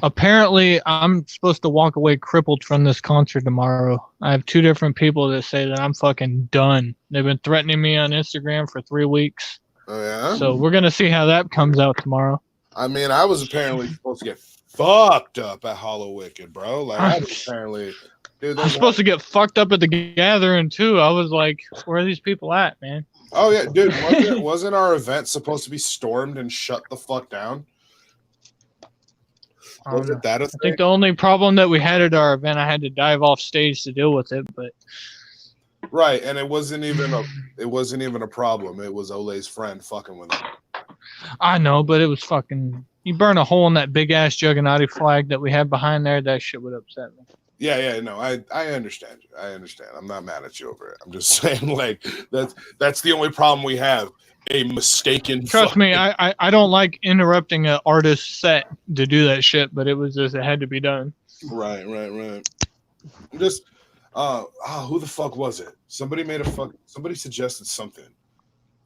Speaker 6: Apparently, I'm supposed to walk away crippled from this concert tomorrow. I have 2 different people that say that I'm fucking done. They've been threatening me on Instagram for 3 weeks.
Speaker 5: Oh, yeah?
Speaker 6: So we're going to see how that comes out tomorrow.
Speaker 5: I mean, I was apparently supposed to get fucked up at Hollow Wicked, bro. I was apparently... Dude,
Speaker 6: I'm supposed to get fucked up at the gathering, too. I was like, where are these people at, man?
Speaker 5: Oh, yeah, dude. Wasn't our event supposed to be stormed and shut the fuck down? Was it that a thing?
Speaker 6: I think the only problem that we had at our event, I had to dive off stage to deal with it, but...
Speaker 5: Right, and it wasn't even a problem. It was Ole's friend fucking with him.
Speaker 6: I know, but it was fucking... You burn a hole in that big-ass Juggernaut flag that we had behind there, that shit would upset me.
Speaker 5: Yeah, no, I understand you. I understand. I'm not mad at you over it. I'm just saying, that's the only problem we have. A mistaken...
Speaker 6: Trust me, I don't like interrupting an artist's set to do that shit, but it was just, it had to be done.
Speaker 5: Right. Just, who the fuck was it? Somebody suggested something.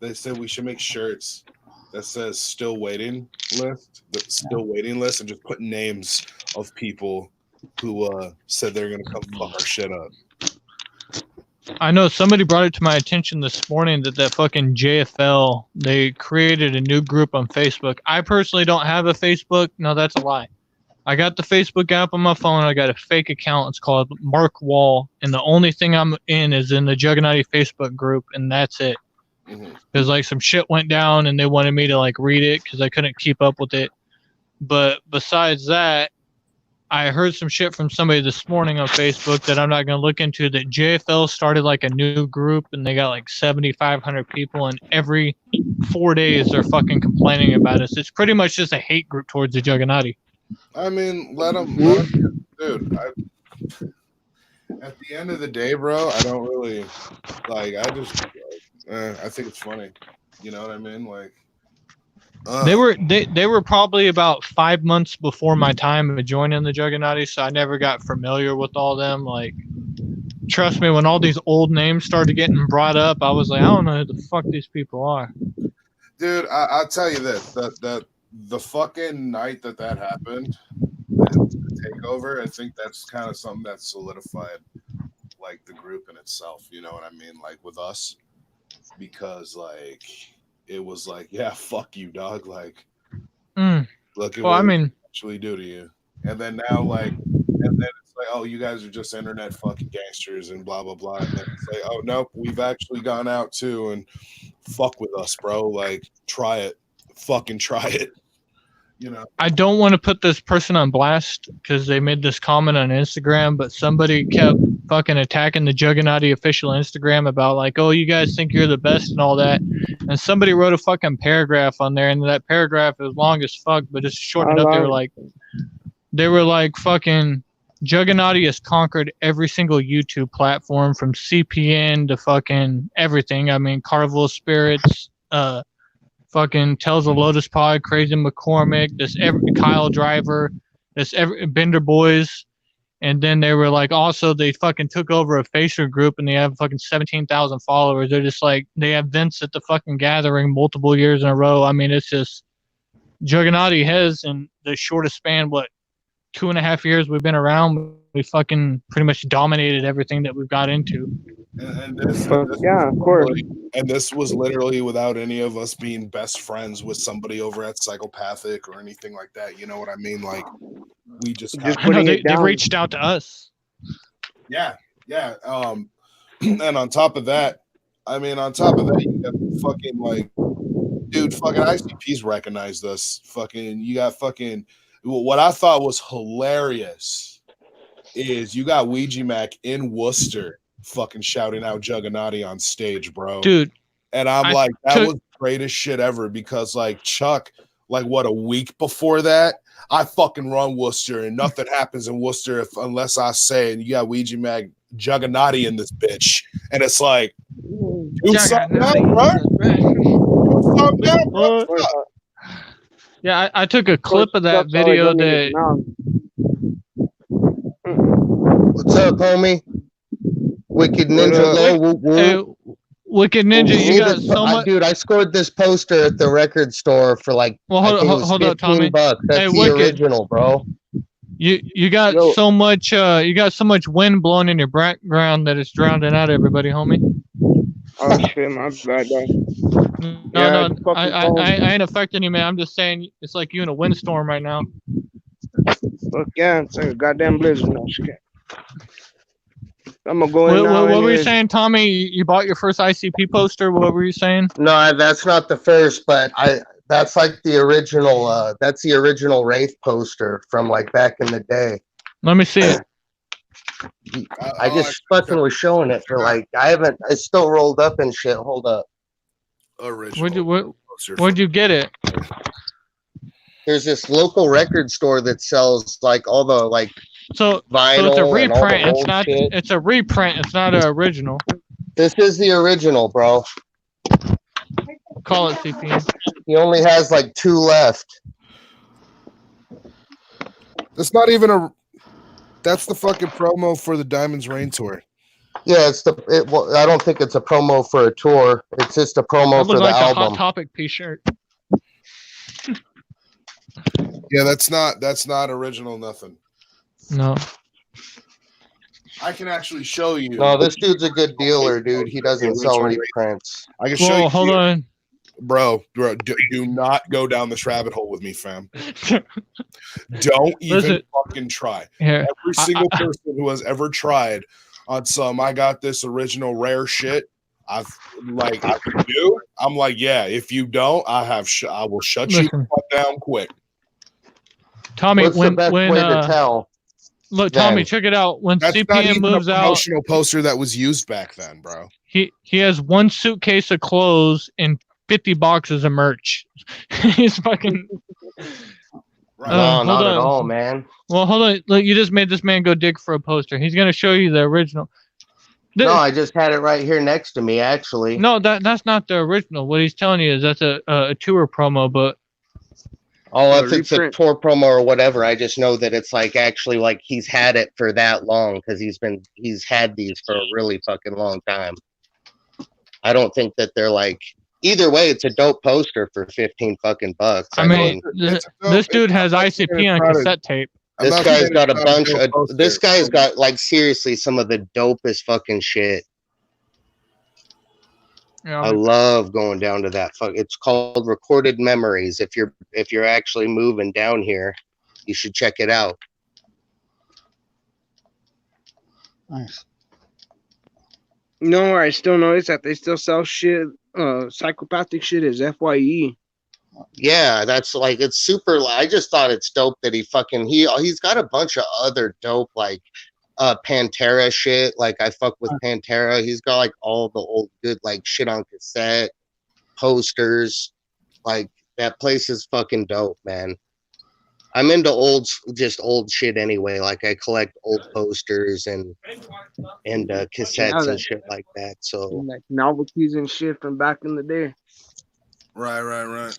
Speaker 5: They said we should make shirts that says still waiting list, and just put names of people who said they're going to come fuck our shit up.
Speaker 6: I know somebody brought it to my attention this morning that fucking JFL, they created a new group on Facebook. I personally don't have a Facebook. No, that's a lie. I got the Facebook app on my phone. I got a fake account. It's called Mark Wall. And the only thing I'm in is in the Juggernaut Facebook group. And that's it. Because some shit went down and they wanted me to read it because I couldn't keep up with it. But besides that, I heard some shit from somebody this morning on Facebook that I'm not going to look into, that JFL started a new group and they got 7,500 people, and every 4 days they're fucking complaining about us. It's pretty much just a hate group towards the Juggernaut.
Speaker 5: I mean, let them dude. At the end of the day, bro, I don't really I think it's funny. You know what I mean?
Speaker 6: They were probably about 5 months before my time of joining the Juggernaut, so I never got familiar with all them. Trust me, when all these old names started getting brought up, I was like, I don't know who the fuck these people are.
Speaker 5: Dude, I'll tell you this: that the fucking night that happened, the takeover, I think that's kind of something that solidified the group in itself. You know what I mean? With us, because it was yeah, fuck you, dog. Look at what we actually do to you. And then now, and then it's oh, you guys are just internet fucking gangsters and blah, blah, blah. And then it's oh, nope, we've actually gone out too and fuck with us, bro. Like, try it. Fucking try it. You know.
Speaker 6: I don't want to put this person on blast because they made this comment on Instagram, but somebody kept fucking attacking the Juggernaut official Instagram about like, oh, you guys think you're the best and all that. And somebody wrote a fucking paragraph on there, and that paragraph is long as fuck, but just shorten it up. They were like fucking Juggernaut has conquered every single YouTube platform from CPN to fucking everything. I mean, Carnival Spirits, fucking Tells a Lotus Pod, Crazy McCormick, Kyle Driver, Bender Boys, and then they were like, also they fucking took over a Facebook group and they have fucking 17,000 followers. They're just like, they have events at the fucking gathering multiple years in a row. I mean, it's just Juggernaut has in the shortest span, 2.5 years we've been around, we fucking pretty much dominated everything that we've got into.
Speaker 5: And this
Speaker 7: yeah, of course.
Speaker 5: And this was literally without any of us being best friends with somebody over at Psychopathic or anything like that. You know what I mean? Like, we just
Speaker 6: I know they reached out to us.
Speaker 5: Yeah. And on top of that, you got fucking like, dude, fucking ICPs recognized us. Fucking, you got fucking. What I thought was hilarious is you got Ouija Mac in Worcester fucking shouting out Juggernaut on stage, bro.
Speaker 6: Dude.
Speaker 5: And I'm like, that was the greatest shit ever because, like, Chuck, like, what, a week before that, I fucking run Worcester and nothing happens in Worcester unless I say, and you got Ouija Mac Juggernaut in this bitch. And it's like, do something out, bro. Do something out, bro.
Speaker 6: Yeah, I took a clip of that video that.
Speaker 3: What's up, homie? Wicked Ninja Low.
Speaker 6: Hey, Wicked Ninja, you got so much.
Speaker 3: Dude, I scored this poster at the record store for like
Speaker 6: hold up, Tommy.
Speaker 3: $15. That's the original, bro.
Speaker 6: You got so much wind blowing in your background that it's drowning out everybody, homie.
Speaker 7: Oh shit, my bad, guys.
Speaker 6: No, I ain't affecting you, man. I'm just saying it's like you in a windstorm right now.
Speaker 7: Fuck yeah, it's like a goddamn blizzard. No shit. I'm gonna go in now.
Speaker 6: What were you saying, Tommy? You bought your first ICP poster. What were you saying?
Speaker 3: No, that's not the first, but that's like the original. That's the original Wraith poster from like back in the day.
Speaker 6: Let me see it.
Speaker 3: I just fucking was showing it for like it's still rolled up and shit. Hold up.
Speaker 5: Original.
Speaker 6: Where'd you get it?
Speaker 3: There's this local record store that sells like all the like vinyl.
Speaker 6: So it's a reprint.
Speaker 3: It's not. Shit.
Speaker 6: It's a reprint. It's not an original.
Speaker 3: This is the original, bro.
Speaker 6: Call it CP.
Speaker 3: He only has like 2 left.
Speaker 5: That's not even a. That's the fucking promo for the Diamonds Rain tour.
Speaker 3: Yeah, I don't think it's a promo for a tour. It's just a promo for the
Speaker 6: like
Speaker 3: album.
Speaker 6: A Hot Topic T-shirt.
Speaker 5: Yeah, that's not original nothing.
Speaker 6: No.
Speaker 5: I can actually show you.
Speaker 3: No, this dude's a good dealer, dude. He doesn't sell reprints.
Speaker 5: I can show you.
Speaker 6: Hold on.
Speaker 5: Bro, do not go down this rabbit hole with me, fam. Don't even fucking try.
Speaker 6: Here,
Speaker 5: every single person who has ever tried on some, I got this original rare shit. I'm like, yeah. If you don't, I will shut you down quick.
Speaker 6: Tommy,
Speaker 3: what's the best way to tell?
Speaker 6: Look, Tommy, check it out. When CPM moves out,
Speaker 5: promotional poster that was used back then, bro.
Speaker 6: He has 1 suitcase of clothes and 50 boxes of merch. He's fucking.
Speaker 3: Right. No, not at all, man.
Speaker 6: Well, hold on. Look, you just made this man go dig for a poster. He's gonna show you the original.
Speaker 3: No, I just had it right here next to me, actually.
Speaker 6: No, that's not the original. What he's telling you is that's a tour promo, but.
Speaker 3: Oh, if it's a tour promo or whatever, I just know that it's like actually like he's had it for that long because he's had these for a really fucking long time. I don't think that they're like either way. It's a dope poster for 15 fucking bucks.
Speaker 6: I mean this dude has ICP on cassette tape.
Speaker 3: This guy's got a bunch of. This guy's got like seriously some of the dopest fucking shit. Yeah, I love going down to that. It's called Recorded Memories. If you're actually moving down here, you should check it out.
Speaker 1: Nice.
Speaker 7: You know where I still notice that they still sell shit psychopathic shit is FYE.
Speaker 3: Yeah, that's like it's super. I just thought it's dope that he's got a bunch of other dope like Pantera shit. Like I fuck with Pantera. He's got like all the old good like shit on cassette, posters. Like that place is fucking dope, man. I'm into old shit anyway. Like I collect old posters and cassettes and shit like that. So
Speaker 7: like novelties and shit from back in the day.
Speaker 5: Right.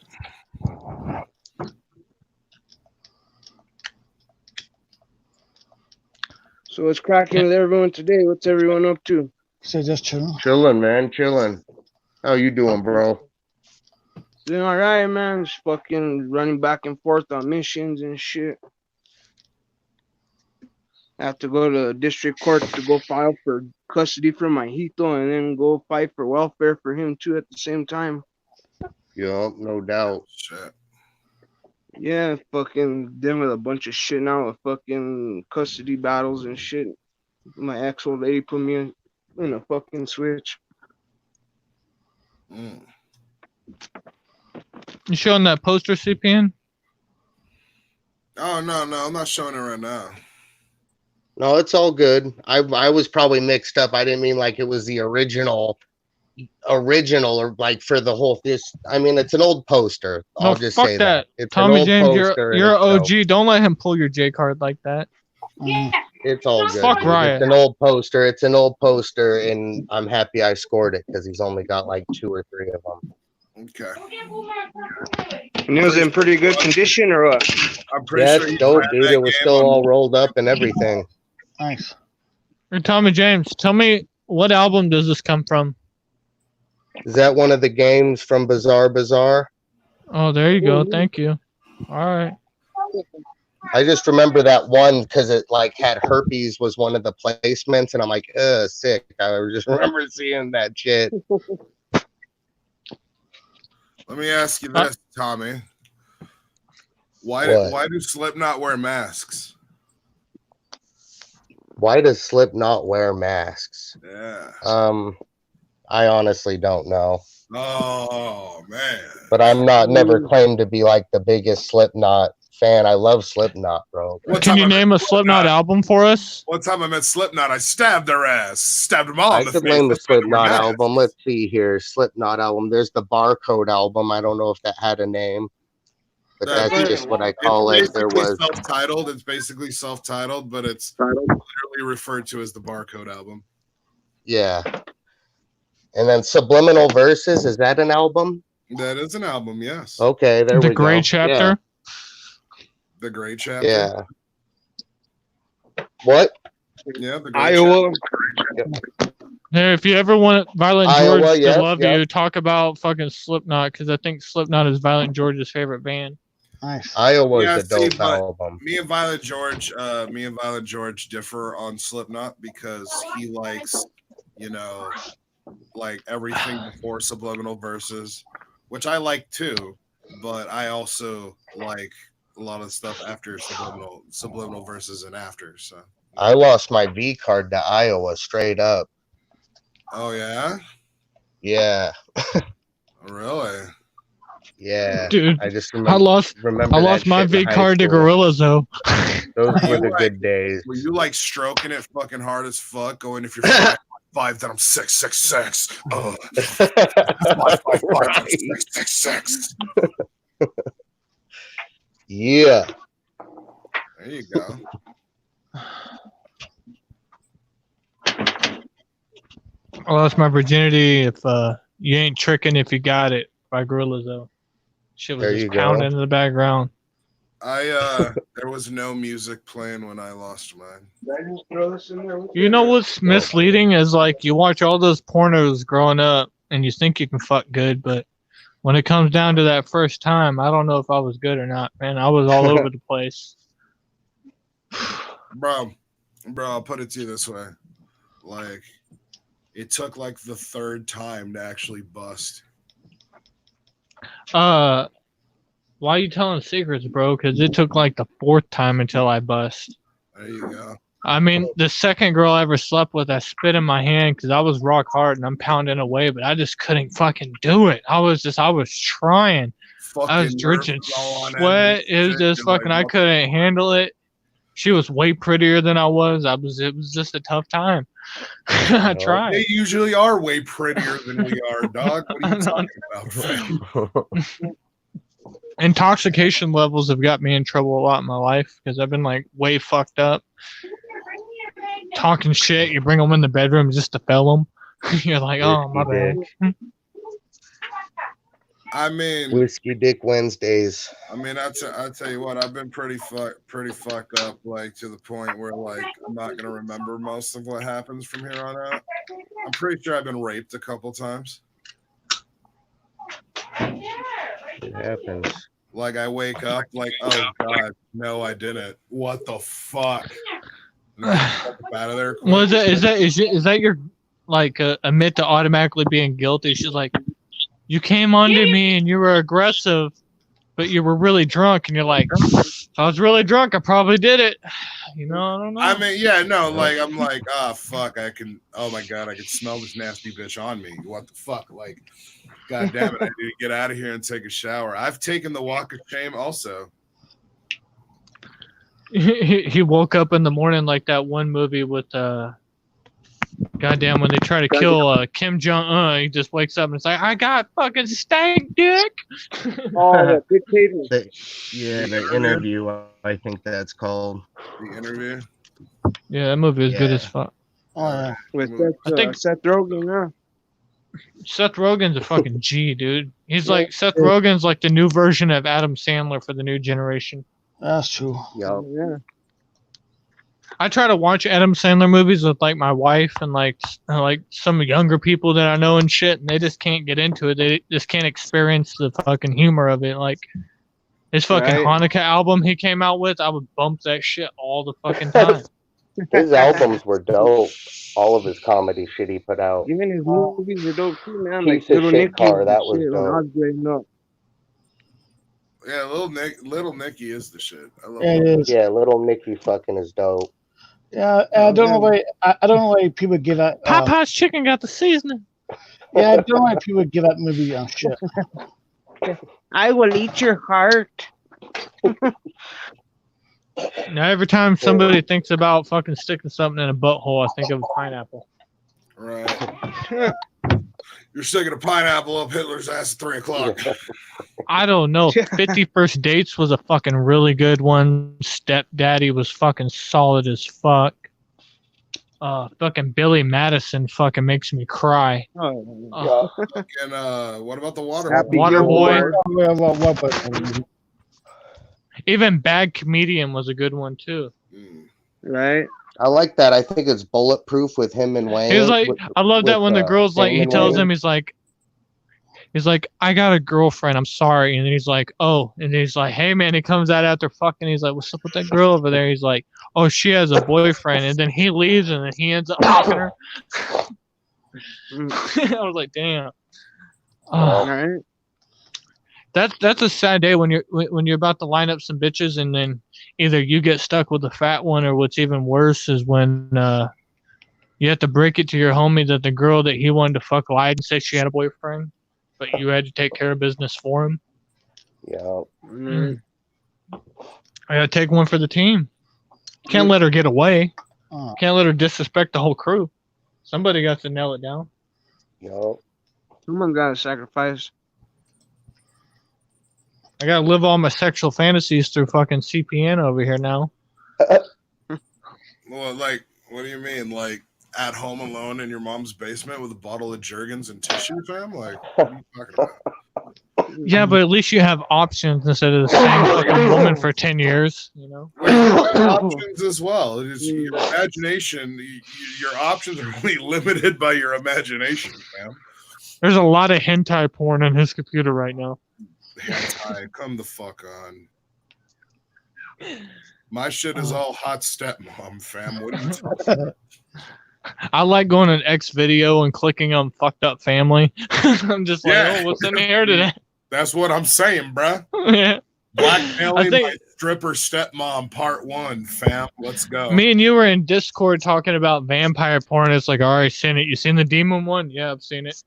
Speaker 7: So what's cracking with everyone today? What's everyone up to?
Speaker 1: So just chilling.
Speaker 3: Chilling, man, chilling. How you doing, bro?
Speaker 7: Doing all right, man. Just fucking running back and forth on missions and shit. I have to go to district court to go file for custody for my Hito and then go fight for welfare for him too at the same time.
Speaker 3: Yeah, no doubt.
Speaker 5: Shit.
Speaker 7: Yeah, fucking dealing with a bunch of shit now with fucking custody battles and shit. My ex old lady put me in a fucking switch.
Speaker 5: Mm.
Speaker 6: You showing that poster, CPN?
Speaker 5: Oh no, I'm not showing it right now.
Speaker 3: No, it's all good. I was probably mixed up. I didn't mean like it was the original or like for the whole this. I mean, it's an old poster.
Speaker 6: No,
Speaker 3: I'll just
Speaker 6: fuck
Speaker 3: say
Speaker 6: that.
Speaker 3: It's
Speaker 6: Tommy
Speaker 3: an old
Speaker 6: James,
Speaker 3: poster and
Speaker 6: you're an
Speaker 3: it's
Speaker 6: OG.
Speaker 3: dope.
Speaker 6: Don't let him pull your J card like that.
Speaker 3: It's all good.
Speaker 6: Fuck
Speaker 3: dude.
Speaker 6: Riot.
Speaker 3: It's an old poster. It's an old poster, and I'm happy I scored it because he's only got like 2 or 3 of them.
Speaker 5: Okay.
Speaker 7: And it was in pretty good condition or what?
Speaker 5: I'm pretty
Speaker 3: Yeah,
Speaker 5: sure
Speaker 3: it's dope, dude. It was still all rolled up and everything.
Speaker 1: Nice.
Speaker 6: Hey, Tommy James, tell me, what album does this come from?
Speaker 3: Is that one of the games from Bazaar?
Speaker 6: Oh, there you go. Thank you. All right.
Speaker 3: I just remember that one because it like had herpes was one of the placements, and I'm like, sick. I just remember seeing that shit.
Speaker 5: Let me ask you this, Tommy. Why do Slipknot wear masks?
Speaker 3: Why does Slipknot wear masks?
Speaker 5: Yeah.
Speaker 3: I honestly don't know.
Speaker 5: Oh man.
Speaker 3: But I'm never claimed to be like the biggest Slipknot fan. I love Slipknot, bro.
Speaker 6: Can you name a Slipknot album for us?
Speaker 5: One time I met Slipknot, I stabbed their ass. Stabbed them all
Speaker 3: I
Speaker 5: in the
Speaker 3: could
Speaker 5: face.
Speaker 3: name the
Speaker 5: That's why they wear
Speaker 3: Slipknot
Speaker 5: masks.
Speaker 3: album. Let's see here. Slipknot album. There's the Barcode album. I don't know if that had a name. But that's just what I call it. There was
Speaker 5: self-titled. It's basically self-titled, but it's literally referred to as the Barcode album.
Speaker 3: Yeah. And then Subliminal Verses, is that an album?
Speaker 5: That is an album, yes.
Speaker 3: Okay, there we go.
Speaker 6: The Gray Chapter?
Speaker 3: Yeah.
Speaker 5: The Gray Chapter?
Speaker 3: Yeah. What?
Speaker 5: Yeah, the Gray
Speaker 7: Iowa.
Speaker 5: Chapter.
Speaker 6: Hey, if you ever want Violent
Speaker 3: Iowa,
Speaker 6: George
Speaker 3: yep,
Speaker 6: to love
Speaker 3: yep.
Speaker 6: you, talk about fucking Slipknot, because I think Slipknot is Violent George's favorite band.
Speaker 1: Nice.
Speaker 3: Iowa's
Speaker 5: Yeah,
Speaker 3: a dope
Speaker 5: see, but
Speaker 3: album.
Speaker 5: Me and Violent George differ on Slipknot because he likes, like everything before Subliminal Verses, which I like too, but I also like a lot of stuff after Subliminal Verses and after. So
Speaker 3: I lost my V card to Iowa straight up.
Speaker 5: Oh yeah?
Speaker 3: Yeah.
Speaker 5: Really?
Speaker 3: Yeah.
Speaker 6: Dude,
Speaker 3: I just
Speaker 6: I lost my V card to Gorillas though.
Speaker 3: Those were the good days.
Speaker 5: Were you like stroking it fucking hard as fuck, going if you're 5, then I'm 666. Oh, 5, 5, 666.
Speaker 3: Yeah.
Speaker 5: There you go.
Speaker 6: I lost my virginity if you ain't tricking if you got it by Gorillas though. Shit was
Speaker 3: There
Speaker 6: just
Speaker 3: you go.
Speaker 6: pounding in the background.
Speaker 5: There was no music playing when I lost mine.
Speaker 6: You know what's misleading is like you watch all those pornos growing up and you think you can fuck good, but when it comes down to that first time, I don't know if I was good or not, man. I was all over the place.
Speaker 5: Bro, I'll put it to you this way. Like, it took like the 3rd time to actually bust.
Speaker 6: Why are you telling secrets, bro? Because it took like the 4th time until I bust.
Speaker 5: There you go.
Speaker 6: I mean, the second girl I ever slept with, I spit in my hand because I was rock hard and I'm pounding away, but I just couldn't fucking do it. I was trying. I was
Speaker 5: Fucking
Speaker 6: drenching
Speaker 5: nerves all on
Speaker 6: sweat.
Speaker 5: end.
Speaker 6: It was just fucking, I couldn't handle it. She was way prettier than I was. It was just a tough time. I tried.
Speaker 5: They usually are way prettier than we are, dog. What are you talking about, fam?
Speaker 6: Intoxication levels have got me in trouble a lot in my life because I've been like way fucked up. Talking shit, you bring them in the bedroom just to fill them. You're like, oh, my bad.
Speaker 5: I mean,
Speaker 3: Whiskey Dick Wednesdays.
Speaker 5: I mean, I tell you what, I've been pretty fucked up, like to the point where like I'm not gonna remember most of what happens from here on out. I'm pretty sure I've been raped a couple times.
Speaker 3: It happens.
Speaker 5: Like I wake up, like, oh god, no, I didn't. What the fuck? And I get out of there. Quick.
Speaker 6: Well, is that your like admit to automatically being guilty? She's like, you came onto me and you were aggressive, but you were really drunk, and you're like, if I was really drunk, I probably did it. You know, I don't know.
Speaker 5: I mean, yeah, no, like I'm like, fuck, oh my god, I can smell this nasty bitch on me. What the fuck? Like, god damn it, I need to get out of here and take a shower. I've taken the walk of shame also.
Speaker 6: He woke up in the morning like that one movie with goddamn when they try to kill Kim Jong-un. He just wakes up and it's like, I got fucking stank dick.
Speaker 7: Oh, the dictator.
Speaker 3: The interview. I think that's called
Speaker 5: The Interview.
Speaker 6: Yeah, that movie is good as fuck.
Speaker 1: Oh yeah.
Speaker 7: With
Speaker 6: I think
Speaker 7: Seth Rogen, yeah.
Speaker 6: Seth Rogen's a fucking G, dude. He's like Seth Rogen's like the new version of Adam Sandler for the new generation.
Speaker 1: That's true.
Speaker 3: yeah.
Speaker 7: Yeah.
Speaker 6: I try to watch Adam Sandler movies with like my wife and like some younger people that I know and shit, and they just can't get into it. They just can't experience the fucking humor of it. Like his fucking Hanukkah album he came out with, I would bump that shit all the fucking time.
Speaker 3: His albums were dope. All of his comedy shit he put out.
Speaker 7: Even his movies were dope too, man.
Speaker 3: Piece
Speaker 7: Like
Speaker 3: of
Speaker 7: Little
Speaker 3: Shit
Speaker 7: Nicky.
Speaker 3: Car, that was
Speaker 7: shit, when I was
Speaker 3: dope.
Speaker 7: growing up.
Speaker 5: Yeah, Little Nicky is the shit. I love
Speaker 1: Yeah,
Speaker 5: it.
Speaker 1: it is.
Speaker 3: Yeah, Little Nicky fucking is dope.
Speaker 1: Yeah, I don't know why. I don't know why people give that.
Speaker 6: Popeye's chicken got the seasoning.
Speaker 1: Yeah, I don't know why people give that movie shit.
Speaker 7: I will eat your heart.
Speaker 6: Now every time somebody thinks about fucking sticking something in a butthole, I think of a pineapple.
Speaker 5: Right. You're sticking a pineapple up Hitler's ass at 3 o'clock.
Speaker 6: I don't know. 50 First Dates was a fucking really good one. Stepdaddy was fucking solid as fuck. Fucking Billy Madison fucking makes me cry.
Speaker 7: Oh,
Speaker 5: And what about the water?
Speaker 7: Happy
Speaker 6: Waterboy.
Speaker 7: Gilmore.
Speaker 6: Even Bad Comedian was a good one too.
Speaker 7: Right?
Speaker 3: I like that. I think it's Bulletproof with him and Wayne.
Speaker 6: He was like,
Speaker 3: with-
Speaker 6: I love that
Speaker 3: with,
Speaker 6: when the girl's like, he
Speaker 3: Damon
Speaker 6: tells
Speaker 3: Wayans.
Speaker 6: him, he's like, I got a girlfriend. I'm sorry. And then he's like, oh, and he's like, hey man, he comes out after fucking. He's like, what's up with that girl over there? He's like, oh, she has a boyfriend. And then he leaves, and then he ends up fucking her. I was like, damn.
Speaker 7: Right?
Speaker 6: That's a sad day when you're about to line up some bitches, and then either you get stuck with the fat one, or what's even worse is when you have to break it to your homie that the girl that he wanted to fuck lied and said she had a boyfriend, but you had to take care of business for him.
Speaker 3: Yeah.
Speaker 6: I gotta take one for the team. Can't let her get away. Can't let her disrespect the whole crew. Somebody got to nail it down.
Speaker 3: Yeah.
Speaker 7: Someone got to sacrifice.
Speaker 6: I gotta live all my sexual fantasies through fucking CPN over here now.
Speaker 5: Well, like, what do you mean? Like, at home alone in your mom's basement with a bottle of Jergens and tissue, fam? Like, what are you talking about?
Speaker 6: Yeah, but at least you have options instead of the same fucking woman for 10 years, you know?
Speaker 5: Options as well. It's your imagination. Your options are only limited by your imagination, fam.
Speaker 6: There's a lot of hentai porn on his computer right now.
Speaker 5: Hentai, come the fuck on. My shit is all hot stepmom, fam. What are you talking about?
Speaker 6: I like going on X video and clicking on fucked up family. I'm just like,
Speaker 5: Yeah.
Speaker 6: oh, what's in here today?
Speaker 5: That's what I'm saying, bruh.
Speaker 6: Yeah.
Speaker 5: Blackmailing
Speaker 6: I think-
Speaker 5: my Stripper Stepmom Part 1, fam. Let's go.
Speaker 6: Me and you were in Discord talking about vampire porn. It's like, all right, seen it. You seen the demon one? Yeah, I've seen it.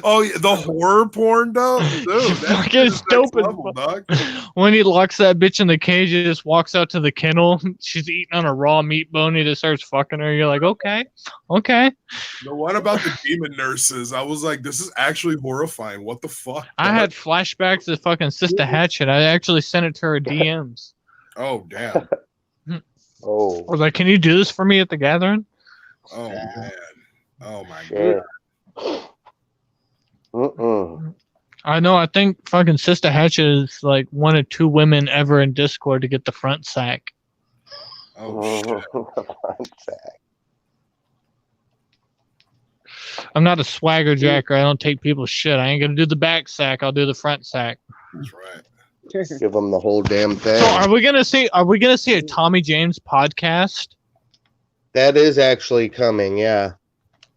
Speaker 5: Oh, yeah, the horror porn, though? Dude,
Speaker 6: fucking dope as
Speaker 5: level, dog.
Speaker 6: When he locks that bitch in the cage, he just walks out to the kennel. She's eating on a raw meat bone. He just starts fucking her. You're like, okay.
Speaker 5: The one about the demon nurses, I was like, this is actually horrifying. What the fuck?
Speaker 6: I had flashbacks to fucking Sister Hatchet. I actually sent it to her DMs.
Speaker 5: Oh, damn.
Speaker 3: Oh.
Speaker 6: I was like, can you do this for me at the gathering?
Speaker 5: Oh, man. Oh, my God.
Speaker 6: I know. I think fucking Sister Hatchet is like one of 2 women ever in Discord to get the front sack.
Speaker 5: Oh, shit.
Speaker 3: Front sack.
Speaker 6: I'm not a swagger jacker. I don't take people's shit. I ain't gonna do the back sack. I'll do the front sack.
Speaker 5: That's right.
Speaker 3: Give them the whole damn thing.
Speaker 6: So are we gonna see a Tommy James podcast?
Speaker 3: That is actually coming, yeah.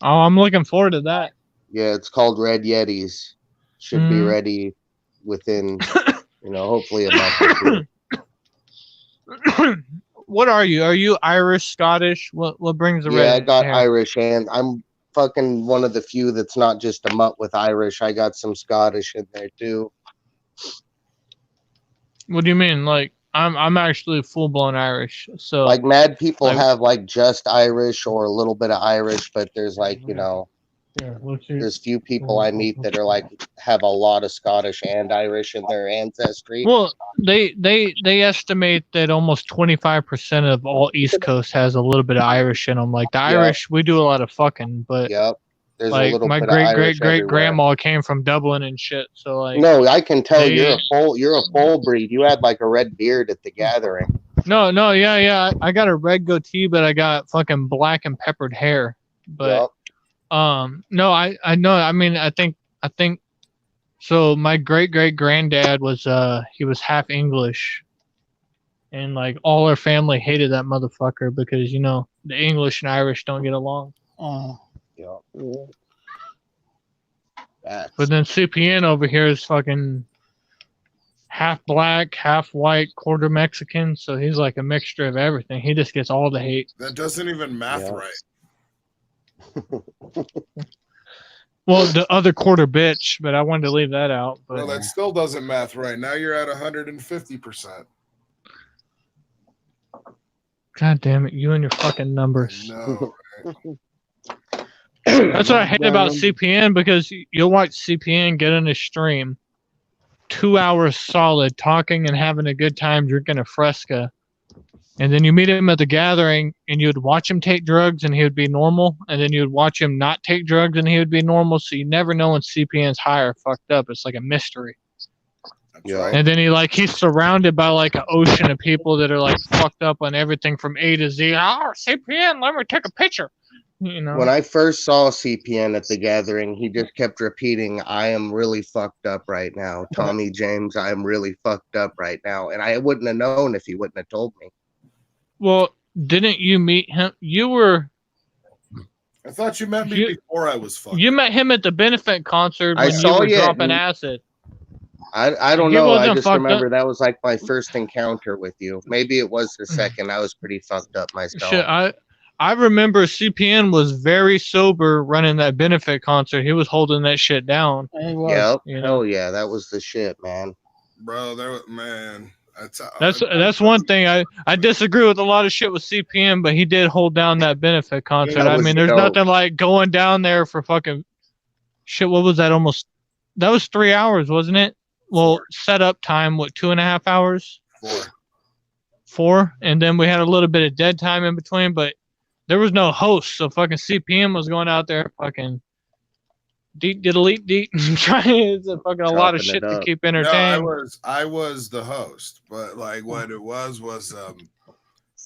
Speaker 6: Oh, I'm looking forward to that.
Speaker 3: Yeah, it's called Red Yetis. Should be ready within, hopefully a month or 2.
Speaker 6: What are you? Are you Irish, Scottish? What brings the red?
Speaker 3: Yeah, I got
Speaker 6: hair?
Speaker 3: Irish, and I'm fucking one of the few that's not just a mutt with Irish. I got some Scottish in there too.
Speaker 6: What do you mean? Like I'm actually full blown Irish. So
Speaker 3: like mad people have like just Irish or a little bit of Irish, but there's like, there's few people I meet that are like have a lot of Scottish and Irish in their ancestry.
Speaker 6: Well, they estimate that almost 25% of all East Coast has a little bit of Irish in them. Like the Irish, we do a lot of fucking, but
Speaker 3: There's
Speaker 6: like
Speaker 3: a little
Speaker 6: my
Speaker 3: bit of Irish
Speaker 6: great grandma came from Dublin and shit. So like,
Speaker 3: no, I can tell you're a full breed. You had like a red beard at the gathering.
Speaker 6: No, yeah. I got a red goatee, but I got fucking black and peppered hair. But no, I know. I mean, I think. So my great granddad was he was half English, and like all our family hated that motherfucker because the English and Irish don't get along.
Speaker 3: Yeah.
Speaker 6: But then CPN over here is fucking half black, half white, quarter Mexican, so he's like a mixture of everything. He just gets all the hate.
Speaker 5: That doesn't even math right.
Speaker 6: Well, the other quarter bitch, but I wanted to leave that out. But
Speaker 5: well, that still doesn't math right. Now you're at 150%.
Speaker 6: God damn it, you and your fucking numbers.
Speaker 5: No, right?
Speaker 6: That's what I hate about CPN, because you'll watch CPN get in a stream 2 hours solid talking and having a good time drinking a Fresca, and then you meet him at the gathering and you'd watch him take drugs and he would be normal, and then you'd watch him not take drugs and he would be normal, so you never know when CPN's high or fucked up. It's like a mystery.
Speaker 3: Yeah.
Speaker 6: And then he's surrounded by like an ocean of people that are like fucked up on everything from A to Z. Oh, CPN, let me take a picture.
Speaker 3: When I first saw CPN at the gathering, he just kept repeating, I am really fucked up right now. Tommy James, I am really fucked up right now. And I wouldn't have known if he wouldn't have told me.
Speaker 6: Well, didn't you meet him? You were...
Speaker 5: I thought you met me before I was fucked.
Speaker 6: You met him at the benefit concert when you were dropping acid.
Speaker 3: I don't know. I just remember that was like my first encounter with you. Maybe it was the second. I was pretty fucked up myself.
Speaker 6: Shit, I remember CPN was very sober running that benefit concert. He was holding that shit down.
Speaker 3: Yep. Hell yeah, that was the shit, man.
Speaker 5: Bro, man.
Speaker 6: That's one thing. I disagree with a lot of shit with CPN, but he did hold down that benefit concert. I mean, there's nothing like going down there for fucking shit. What was that? That was 3 hours, wasn't it? Well, setup time, what, 2.5 hours? 4. And then we had a little bit of dead time in between, but there was no host, so fucking CPM was going out there fucking deet, trying to fucking a lot of shit to keep entertained.
Speaker 5: No, I was the host, but like what it was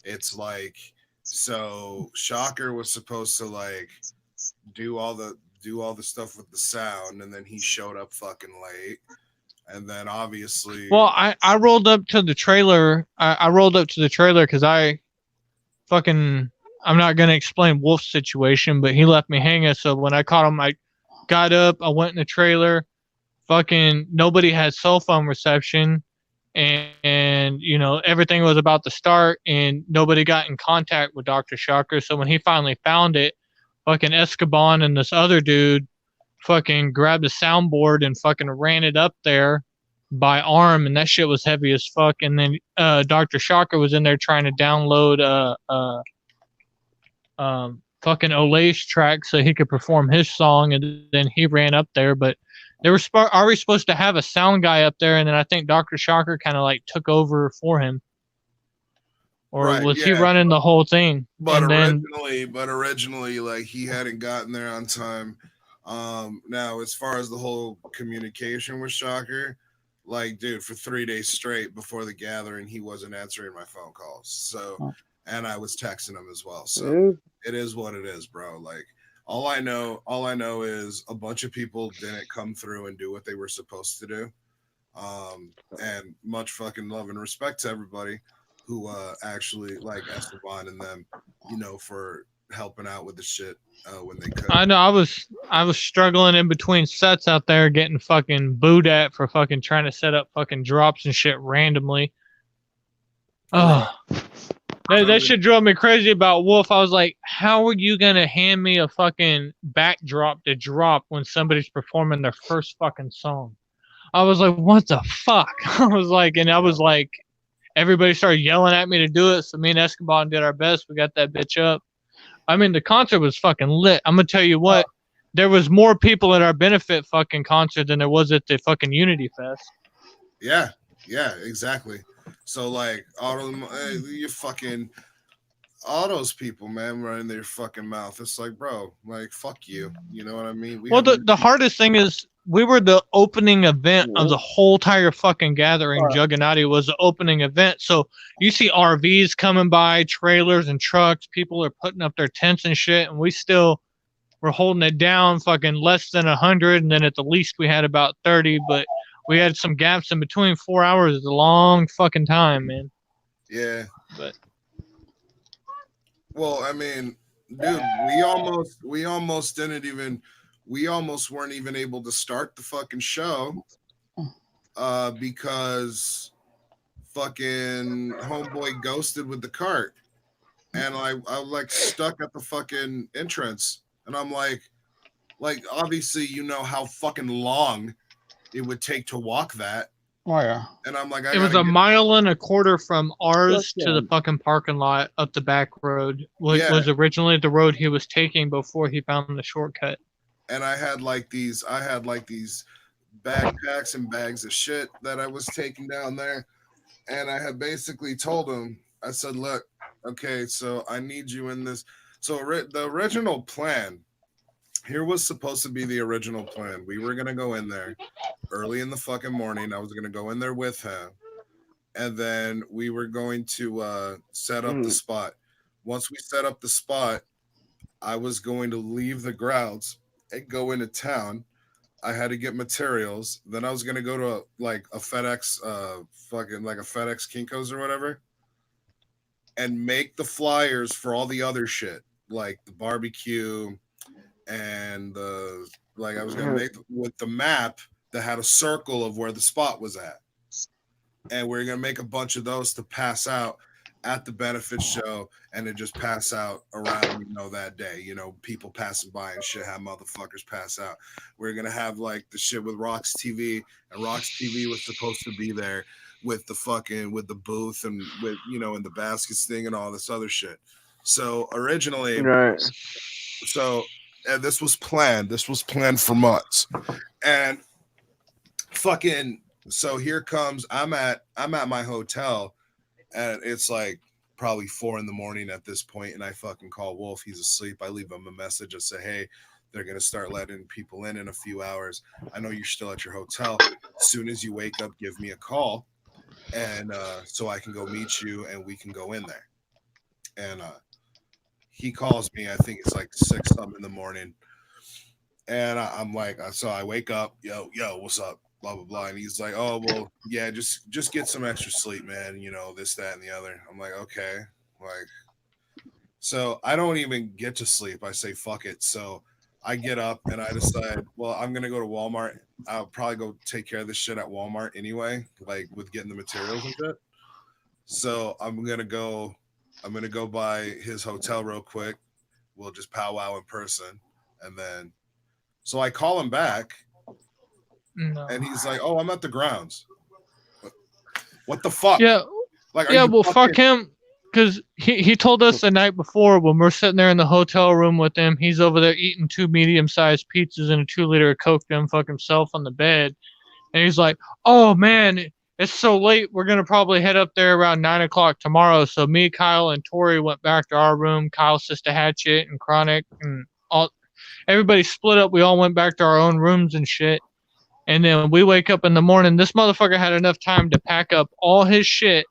Speaker 5: it's like, so Shocker was supposed to like do all the stuff with the sound, and then he showed up fucking late. And then obviously,
Speaker 6: well, I rolled up to the trailer. I rolled up to the trailer because I'm not gonna explain Wolf's situation, but he left me hanging. So when I caught him, I got up, I went in the trailer. Fucking nobody had cell phone reception, and you know, everything was about to start, and nobody got in contact with Dr. Shocker. So when he finally found it, fucking Escobar and this other dude fucking grabbed a soundboard and fucking ran it up there by arm, and that shit was heavy as fuck. And then Dr. Shocker was in there trying to download fucking Olay's track so he could perform his song, and then he ran up there. But they were already supposed to have a sound guy up there, and then I think Dr. Shocker kind of like took over for him, or
Speaker 5: Right,
Speaker 6: was he
Speaker 5: yeah.
Speaker 6: running the whole thing?
Speaker 5: But
Speaker 6: And
Speaker 5: originally, like he hadn't gotten there on time. Now as far as the whole communication with Shocker, like dude, for 3 days straight before the gathering, he wasn't answering my phone calls. So, and I was texting him as well. So it is what it is, bro. Like all I know is a bunch of people didn't come through and do what they were supposed to do. And much fucking love and respect to everybody who actually like Esteban and them, you know, for helping out with the shit when they could.
Speaker 6: I know I was struggling in between sets out there, getting fucking booed at for fucking trying to set up fucking drops and shit randomly. Oh, that shit drove me crazy about Wolf. I was like, how are you gonna hand me a fucking backdrop to drop when somebody's performing their first fucking song? I was like, what the fuck? I was like, everybody started yelling at me to do it. So me and Escobar did our best. We got that bitch up. I mean, the concert was fucking lit. I'm gonna tell you what, there was more people at our benefit fucking concert than there was at the fucking Unity Fest.
Speaker 5: Yeah, exactly. So like you fucking all those people, man, running their fucking mouth. It's like, bro, like fuck you. You know what I mean?
Speaker 6: Well, the hardest thing is we were the opening event of the whole entire fucking gathering. Juggernaut was the opening event. So you see RVs coming by, trailers and trucks. People are putting up their tents and shit, and we still were holding it down, fucking less than 100, and then at the least we had about 30, but we had some gaps in between. 4 hours is a long fucking time, man.
Speaker 5: Yeah.
Speaker 6: But
Speaker 5: well, I mean, dude, we almost weren't even able to start the fucking show because fucking homeboy ghosted with the cart, and I like stuck at the fucking entrance, and I'm like obviously you know how fucking long it would take to walk that.
Speaker 1: Oh yeah.
Speaker 5: And I'm like,
Speaker 6: it was a mile and a quarter from ours to the fucking parking lot up the back road. Was originally the road he was taking before he found the shortcut.
Speaker 5: And I had like these backpacks and bags of shit that I was taking down there. And I had basically told him, I said, look, okay, so I need you in this. So the original plan, here was supposed to be the original plan. We were going to go in there early in the fucking morning. I was going to go in there with him. And then we were going to set up the spot. Once we set up the spot, I was going to leave the grounds and go into town. I had to get materials. Then I was going to go to a FedEx, fucking like a FedEx Kinko's or whatever, and make the flyers for all the other shit, like the barbecue and I was going to make with the map that had a circle of where the spot was at. And we're going to make a bunch of those to pass out at the benefit show, and then just pass out around, that day, people passing by and shit, have motherfuckers pass out. We're going to have like the shit with Rox TV, and Rox TV was supposed to be there with the booth and with, and the baskets thing and all this other shit. So originally,
Speaker 7: right.
Speaker 5: And this was planned for months. And fucking, so here comes, I'm at my hotel, and it's like probably 4 a.m. at this point, and I fucking call Wolf. He's asleep. I leave him a message. I say, hey, they're going to start letting people in a few hours. I know you're still at your hotel. As soon as you wake up, give me a call, and so I can go meet you, and we can go in there. And he calls me. I think it's like 6 something in the morning. And I'm like, so I wake up, yo, what's up? Blah, blah, blah. And he's like, oh, well, yeah, just get some extra sleep, man. This, that, and the other. I'm like, okay. So I don't even get to sleep. I say, fuck it. So I get up and I decide, well, I'm gonna go to Walmart. I'll probably go take care of this shit at Walmart anyway, like with getting the materials and shit. So I'm gonna go by his hotel real quick. We'll just powwow in person, and then so I call him back, and he's like, "Oh, I'm at the grounds." What the fuck?
Speaker 6: Yeah,
Speaker 5: Like,
Speaker 6: yeah. Well, fuck him, because he told us the night before when we're sitting there in the hotel room with him, he's over there eating 2 medium-sized pizzas and a 2-liter of Coke to him, fuck himself on the bed, and he's like, "Oh man, it's so late. We're gonna probably head up there around 9 o'clock tomorrow." So me, Kyle, and Tori went back to our room. Kyle, Sister Hatchet, and Chronic, and everybody split up. We all went back to our own rooms and shit. And then we wake up in the morning. This motherfucker had enough time to pack up all his shit,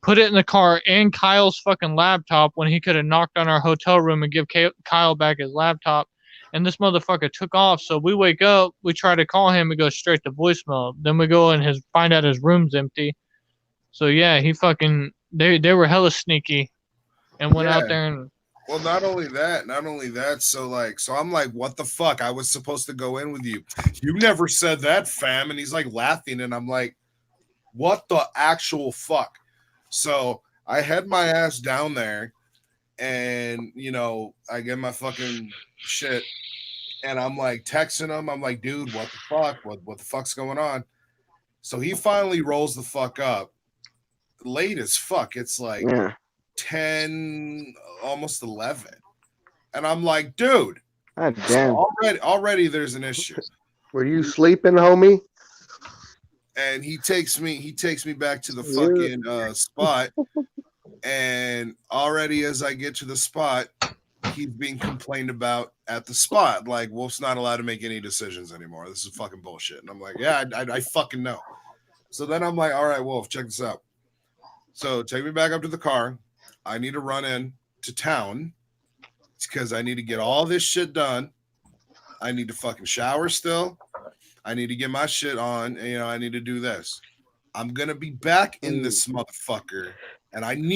Speaker 6: put it in the car, and Kyle's fucking laptop when he could have knocked on our hotel room and give Kyle back his laptop. And this motherfucker took off. So we wake up, we try to call him, it goes straight to voicemail. Then we go and find out his room's empty. So yeah, he fucking they were hella sneaky and went out there and.
Speaker 5: Well, not only that. So I'm like, what the fuck? I was supposed to go in with you. You never said that, fam. And he's like laughing, and I'm like, what the actual fuck? So I head my ass down there, and I get my fucking shit, and I'm like texting him. I'm like, dude, what the fuck? What the fuck's going on? So he finally rolls the fuck up. Late as fuck. It's like 10, almost 11, and I'm like, dude,
Speaker 7: God damn.
Speaker 5: already there's an issue.
Speaker 3: Were you sleeping, homie?
Speaker 5: And he takes me back to the fucking spot, and already as I get to the spot, he's being complained about at the spot. Like, Wolf's not allowed to make any decisions anymore. This is fucking bullshit. And I'm like, yeah, I fucking know. So then I'm like, all right, Wolf, check this out. So take me back up to the car. I need to run in to town because I need to get all this shit done. I need to fucking shower still. I need to get my shit on. And, I need to do this. I'm going to be back in this motherfucker, and I need